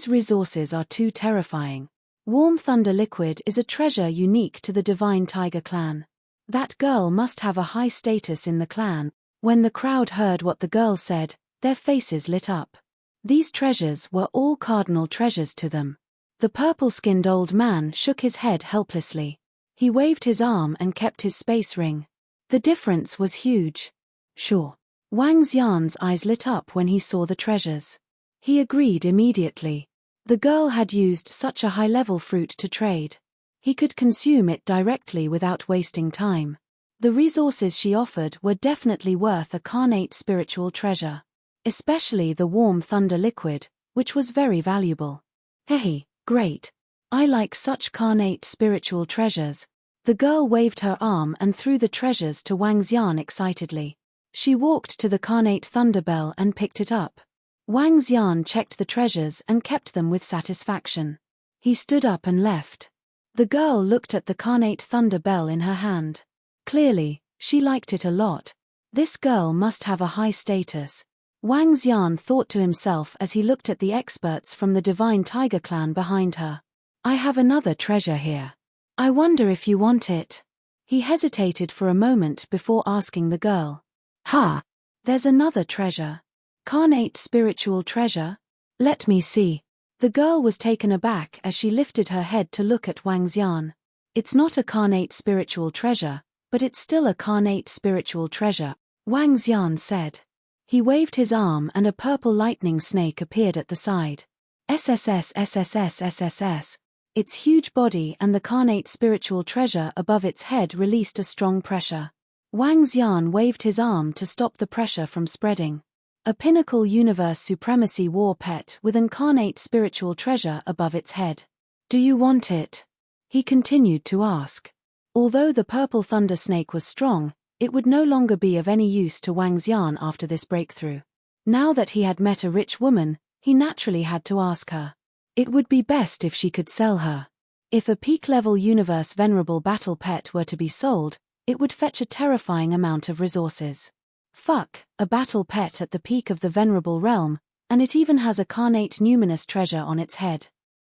resources are too terrifying. Warm thunder liquid is a treasure unique to the Divine Tiger clan. That girl must have a high status in the clan. When the crowd heard what the girl said, their faces lit up. These treasures were all cardinal treasures to them. The purple-skinned old man shook his head helplessly. He waved his arm and kept his space ring. The difference was huge. Sure. Wang Xian's eyes lit up when he saw the treasures. He agreed immediately. The girl had used such a high-level fruit to trade. He could consume it directly without wasting time. The resources she offered were definitely worth a carnate spiritual treasure. Especially the warm thunder liquid, which was very valuable. Hey, great. I like such carnate spiritual treasures. The girl waved her arm and threw the treasures to Wang Xian excitedly. She walked to the carnate thunder bell and picked it up. Wang Xian checked the treasures and kept them with satisfaction. He stood up and left. The girl looked at the carnate thunder bell in her hand. Clearly, she liked it a lot. This girl must have a high status. Wang Xian thought to himself as he looked at the experts from the Divine Tiger clan behind her. I have another treasure here. I wonder if you want it. He hesitated for a moment before asking the girl. Ha! There's another treasure. Carnate spiritual treasure? Let me see. The girl was taken aback as she lifted her head to look at Wang Xian. It's not a carnate spiritual treasure, but it's still a carnate spiritual treasure, Wang Xian said. He waved his arm and a purple lightning snake appeared at the side. SSS. Its huge body and the carnate spiritual treasure above its head released a strong pressure. Wang Xian waved his arm to stop the pressure from spreading. A pinnacle universe supremacy war pet with incarnate spiritual treasure above its head. Do you want it? He continued to ask. Although the purple thunder snake was strong, it would no longer be of any use to Wang Xian after this breakthrough. Now that he had met a rich woman, he naturally had to ask her. It would be best if she could sell her. If a peak-level universe venerable battle pet were to be sold, it would fetch a terrifying amount of resources. Fuck, a battle pet at the peak of the venerable realm, and it even has a carnate numinous treasure on its head.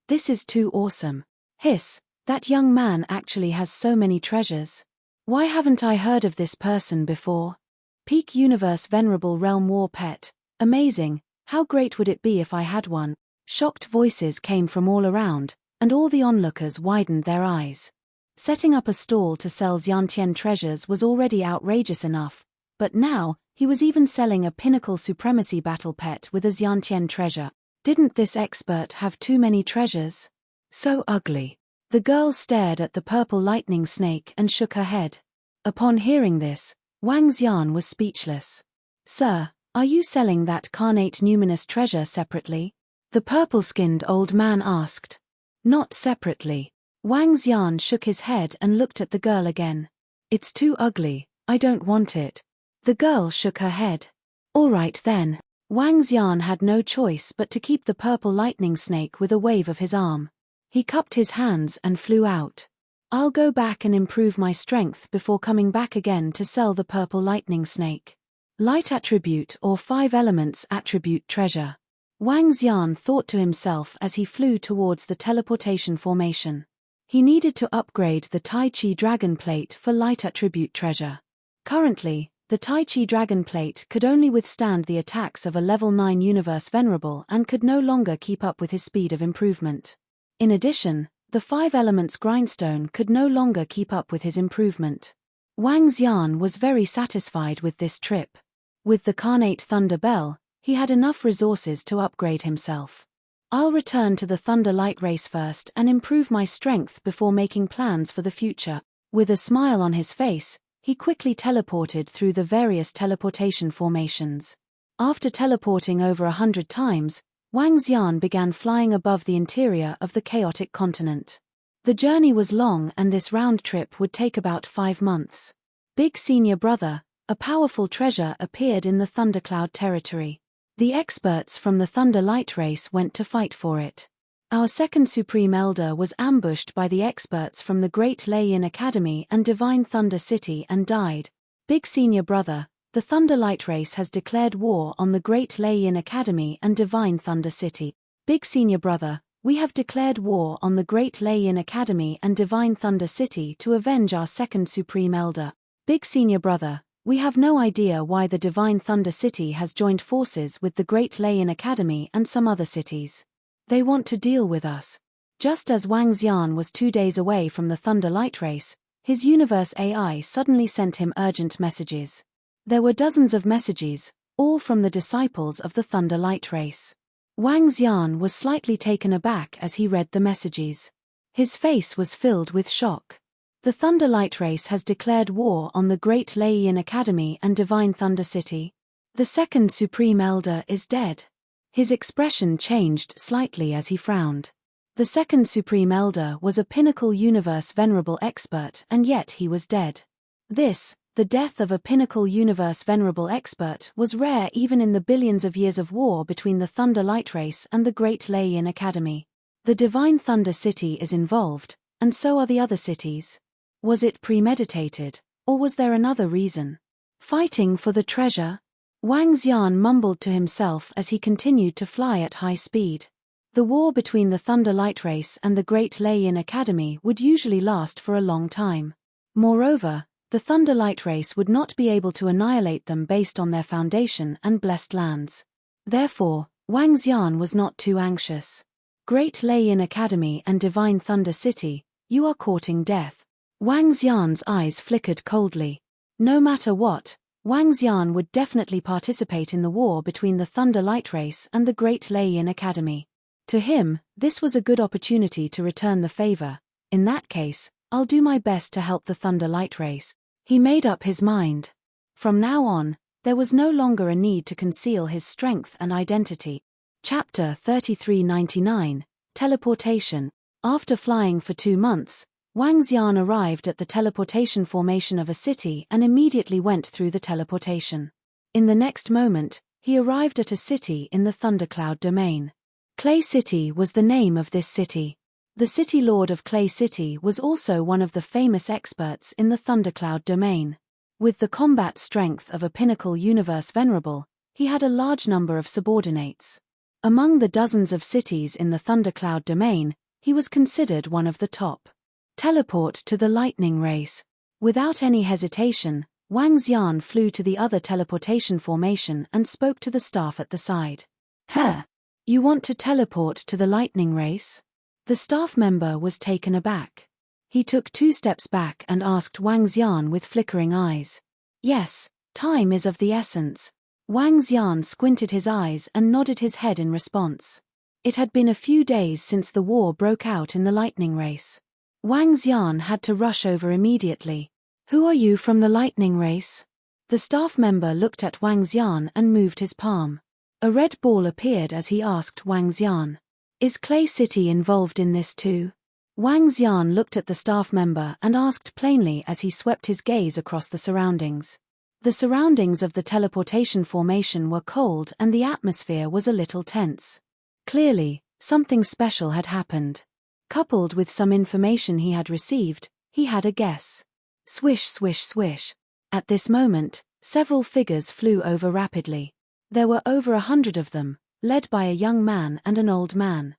This is too awesome. Hiss, that young man actually has so many treasures. Why haven't I heard of this person before? Peak universe venerable realm war pet. Amazing, how great would it be if I had one? Shocked voices came from all around, and all the onlookers widened their eyes. Setting up a stall to sell Xiantian treasures was already outrageous enough, but now, he was even selling a pinnacle supremacy battle pet with a Xiantian treasure. Didn't this expert have too many treasures? So ugly. The girl stared at the purple lightning snake and shook her head. Upon hearing this, Wang Xian was speechless. Sir, are you selling that carnate numinous treasure separately? The purple-skinned old man asked. Not separately. Wang Xian shook his head and looked at the girl again. It's too ugly, I don't want it. The girl shook her head. All right then. Wang Xian had no choice but to keep the purple lightning snake with a wave of his arm. He cupped his hands and flew out. I'll go back and improve my strength before coming back again to sell the purple lightning snake. Light attribute or 5 elements attribute treasure. Wang Xian thought to himself as he flew towards the teleportation formation. He needed to upgrade the Tai Chi Dragon Plate for light attribute treasure. Currently, the Tai Chi Dragon Plate could only withstand the attacks of a level 9 universe venerable and could no longer keep up with his speed of improvement. In addition, the 5 elements grindstone could no longer keep up with his improvement. Wang Xian was very satisfied with this trip. With the carnate thunder bell, he had enough resources to upgrade himself. I'll return to the thunder light race first and improve my strength before making plans for the future. With a smile on his face, he quickly teleported through the various teleportation formations. After teleporting over 100 times, Wang Xian began flying above the interior of the chaotic continent. The journey was long and this round trip would take about 5 months. Big Senior Brother, a powerful treasure appeared in the Thundercloud territory. The experts from the Thunder Light Race went to fight for it. Our second Supreme Elder was ambushed by the experts from the Great Lei-Yin Academy and Divine Thunder City and died. Big Senior Brother, the Thunder Light Race has declared war on the Great Lei-Yin Academy and Divine Thunder City. Big Senior Brother, we have declared war on the Great Lei-Yin Academy and Divine Thunder City to avenge our second Supreme Elder. Big Senior Brother, we have no idea why the Divine Thunder City has joined forces with the Great Lei-Yin Academy and some other cities. They want to deal with us. Just as Wang Xian was 2 days away from the Thunder Light Race, his universe AI suddenly sent him urgent messages. There were dozens of messages, all from the disciples of the Thunder Light Race. Wang Xian was slightly taken aback as he read the messages. His face was filled with shock. The Thunder Light Race has declared war on the Great Lei-Yin Academy and Divine Thunder City. The second Supreme Elder is dead. His expression changed slightly as he frowned. The second Supreme Elder was a Pinnacle Universe Venerable expert and yet he was dead. The death of a Pinnacle Universe Venerable expert was rare even in the billions of years of war between the Thunder Light Race and the Great Lei-Yin Academy. The Divine Thunder City is involved, and so are the other cities. Was it premeditated, or was there another reason? Fighting for the treasure? Wang Xian mumbled to himself as he continued to fly at high speed. The war between the Thunder Light Race and the Great Lei-Yin Academy would usually last for a long time. Moreover, the Thunder Light Race would not be able to annihilate them based on their foundation and blessed lands. Therefore, Wang Xian was not too anxious. Great Lei-Yin Academy and Divine Thunder City, you are courting death. Wang Xian's eyes flickered coldly. No matter what, Wang Xian would definitely participate in the war between the Thunder Light Race and the Great Lei-Yin Academy. To him, this was a good opportunity to return the favor. In that case, I'll do my best to help the Thunder Light Race. He made up his mind. From now on, there was no longer a need to conceal his strength and identity. Chapter 3399, Teleportation. After flying for 2 months, Wang Xian arrived at the teleportation formation of a city and immediately went through the teleportation. In the next moment, he arrived at a city in the Thundercloud domain. Clay City was the name of this city. The City Lord of Clay City was also one of the famous experts in the Thundercloud domain. With the combat strength of a Pinnacle Universe Venerable, he had a large number of subordinates. Among the dozens of cities in the Thundercloud domain, he was considered one of the top. Teleport to the lightning race. Without any hesitation, Wang Xian flew to the other teleportation formation and spoke to the staff at the side. You want to teleport to the lightning race? The staff member was taken aback. He took 2 steps back and asked Wang Xian with flickering eyes. Yes, time is of the essence. Wang Xian squinted his eyes and nodded his head in response. It had been a few days since the war broke out in the lightning race. Wang Xian had to rush over immediately. Who are you from the lightning race? The staff member looked at Wang Xian and moved his palm. A red ball appeared as he asked Wang Xian. Is Clay City involved in this too? Wang Xian looked at the staff member and asked plainly as he swept his gaze across the surroundings. The surroundings of the teleportation formation were cold and the atmosphere was a little tense. Clearly, something special had happened. Coupled with some information he had received, he had a guess. Swish, swish, swish. At this moment, several figures flew over rapidly. There were over 100 of them, led by a young man and an old man.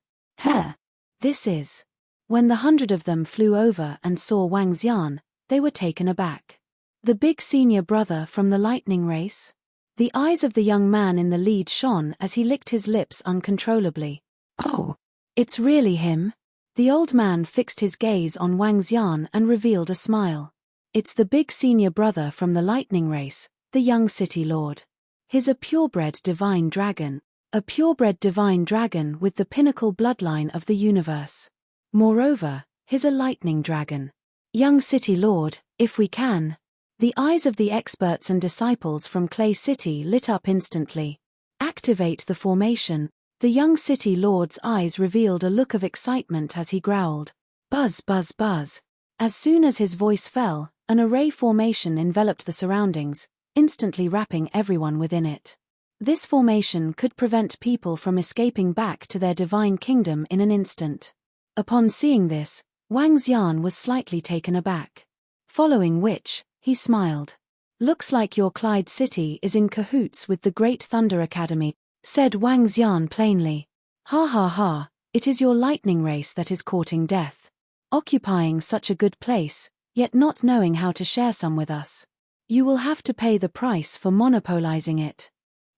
This is. When the 100 of them flew over and saw Wang Xian, they were taken aback. The big senior brother from the lightning race? The eyes of the young man in the lead shone as he licked his lips uncontrollably. Oh, it's really him? The old man fixed his gaze on Wang Xian and revealed a smile. It's the big senior brother from the lightning race, the young city lord. He's a purebred divine dragon. A purebred divine dragon with the pinnacle bloodline of the universe. Moreover, he's a lightning dragon. Young city lord, if we can. The eyes of the experts and disciples from Clay City lit up instantly. Activate the formation. The young city lord's eyes revealed a look of excitement as he growled, "Buzz, buzz, buzz." As soon as his voice fell, an array formation enveloped the surroundings, instantly wrapping everyone within it. This formation could prevent people from escaping back to their divine kingdom in an instant. Upon seeing this, Wang Xian was slightly taken aback. Following which, he smiled. "Looks like your Clyde City is in cahoots with the Great Thunder Academy," said Wang Xian plainly. "Ha ha ha, it is your lightning race that is courting death. Occupying such a good place, yet not knowing how to share some with us. You will have to pay the price for monopolizing it.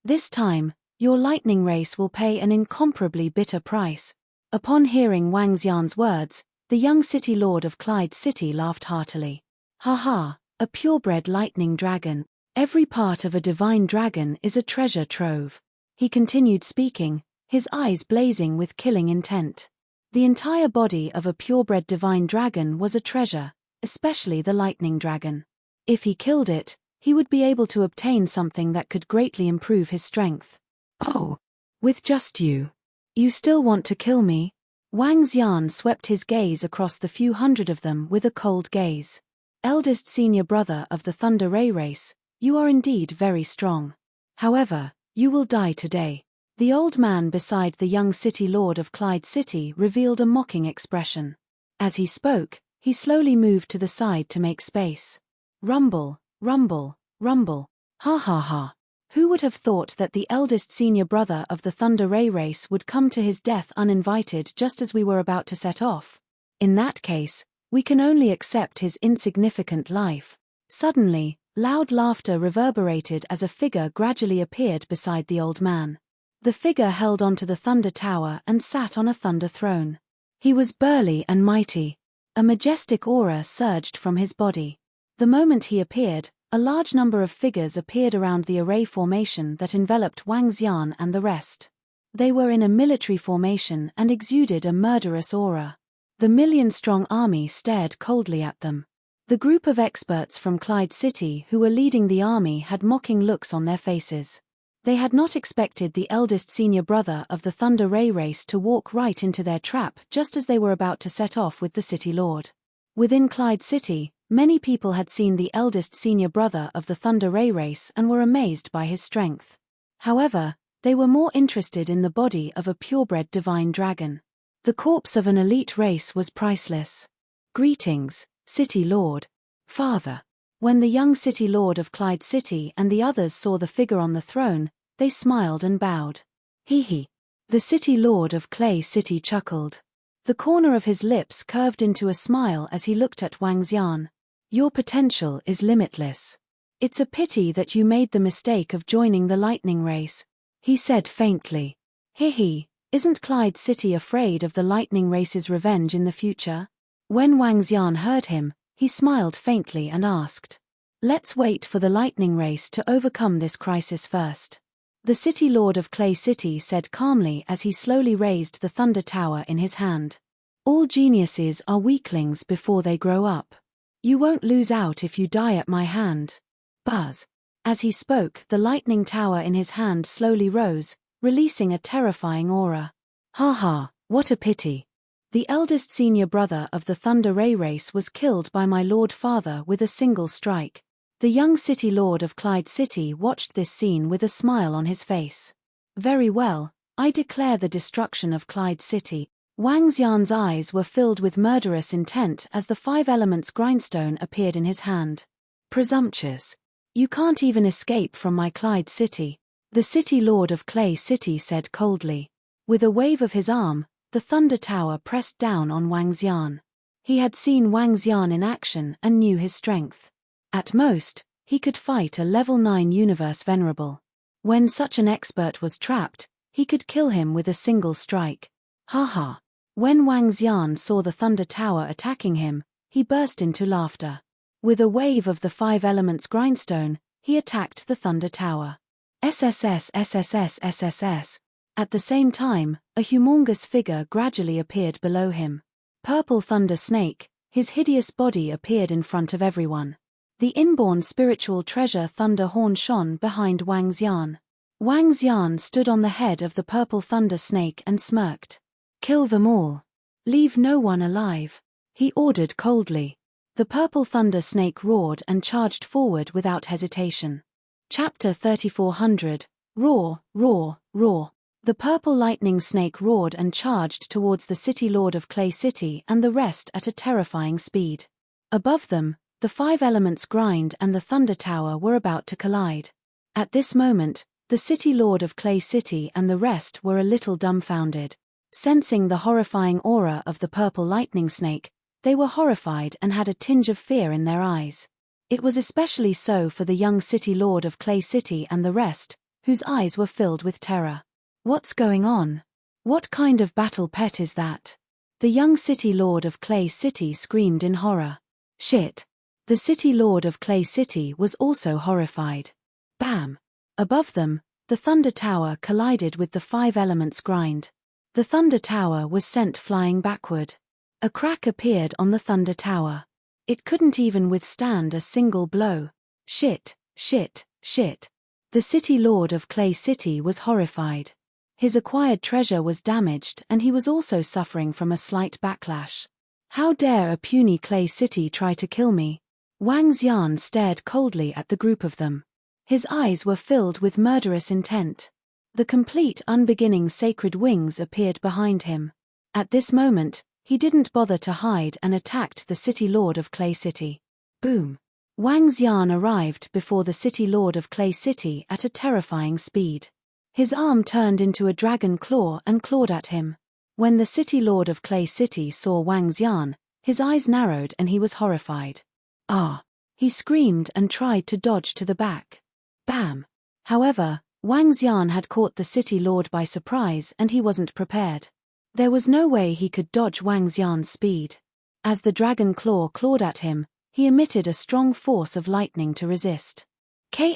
This time, your lightning race will pay an incomparably bitter price." Upon hearing Wang Xian's words, the young city lord of Clyde City laughed heartily. "Ha ha, a purebred lightning dragon. Every part of a divine dragon is a treasure trove." He continued speaking, his eyes blazing with killing intent. The entire body of a purebred divine dragon was a treasure, especially the lightning dragon. If he killed it, he would be able to obtain something that could greatly improve his strength. "Oh, with just you. You still want to kill me?" Wang Xian swept his gaze across the few hundred of them with a cold gaze. "Eldest senior brother of the Thunder Ray race, you are indeed very strong. However, you will die today." The old man beside the young city lord of Clyde City revealed a mocking expression. As he spoke, he slowly moved to the side to make space. Rumble, rumble, rumble. Ha ha ha. Who would have thought that the eldest senior brother of the Thunder Ray race would come to his death uninvited just as we were about to set off? In that case, we can only accept his insignificant life. Suddenly, loud laughter reverberated as a figure gradually appeared beside the old man. The figure held onto the thunder tower and sat on a thunder throne. He was burly and mighty. A majestic aura surged from his body. The moment he appeared, a large number of figures appeared around the array formation that enveloped Wang Xian and the rest. They were in a military formation and exuded a murderous aura. The million-strong army stared coldly at them. The group of experts from Clyde City who were leading the army had mocking looks on their faces. They had not expected the eldest senior brother of the Thunder Ray race to walk right into their trap just as they were about to set off with the city lord. Within Clyde City, many people had seen the eldest senior brother of the Thunder Ray race and were amazed by his strength. However, they were more interested in the body of a purebred divine dragon. The corpse of an elite race was priceless. "Greetings, City Lord." "Father." When the young city lord of Clyde City and the others saw the figure on the throne, they smiled and bowed. "Hee hee." The city lord of Clay City chuckled. The corner of his lips curved into a smile as he looked at Wang Xian. "Your potential is limitless. It's a pity that you made the mistake of joining the lightning race," he said faintly. "Hee hee, isn't Clyde City afraid of the lightning race's revenge in the future?" When Wang Xian heard him, he smiled faintly and asked, "Let's wait for the lightning race to overcome this crisis first." The city lord of Clay City said calmly as he slowly raised the thunder tower in his hand. "All geniuses are weaklings before they grow up. You won't lose out if you die at my hand." Buzz. As he spoke, the lightning tower in his hand slowly rose, releasing a terrifying aura. "Ha ha, what a pity. The eldest senior brother of the Thunder Ray race was killed by my lord father with a single strike." The young city lord of Clyde City watched this scene with a smile on his face. "Very well, I declare the destruction of Clyde City." Wang Xian's eyes were filled with murderous intent as the 5 elements grindstone appeared in his hand. "Presumptuous. You can't even escape from my Clyde City," the city lord of Clay City said coldly. With a wave of his arm, the thunder tower pressed down on Wang Xian. He had seen Wang Xian in action and knew his strength. At most, he could fight a level 9 universe venerable. When such an expert was trapped, he could kill him with a single strike. Ha ha. When Wang Xian saw the thunder tower attacking him, he burst into laughter. With a wave of the 5 elements grindstone, he attacked the thunder tower. SSS SSS SSS. At the same time, a humongous figure gradually appeared below him. Purple Thunder Snake, his hideous body appeared in front of everyone. The inborn spiritual treasure Thunder Horn shone behind Wang Xian. Wang Xian stood on the head of the purple thunder snake and smirked. "Kill them all. Leave no one alive," he ordered coldly. The purple thunder snake roared and charged forward without hesitation. Chapter 3400, Roar, Roar, Roar. The purple lightning snake roared and charged towards the city lord of Clay City and the rest at a terrifying speed. Above them, the five elements grind and the thunder tower were about to collide. At this moment, the city lord of Clay City and the rest were a little dumbfounded. Sensing the horrifying aura of the purple lightning snake, they were horrified and had a tinge of fear in their eyes. It was especially so for the young city lord of Clay City and the rest, whose eyes were filled with terror. "What's going on? What kind of battle pet is that?" The young city lord of Clay City screamed in horror. "Shit!" The city lord of Clay City was also horrified. Bam! Above them, the thunder tower collided with the five elements grind. The thunder tower was sent flying backward. A crack appeared on the thunder tower. It couldn't even withstand a single blow. Shit, shit, shit. The city lord of Clay City was horrified. His acquired treasure was damaged and he was also suffering from a slight backlash. "How dare a puny Clay City try to kill me?" Wang Xian stared coldly at the group of them. His eyes were filled with murderous intent. The complete unbeginning sacred wings appeared behind him. At this moment, he didn't bother to hide and attacked the city lord of Clay City. Boom! Wang Xian arrived before the city lord of Clay City at a terrifying speed. His arm turned into a dragon claw and clawed at him. When the city lord of Clay City saw Wang Xian, his eyes narrowed and he was horrified. "Ah!" He screamed and tried to dodge to the back. Bam! However, Wang Xian had caught the city lord by surprise and he wasn't prepared. There was no way he could dodge Wang Xian's speed. As the dragon claw clawed at him, he emitted a strong force of lightning to resist. Ka.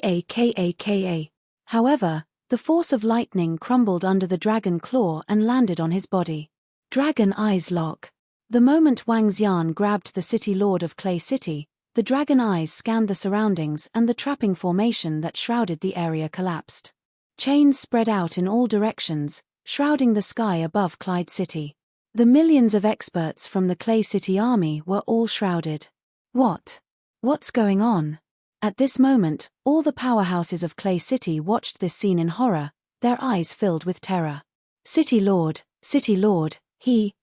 However, the force of lightning crumbled under the dragon claw and landed on his body. Dragon eyes lock. The moment Wang Xian grabbed the city lord of Clay City, the dragon eyes scanned the surroundings and the trapping formation that shrouded the area collapsed. Chains spread out in all directions, shrouding the sky above Clyde City. The millions of experts from the Clay City army were all shrouded. What's going on? At this moment, all the powerhouses of Clay City watched this scene in horror, their eyes filled with terror. City Lord,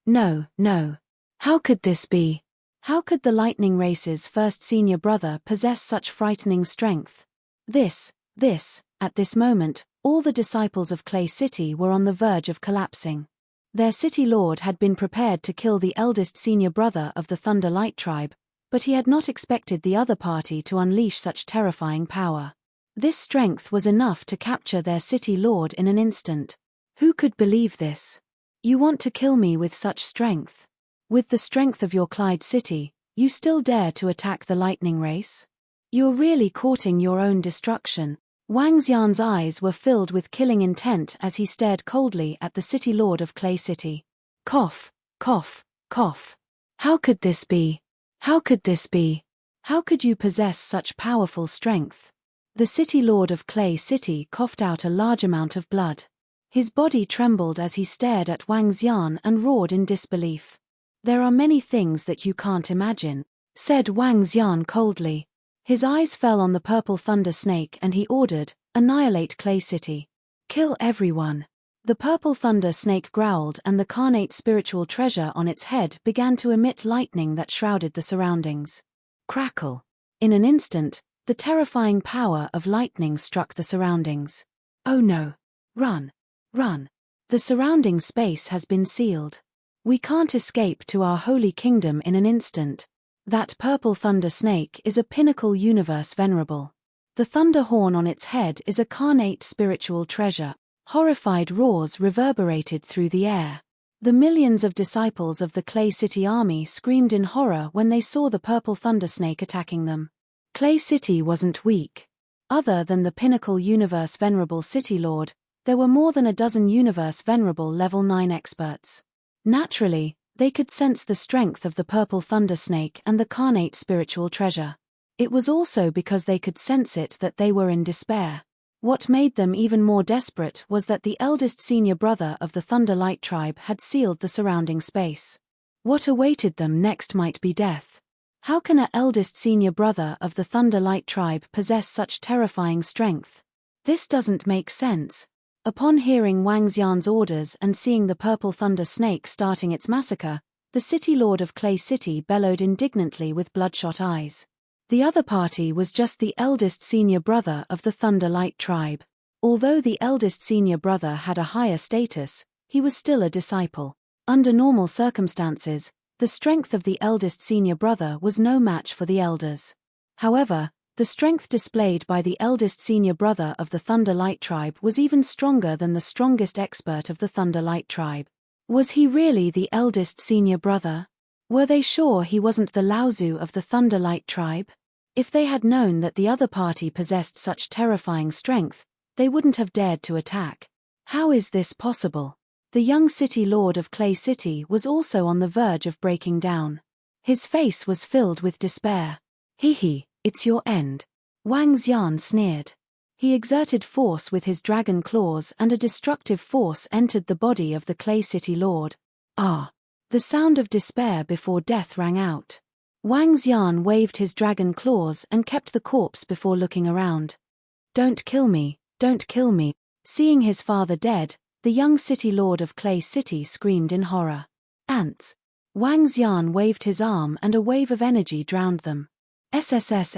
no. How could this be? How could the Lightning Race's first senior brother possess such frightening strength? At this moment, all the disciples of Clay City were on the verge of collapsing. Their city lord had been prepared to kill the eldest senior brother of the Thunder Light tribe, but he had not expected the other party to unleash such terrifying power. This strength was enough to capture their city lord in an instant. Who could believe this? You want to kill me with such strength? With the strength of your Clyde City, you still dare to attack the Lightning Race? You're really courting your own destruction. Wang Xian's eyes were filled with killing intent as he stared coldly at the city lord of Clay City. Cough, cough, cough. How could this be? How could this be? How could you possess such powerful strength? The city lord of Clay City coughed out a large amount of blood. His body trembled as he stared at Wang Xian and roared in disbelief. "There are many things that you can't imagine," said Wang Xian coldly. His eyes fell on the purple thunder snake and he ordered, "Annihilate Clay City. Kill everyone." The purple thunder snake growled and the carnate spiritual treasure on its head began to emit lightning that shrouded the surroundings. Crackle. In an instant, the terrifying power of lightning struck the surroundings. "Oh no. Run. Run. The surrounding space has been sealed. We can't escape to our holy kingdom in an instant. That purple thunder snake is a pinnacle universe venerable. The thunder horn on its head is a carnate spiritual treasure." Horrified roars reverberated through the air. The millions of disciples of the Clay City army screamed in horror when they saw the purple thunder snake attacking them. Clay City wasn't weak. Other than the pinnacle universe venerable city lord, there were more than a dozen universe venerable level 9 experts. Naturally, they could sense the strength of the purple thunder snake and the carnate spiritual treasure. It was also because they could sense it that they were in despair. What made them even more desperate was that the eldest senior brother of the Thunder Light tribe had sealed the surrounding space. What awaited them next might be death. How can an eldest senior brother of the Thunder Light tribe possess such terrifying strength? This doesn't make sense. Upon hearing Wang Xian's orders and seeing the purple thunder snake starting its massacre, the city lord of Clay City bellowed indignantly with bloodshot eyes. The other party was just the eldest senior brother of the Thunder Light tribe. Although the eldest senior brother had a higher status, he was still a disciple. Under normal circumstances, the strength of the eldest senior brother was no match for the elders. However, the strength displayed by the eldest senior brother of the Thunder Light tribe was even stronger than the strongest expert of the Thunder Light tribe. Was he really the eldest senior brother? Were they sure he wasn't the Laozu of the Thunder Light tribe? If they had known that the other party possessed such terrifying strength, they wouldn't have dared to attack. How is this possible? The young city lord of Clay City was also on the verge of breaking down. His face was filled with despair. "Hee, it's your end." Wang Xian sneered. He exerted force with his dragon claws and a destructive force entered the body of the Clay City lord. Ah! The sound of despair before death rang out. Wang Xian waved his dragon claws and kept the corpse before looking around. "Don't kill me, don't kill me." Seeing his father dead, the young city lord of Clay City screamed in horror. "Ants!" Wang Xian waved his arm and a wave of energy drowned them. SSS.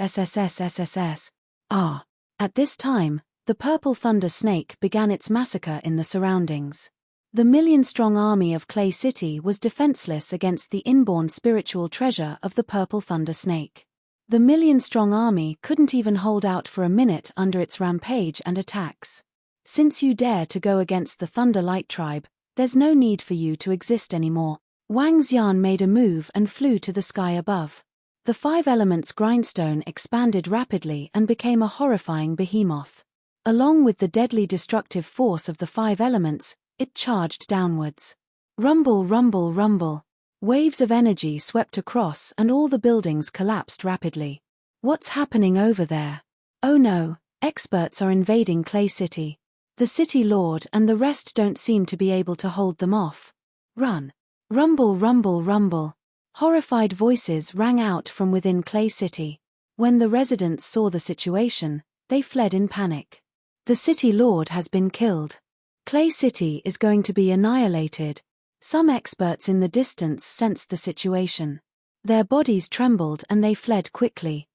Ah! At this time, the purple thunder snake began its massacre in the surroundings. The million-strong army of Clay City was defenseless against the inborn spiritual treasure of the purple thunder snake. The million-strong army couldn't even hold out for a minute under its rampage and attacks. Since you dare to go against the Thunder Light tribe, there's no need for you to exist anymore. Wang Xian made a move and flew to the sky above. The five elements grindstone expanded rapidly and became a horrifying behemoth. Along with the deadly destructive force of the five elements, it charged downwards. Rumble, rumble, rumble. Waves of energy swept across and all the buildings collapsed rapidly. What's happening over there? Oh no, experts are invading Clay City. The city lord and the rest don't seem to be able to hold them off. Run. Rumble, rumble, rumble. Horrified voices rang out from within Clay City. When the residents saw the situation, they fled in panic. The city lord has been killed. Clay City is going to be annihilated. Some experts in the distance sensed the situation. Their bodies trembled and they fled quickly.